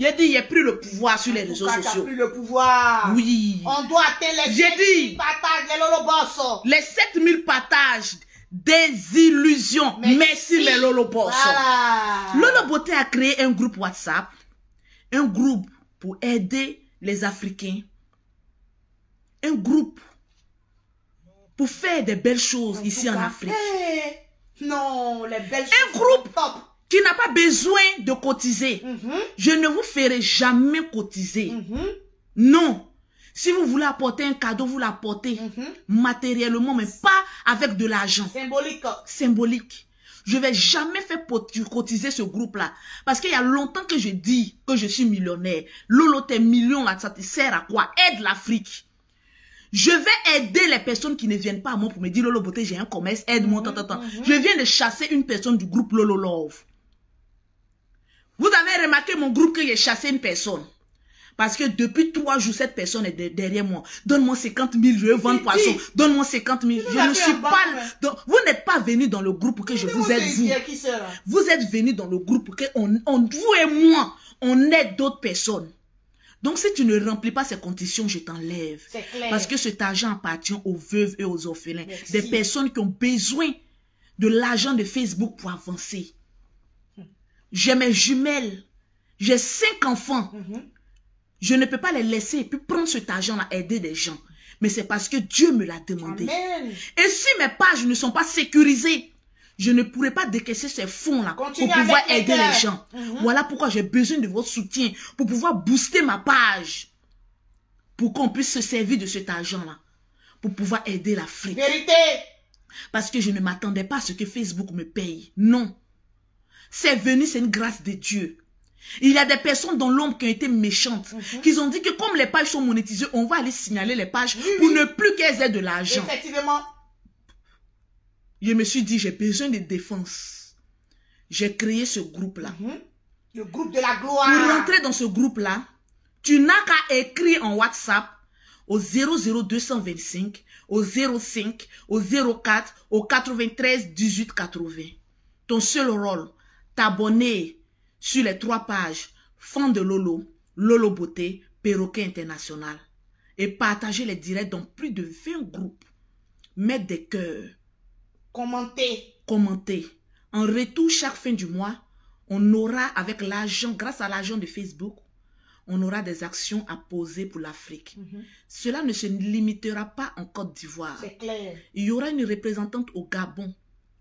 A: J'ai dit, il a pris le pouvoir sur les réseaux sociaux.
B: Tu as pris le pouvoir.
A: Oui.
B: On doit atteindre les 7000 partages, les Lolo Boss.
A: Les 7000 partages des illusions. Merci les Lolo Boss.
B: Voilà.
A: Lolo Beauté a créé un groupe WhatsApp. Un groupe pour aider les Africains. Un groupe pour faire des belles choses ici en Afrique.
B: Non, les belles choses.
A: Un groupe
B: top.
A: Qui n'a pas besoin de cotiser. Je ne vous ferai jamais cotiser. Non. Si vous voulez apporter un cadeau, vous l'apportez matériellement, mais pas avec de l'argent.
B: Symbolique.
A: Symbolique. Je ne vais jamais faire cotiser ce groupe-là. Parce qu'il y a longtemps que je dis que je suis millionnaire. Lolo, tes millions là, ça te sert à quoi? Aide l'Afrique. Je vais aider les personnes qui ne viennent pas à moi pour me dire Lolo Beauté, j'ai un commerce, aide-moi, Je viens de chasser une personne du groupe Lolo Love. Vous avez remarqué mon groupe que j'ai chassé une personne. Parce que depuis 3 jours, cette personne est derrière moi. Donne-moi 50 000, je veux vendre poisson. Donne-moi 50 000. Je ne suis pas... Vous n'êtes pas venu dans le groupe pour que je vous aide, vous. Vous êtes venu dans le groupe pour que vous et moi, on aide d'autres personnes. Donc, si tu ne remplis pas ces conditions, je t'enlève. Parce que cet argent appartient aux veuves et aux orphelins. Merci. Des personnes qui ont besoin de l'argent de Facebook pour avancer. J'ai mes jumelles. J'ai 5 enfants. Je ne peux pas les laisser et puis prendre cet argent-là, aider des gens. Mais c'est parce que Dieu me l'a demandé.
B: Amen.
A: Et si mes pages ne sont pas sécurisées, je ne pourrai pas décaisser ces fonds-là pour pouvoir aider les gens. Voilà pourquoi j'ai besoin de votre soutien pour pouvoir booster ma page. Pour qu'on puisse se servir de cet argent-là. Pour pouvoir aider l'Afrique.
B: Vérité.
A: Parce que je ne m'attendais pas à ce que Facebook me paye. Non. C'est venu, c'est une grâce de Dieu. Il y a des personnes dans l'ombre qui ont été méchantes. Qui ont dit que comme les pages sont monétisées, on va aller signaler les pages pour ne plus qu'elles aient de l'argent.
B: Effectivement.
A: Je me suis dit, j'ai besoin de défense. J'ai créé ce groupe-là.
B: Le groupe de la gloire.
A: Pour rentrer dans ce groupe-là, tu n'as qu'à écrire en WhatsApp au 00225, au 05, au 04, au 93 18 80. Ton seul rôle, t'abonner sur les 3 pages Fan de Lolo, Lolo Beauté, Perroquet International et partager les directs dans plus de 20 groupes. Mettre des cœurs. Commenter. En retour, chaque fin du mois, on aura avec l'argent, grâce à l'argent de Facebook, on aura des actions à poser pour l'Afrique. Cela ne se limitera pas en Côte d'Ivoire.
B: C'est clair.
A: Il y aura une représentante au Gabon,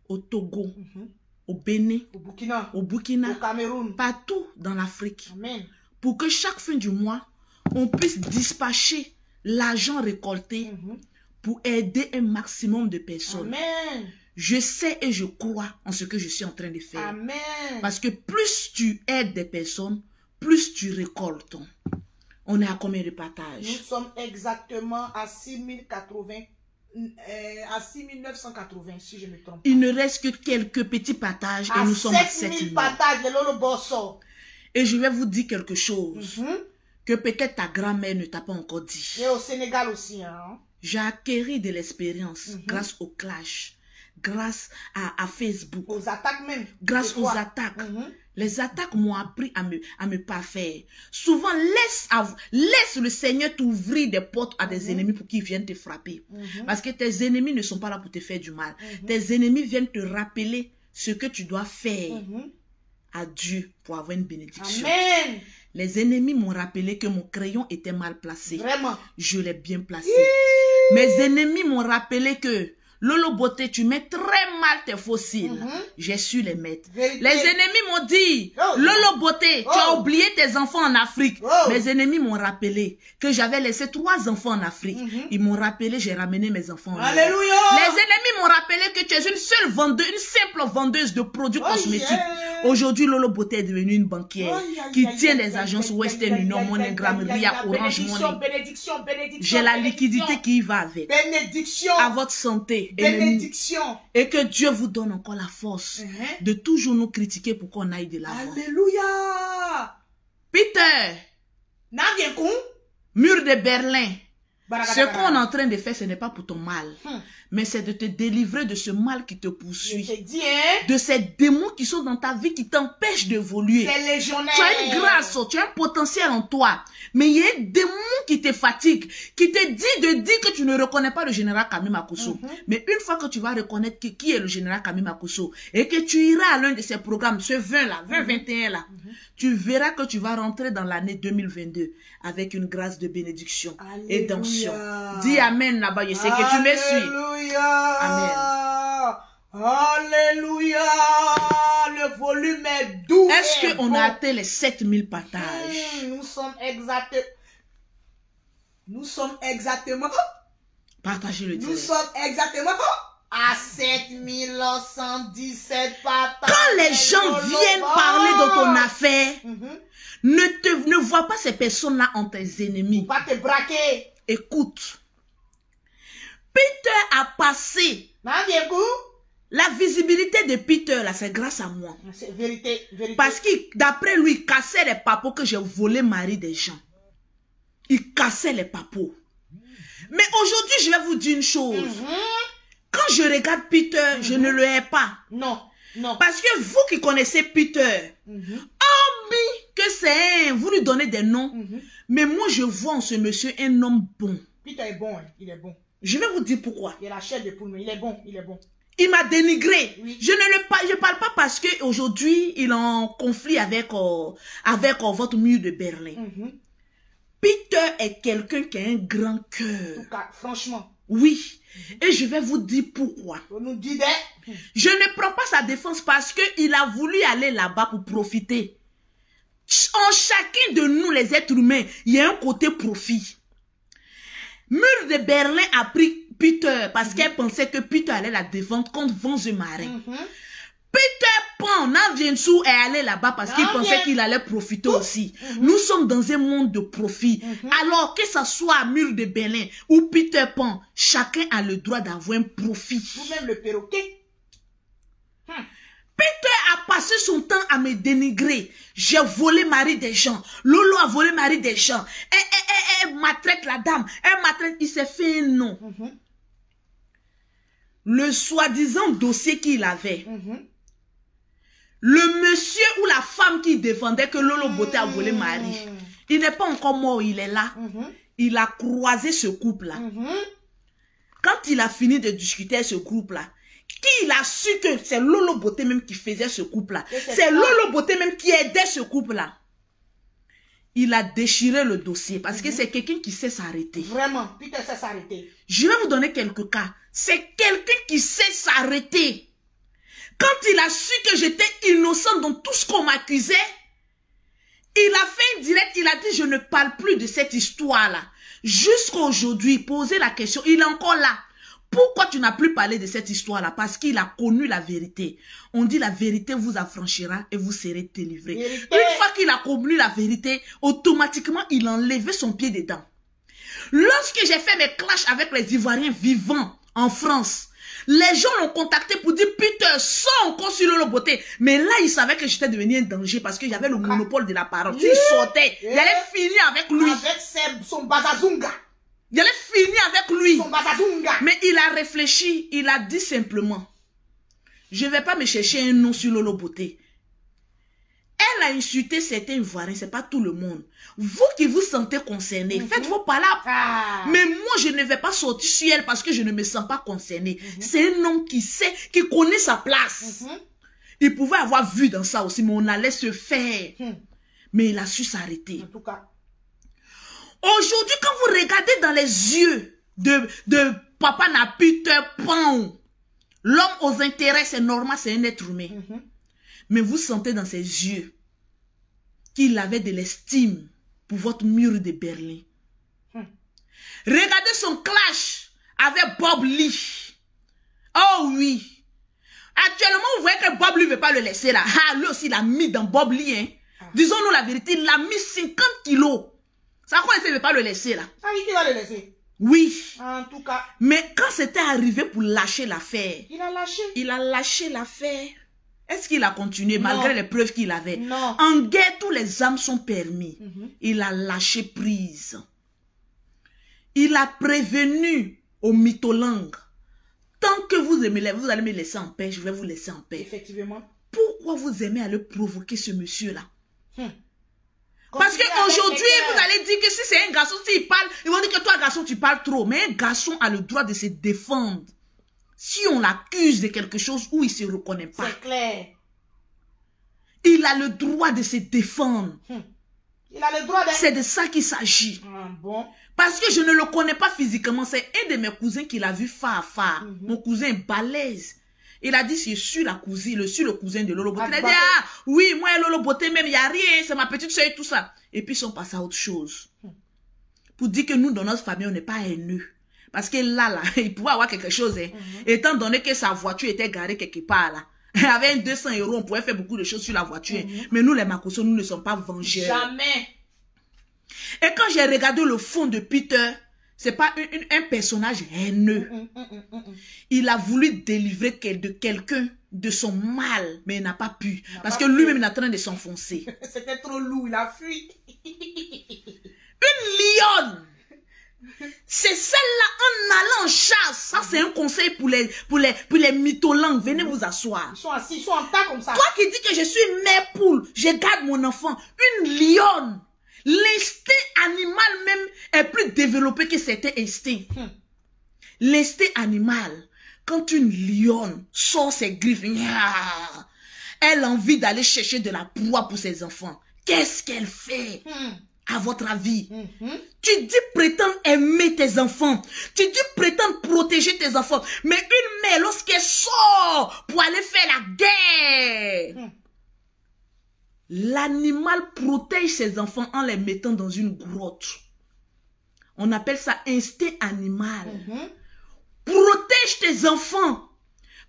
A: au Togo, au Bénin, au Burkina,
B: au Cameroun,
A: partout dans l'Afrique.
B: Amen.
A: Pour que chaque fin du mois, on puisse dispatcher l'argent récolté pour aider un maximum de personnes.
B: Amen.
A: Je sais et je crois en ce que je suis en train de faire.
B: Amen.
A: Parce que plus tu aides des personnes, plus tu récoltes. On est à combien de partages?
B: Nous sommes exactement à 6080. À 6980, si je me trompe.
A: Il ne reste que quelques petits partages et nous sommes à 7000
B: partages de Lolo Boss.
A: Et je vais vous dire quelque chose que peut-être ta grand-mère ne t'a pas encore dit.
B: Et au Sénégal aussi. Hein?
A: J'ai acquis de l'expérience grâce au clash, grâce à Facebook.
B: Aux attaques même.
A: Grâce aux attaques. Les attaques m'ont appris à me parfaire. Souvent, laisse le Seigneur t'ouvrir des portes à des ennemis pour qu'ils viennent te frapper. Parce que tes ennemis ne sont pas là pour te faire du mal. Tes ennemis viennent te rappeler ce que tu dois faire à Dieu pour avoir une bénédiction.
B: Amen.
A: Les ennemis m'ont rappelé que mon crayon était mal placé.
B: Vraiment.
A: Je l'ai bien placé. Mes ennemis m'ont rappelé que Lolo Beauté, tu mets très mal tes fossiles. J'ai su les mettre. Les ennemis m'ont dit, Lolo Beauté, tu as oublié tes enfants en Afrique. Mes ennemis m'ont rappelé que j'avais laissé 3 enfants en Afrique. Ils m'ont rappelé, j'ai ramené mes enfants en Afrique.
B: Alléluia.
A: Les ennemis m'ont rappelé que tu es une seule vendeuse, une simple vendeuse de produits cosmétiques. Aujourd'hui, Lolo Beauté est devenue une banquière qui tient des agences Western Union, MoneyGram, Ria, Orange Money.
B: Bénédiction.
A: J'ai la liquidité qui y va avec.
B: Bénédiction.
A: À votre santé.
B: Bénédiction.
A: Et que Dieu vous donne encore la force de toujours nous critiquer pour qu'on aille de l'avant.
B: Alléluia.
A: Peter, mur de Berlin. Ce qu'on est en train de faire, ce n'est pas pour ton mal, mais c'est de te délivrer de ce mal qui te poursuit, de ces démons qui sont dans ta vie, qui t'empêchent d'évoluer.
B: C'est légionnaire.
A: Tu as une grâce, tu as un potentiel en toi, mais il y a un démon qui te fatigue, qui te dit de dire que tu ne reconnais pas le général Kamim Akosso. Mais une fois que tu vas reconnaître qui est le général Kamim Akosso et que tu iras à l'un de ses programmes, ce 20 là, 20-21 là, tu verras que tu vas rentrer dans l'année 2022 avec une grâce de bénédiction et d'onction. Dis Amen là-bas, je sais que tu me suis.
B: Alléluia. Alléluia. Le volume est doux.
A: Est-ce qu'on a atteint les 7000 partages?
B: Nous sommes exactement.
A: Partagez le direct.
B: Nous sommes exactement à 7117 partages.
A: Quand les gens viennent parler de ton affaire, ne vois pas ces personnes-là en tes ennemis.
B: Pas te braquer.
A: Écoute. Peter a passé. La visibilité de Peter, là, c'est grâce à moi.
B: C'est vérité.
A: Parce que d'après lui, il cassait les papos que j'ai volé mari des gens. Il cassait les papos. Mais aujourd'hui, je vais vous dire une chose. Quand je regarde Peter, je ne le hais pas.
B: Non.
A: Parce que vous qui connaissez Peter, hormis que c'est vous lui donnez des noms, mais moi je vois en ce monsieur un homme bon.
B: Peter est bon, il est bon.
A: Je vais vous dire pourquoi.
B: Il a la chair de poule, mais il est bon.
A: Il m'a dénigré.
B: Oui.
A: Je parle pas parce que aujourd'hui il est en conflit avec votre mur de Berlin. Peter est quelqu'un qui a un grand cœur.
B: En tout cas, franchement.
A: Oui. Et je vais vous dire pourquoi.
B: On nous dit
A: je ne prends pas sa défense parce qu'il a voulu aller là-bas pour profiter. En chacun de nous, les êtres humains, il y a un côté profit. Mur de Berlin a pris Peter parce qu'elle pensait que Peter allait la défendre contre Vanzemarin. Peter Pan, Naviensou est allé là-bas parce qu'il pensait qu'il allait profiter aussi. Nous sommes dans un monde de profit. Alors que ça soit à Mur de Berlin ou Peter Pan, chacun a le droit d'avoir un profit.
B: Ou même le perroquet.
A: Peter a passé son temps à me dénigrer. J'ai volé mari des gens. Lolo a volé mari des gens. Elle maltraite la dame. Elle maltraite. Il s'est fait un nom. Le soi-disant dossier qu'il avait. Le monsieur ou la femme qui défendait que Lolo Beauté a volé mari. Il n'est pas encore mort, il est là. Il a croisé ce couple-là. Quand il a fini de discuter avec ce couple-là, il a su que c'est Lolo Beauté même qui faisait ce couple-là. C'est Lolo Beauté même qui aidait ce couple-là. Il a déchiré le dossier parce que c'est quelqu'un qui sait s'arrêter.
B: Vraiment, Peter sait s'arrêter.
A: Je vais vous donner quelques cas. C'est quelqu'un qui sait s'arrêter. Quand il a su que j'étais innocent dans tout ce qu'on m'accusait, il a fait un direct, il a dit je ne parle plus de cette histoire-là. Jusqu'à aujourd'hui, poser la question, il est encore là. Pourquoi tu n'as plus parlé de cette histoire-là? Parce qu'il a connu la vérité. On dit la vérité vous affranchira et vous serez délivrés. Une fois qu'il a connu la vérité, automatiquement, il a enlevé son pied dedans. Lorsque j'ai fait mes clashs avec les Ivoiriens vivants en France, les gens l'ont contacté pour dire Peter, sors encore sur Lolo Beauté. Mais là, il savait que j'étais devenu un danger parce que j'avais le monopole de la parole. S'il sortait, il allait finir avec lui.
B: Avec son bazazunga.
A: Il allait finir avec lui.
B: Son bazazunga.
A: Mais il a réfléchi, il a dit simplement, je ne vais pas me chercher un nom sur Lolo Beauté. Elle a insulté certains Ivoiriens, ce n'est pas tout le monde. Vous qui vous sentez concerné, faites vos palabres. Mais moi, je ne vais pas sortir sur elle parce que je ne me sens pas concerné. C'est un homme qui sait, qui connaît sa place. Il pouvait avoir vu dans ça aussi, mais on allait se faire. Mais il a su s'arrêter.
B: En tout cas.
A: Aujourd'hui, quand vous regardez dans les yeux de papa n'a Peter Pan. L'homme aux intérêts, c'est normal, c'est un être humain. Mais vous sentez dans ses yeux qu'il avait de l'estime pour votre mur de Berlin. Regardez son clash avec Bob Lee. Oh oui. Actuellement, vous voyez que Bob Lee ne veut pas le laisser là. Ah, lui aussi, il a mis dans Bob Lee. Hein. Disons-nous la vérité, il a mis 50 kilos. Ça quoi, il ne veut pas le laisser là.
B: Ah, qui va le laisser?
A: Oui.
B: En tout cas.
A: Mais quand c'était arrivé pour lâcher l'affaire.
B: Il a lâché.
A: Il a lâché l'affaire. Est-ce qu'il a continué malgré les preuves qu'il avait?
B: Non.
A: En guerre, tous les âmes sont permis. Il a lâché prise. Il a prévenu aux mytholangues. Tant que vous aimez, vous allez me laisser en paix, je vais vous laisser en paix.
B: Effectivement.
A: Pourquoi vous aimez aller provoquer ce monsieur-là? Parce qu'aujourd'hui, vous allez dire que si c'est un garçon, s'il parle, ils vont dire que toi, garçon, tu parles trop. Mais un garçon a le droit de se défendre. Si on l'accuse de quelque chose où il ne se reconnaît pas.
B: C'est clair.
A: Il a le droit de se défendre.
B: Il a le droit de...
A: C'est de ça qu'il s'agit.
B: Bon.
A: Parce que je ne le connais pas physiquement. C'est un de mes cousins qui l'a vu phare. Mon cousin est balèze. Il a dit, je suis la cousine, je suis le cousin de Lolo Beauté. Il a dit, ah, oui, moi et Lolo Beauté, même, il n'y a rien, c'est ma petite soeur et tout ça. Et puis, ils sont passés à autre chose. Pour dire que nous, dans notre famille, on n'est pas haineux. Parce que là, il pouvait avoir quelque chose, hein. Étant donné que sa voiture était garée quelque part, là. Avec 200 €, on pouvait faire beaucoup de choses sur la voiture. Mais nous, les Makosso, nous ne sommes pas vengeurs.
B: Jamais.
A: Et quand j'ai regardé le fond de Peter, c'est pas un personnage haineux. Il a voulu délivrer de quelqu'un de son mal, mais il n'a pas pu. Parce que lui-même, il est en train de s'enfoncer.
B: C'était trop lourd, il a fui.
A: Une lionne. C'est celle-là en allant en chasse. Ça, c'est un conseil pour les mytholangues. Venez vous asseoir.
B: Ils sont assis, ils sont en tas comme ça.
A: Toi qui dis que je suis mère poule, je garde mon enfant. Une lionne. L'instinct animal même est plus développé que certains instincts. L'instinct animal, quand une lionne sort ses griffes, elle a envie d'aller chercher de la proie pour ses enfants. Qu'est-ce qu'elle fait? À votre avis, tu dis prétendre aimer tes enfants, tu dis prétendre protéger tes enfants, mais une mère, lorsqu'elle sort pour aller faire la guerre, l'animal protège ses enfants en les mettant dans une grotte. On appelle ça instinct animal. Protège tes enfants,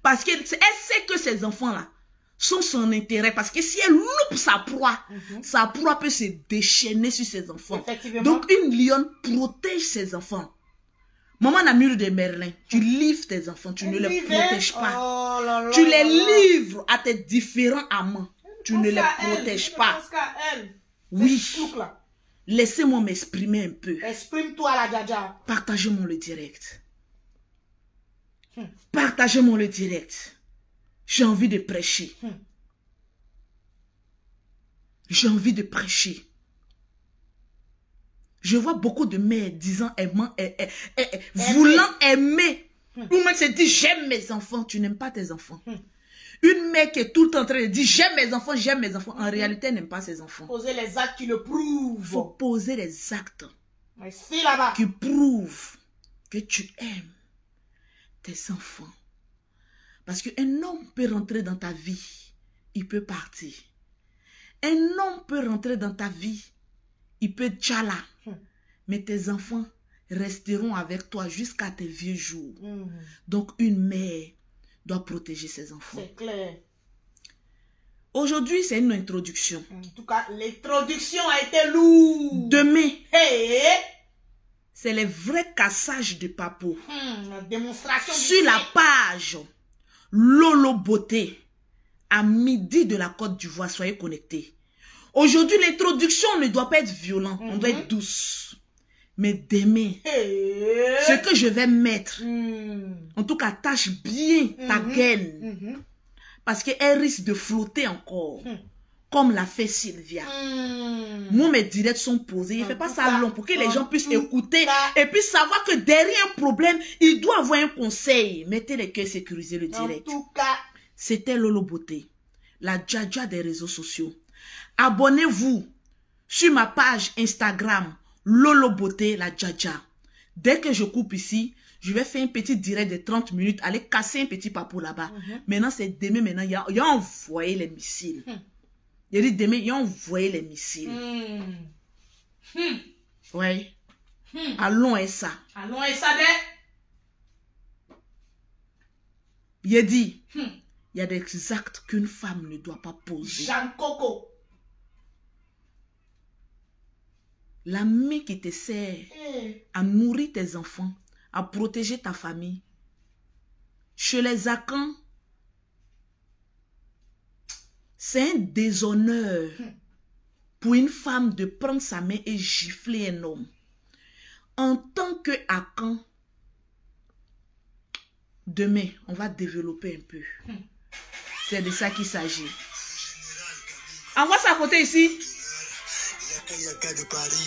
A: parce qu'elle sait que ces enfants-là sont son intérêt, parce que si elle loupe sa proie peut se déchaîner sur ses enfants. Donc une lionne protège ses enfants. Maman n'a mur de Merlin, tu livres tes enfants, tu ne les protèges pas. Tu les livres à tes différents amants, tu ne les protèges pas. Oui, laissez-moi m'exprimer un peu.
B: Exprime-toi la Djadja.
A: Partagez-moi le direct. Partagez-moi le direct. J'ai envie de prêcher. J'ai envie de prêcher. Je vois beaucoup de mères disant voulant aimer. Ou même se dit j'aime mes enfants. Tu n'aimes pas tes enfants. Une mère qui est tout le temps en train de dire j'aime mes enfants, j'aime mes enfants. En réalité, elle n'aime pas ses enfants.
B: Poser les actes qui le prouvent.
A: Il faut poser les actes
B: ici, là-bas,
A: qui prouvent que tu aimes tes enfants. Parce qu'un homme peut rentrer dans ta vie, il peut partir. Un homme peut rentrer dans ta vie, il peut tchala. Mais tes enfants resteront avec toi jusqu'à tes vieux jours. Donc une mère doit protéger ses enfants.
B: C'est clair.
A: Aujourd'hui, c'est une introduction.
B: En tout cas, l'introduction a été lourde.
A: Demain, c'est les vrais cassages de papo.
B: La démonstration
A: sur la page Lolo Beauté, à midi de la Côte d'Ivoire, soyez connectés. Aujourd'hui, l'introduction ne doit pas être violente, on doit être douce. Mais demain, ce que je vais mettre, en tout cas, attache bien ta gaine. Parce qu'elle risque de flotter encore, comme l'a fait Sylvia. Moi, mes directs sont posés. Il ne fait pas ça long pour que les gens puissent écouter et puis savoir que derrière un problème, il doit avoir un conseil. Mettez les cœurs sécurisés le direct.
B: En tout cas,
A: c'était Lolo Beauté, la Djadja des réseaux sociaux. Abonnez-vous sur ma page Instagram, Lolo Beauté, la Djadja. Dès que je coupe ici, je vais faire un petit direct de 30 minutes, aller casser un petit papou là-bas. Maintenant, c'est demain, maintenant, il y a envoyé les missiles. Il dit demain, il y a envoyé les missiles. Oui. Allons et ça.
B: Allons et ça,
A: Il a dit, il y a des actes qu'une femme ne doit pas poser.
B: Jean Coco.
A: L'ami qui te sert à nourrir tes enfants, à protéger ta famille. Chez les Akans, c'est un déshonneur pour une femme de prendre sa main et gifler un homme. En tant que Akan, demain, on va développer un peu. C'est de ça qu'il s'agit. Envoie ça à côté ici.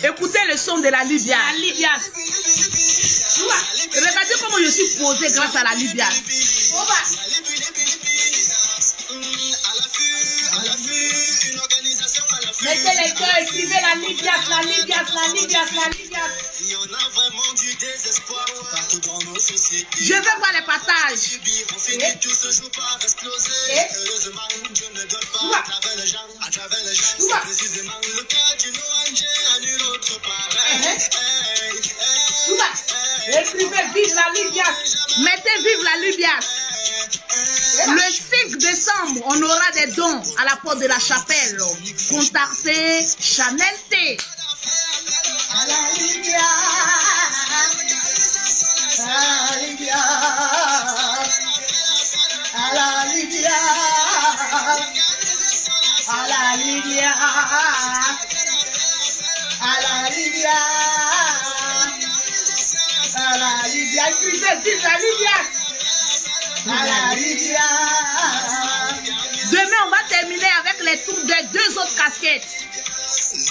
A: Écoutez le son de la Libya.
B: La Libya.
A: Regardez comment je suis posé grâce à la Libya.
B: Mettez les cœurs, écrivez la Libya, la Libya, la Libya, la Libya.
E: Il y en a vraiment du désespoir partout dans nos sociétés.
A: Je veux voir les partages.
E: On finit tous ce jour par exploser. Heureusement, Dieu ne donne pas à travers les gens. À travers les gens, c'est précisément le cas du Noanje à nul autre pareil.
B: Écrivez vive la Libya.
A: Mettez vive la Libya. Le 5 décembre, on aura des dons à la porte de la chapelle. Contactez Chanel T.
B: À la Libya. À la Libya. À la Libya. À la Libya. À la Libya. À la Libya. Écrivez vive la Libya. À la Libya.
A: Demain, on va terminer avec les tours de 2 autres casquettes.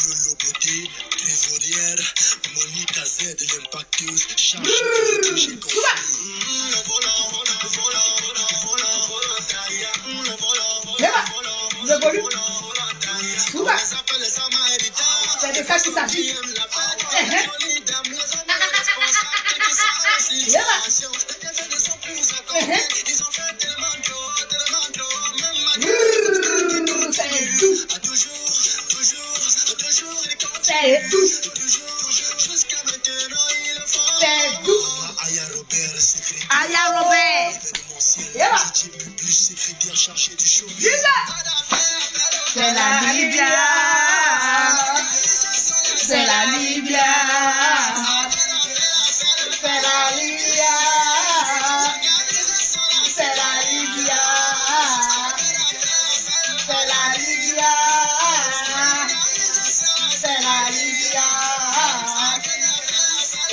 E: Lolo Beauté, trésorière, Monica Z, l'impacteuse, chargée de toucher conseil.
B: Le volume. C'est de ça qu'il s'agit. C'est doux. C'est doux.
E: Aya Robert, secrétaire.
A: Aya Robert.
E: Public, secrétaire chargé du show.
A: C'est la Libya. C'est la Libya.
B: C'est la Libya. C'est la Libya. C'est la Libya. C'est la Libya.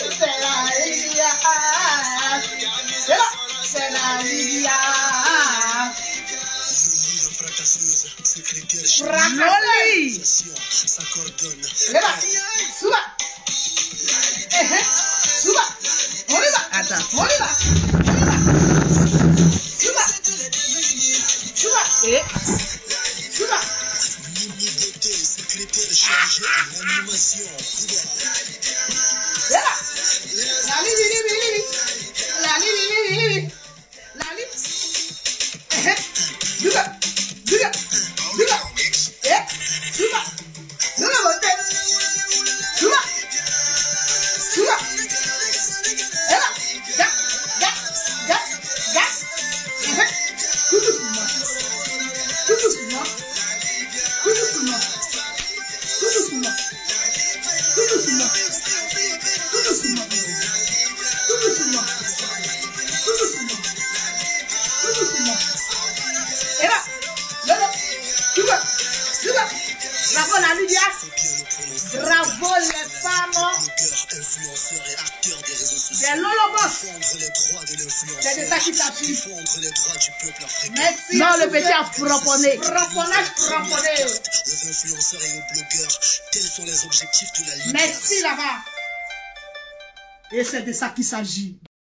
B: C'est la Libya. C'est la Libya.
E: Secrétaire
A: Loli.
E: ça coordonne.
B: Suba. Suba. On y va.
A: Attends.
B: On y va. Suba. Suba. Suba.
E: Secrétaire chargé de l'animation.
B: La Libya. La Libya. La Libya. Suba. Suba. Suba. Suba. Suba. Suba. Suba. Tout doucement. Tout doucement. Tout doucement. Tout doucement. Tout doucement. Tout doucement. Tout doucement. Tout doucement. Tout doucement. Et là. Là. Tout va. Tout va. Bravo la Libya. Bravo les femmes.
E: Influenceurs et acteurs des réseaux sociaux.
A: C'est Lolobos.
E: Défendre les droits de l'influenceur.
B: C'est de ça qu'il s'agit.
E: Défendre les droits du peuple africain.
B: Merci.
A: Non, le petit afro-japonais.
B: Frapponnage framponné.
E: Aux influenceurs et aux blogueurs, tels sont les objectifs de la Libya.
B: Merci là-bas. Et c'est de ça qu'il s'agit.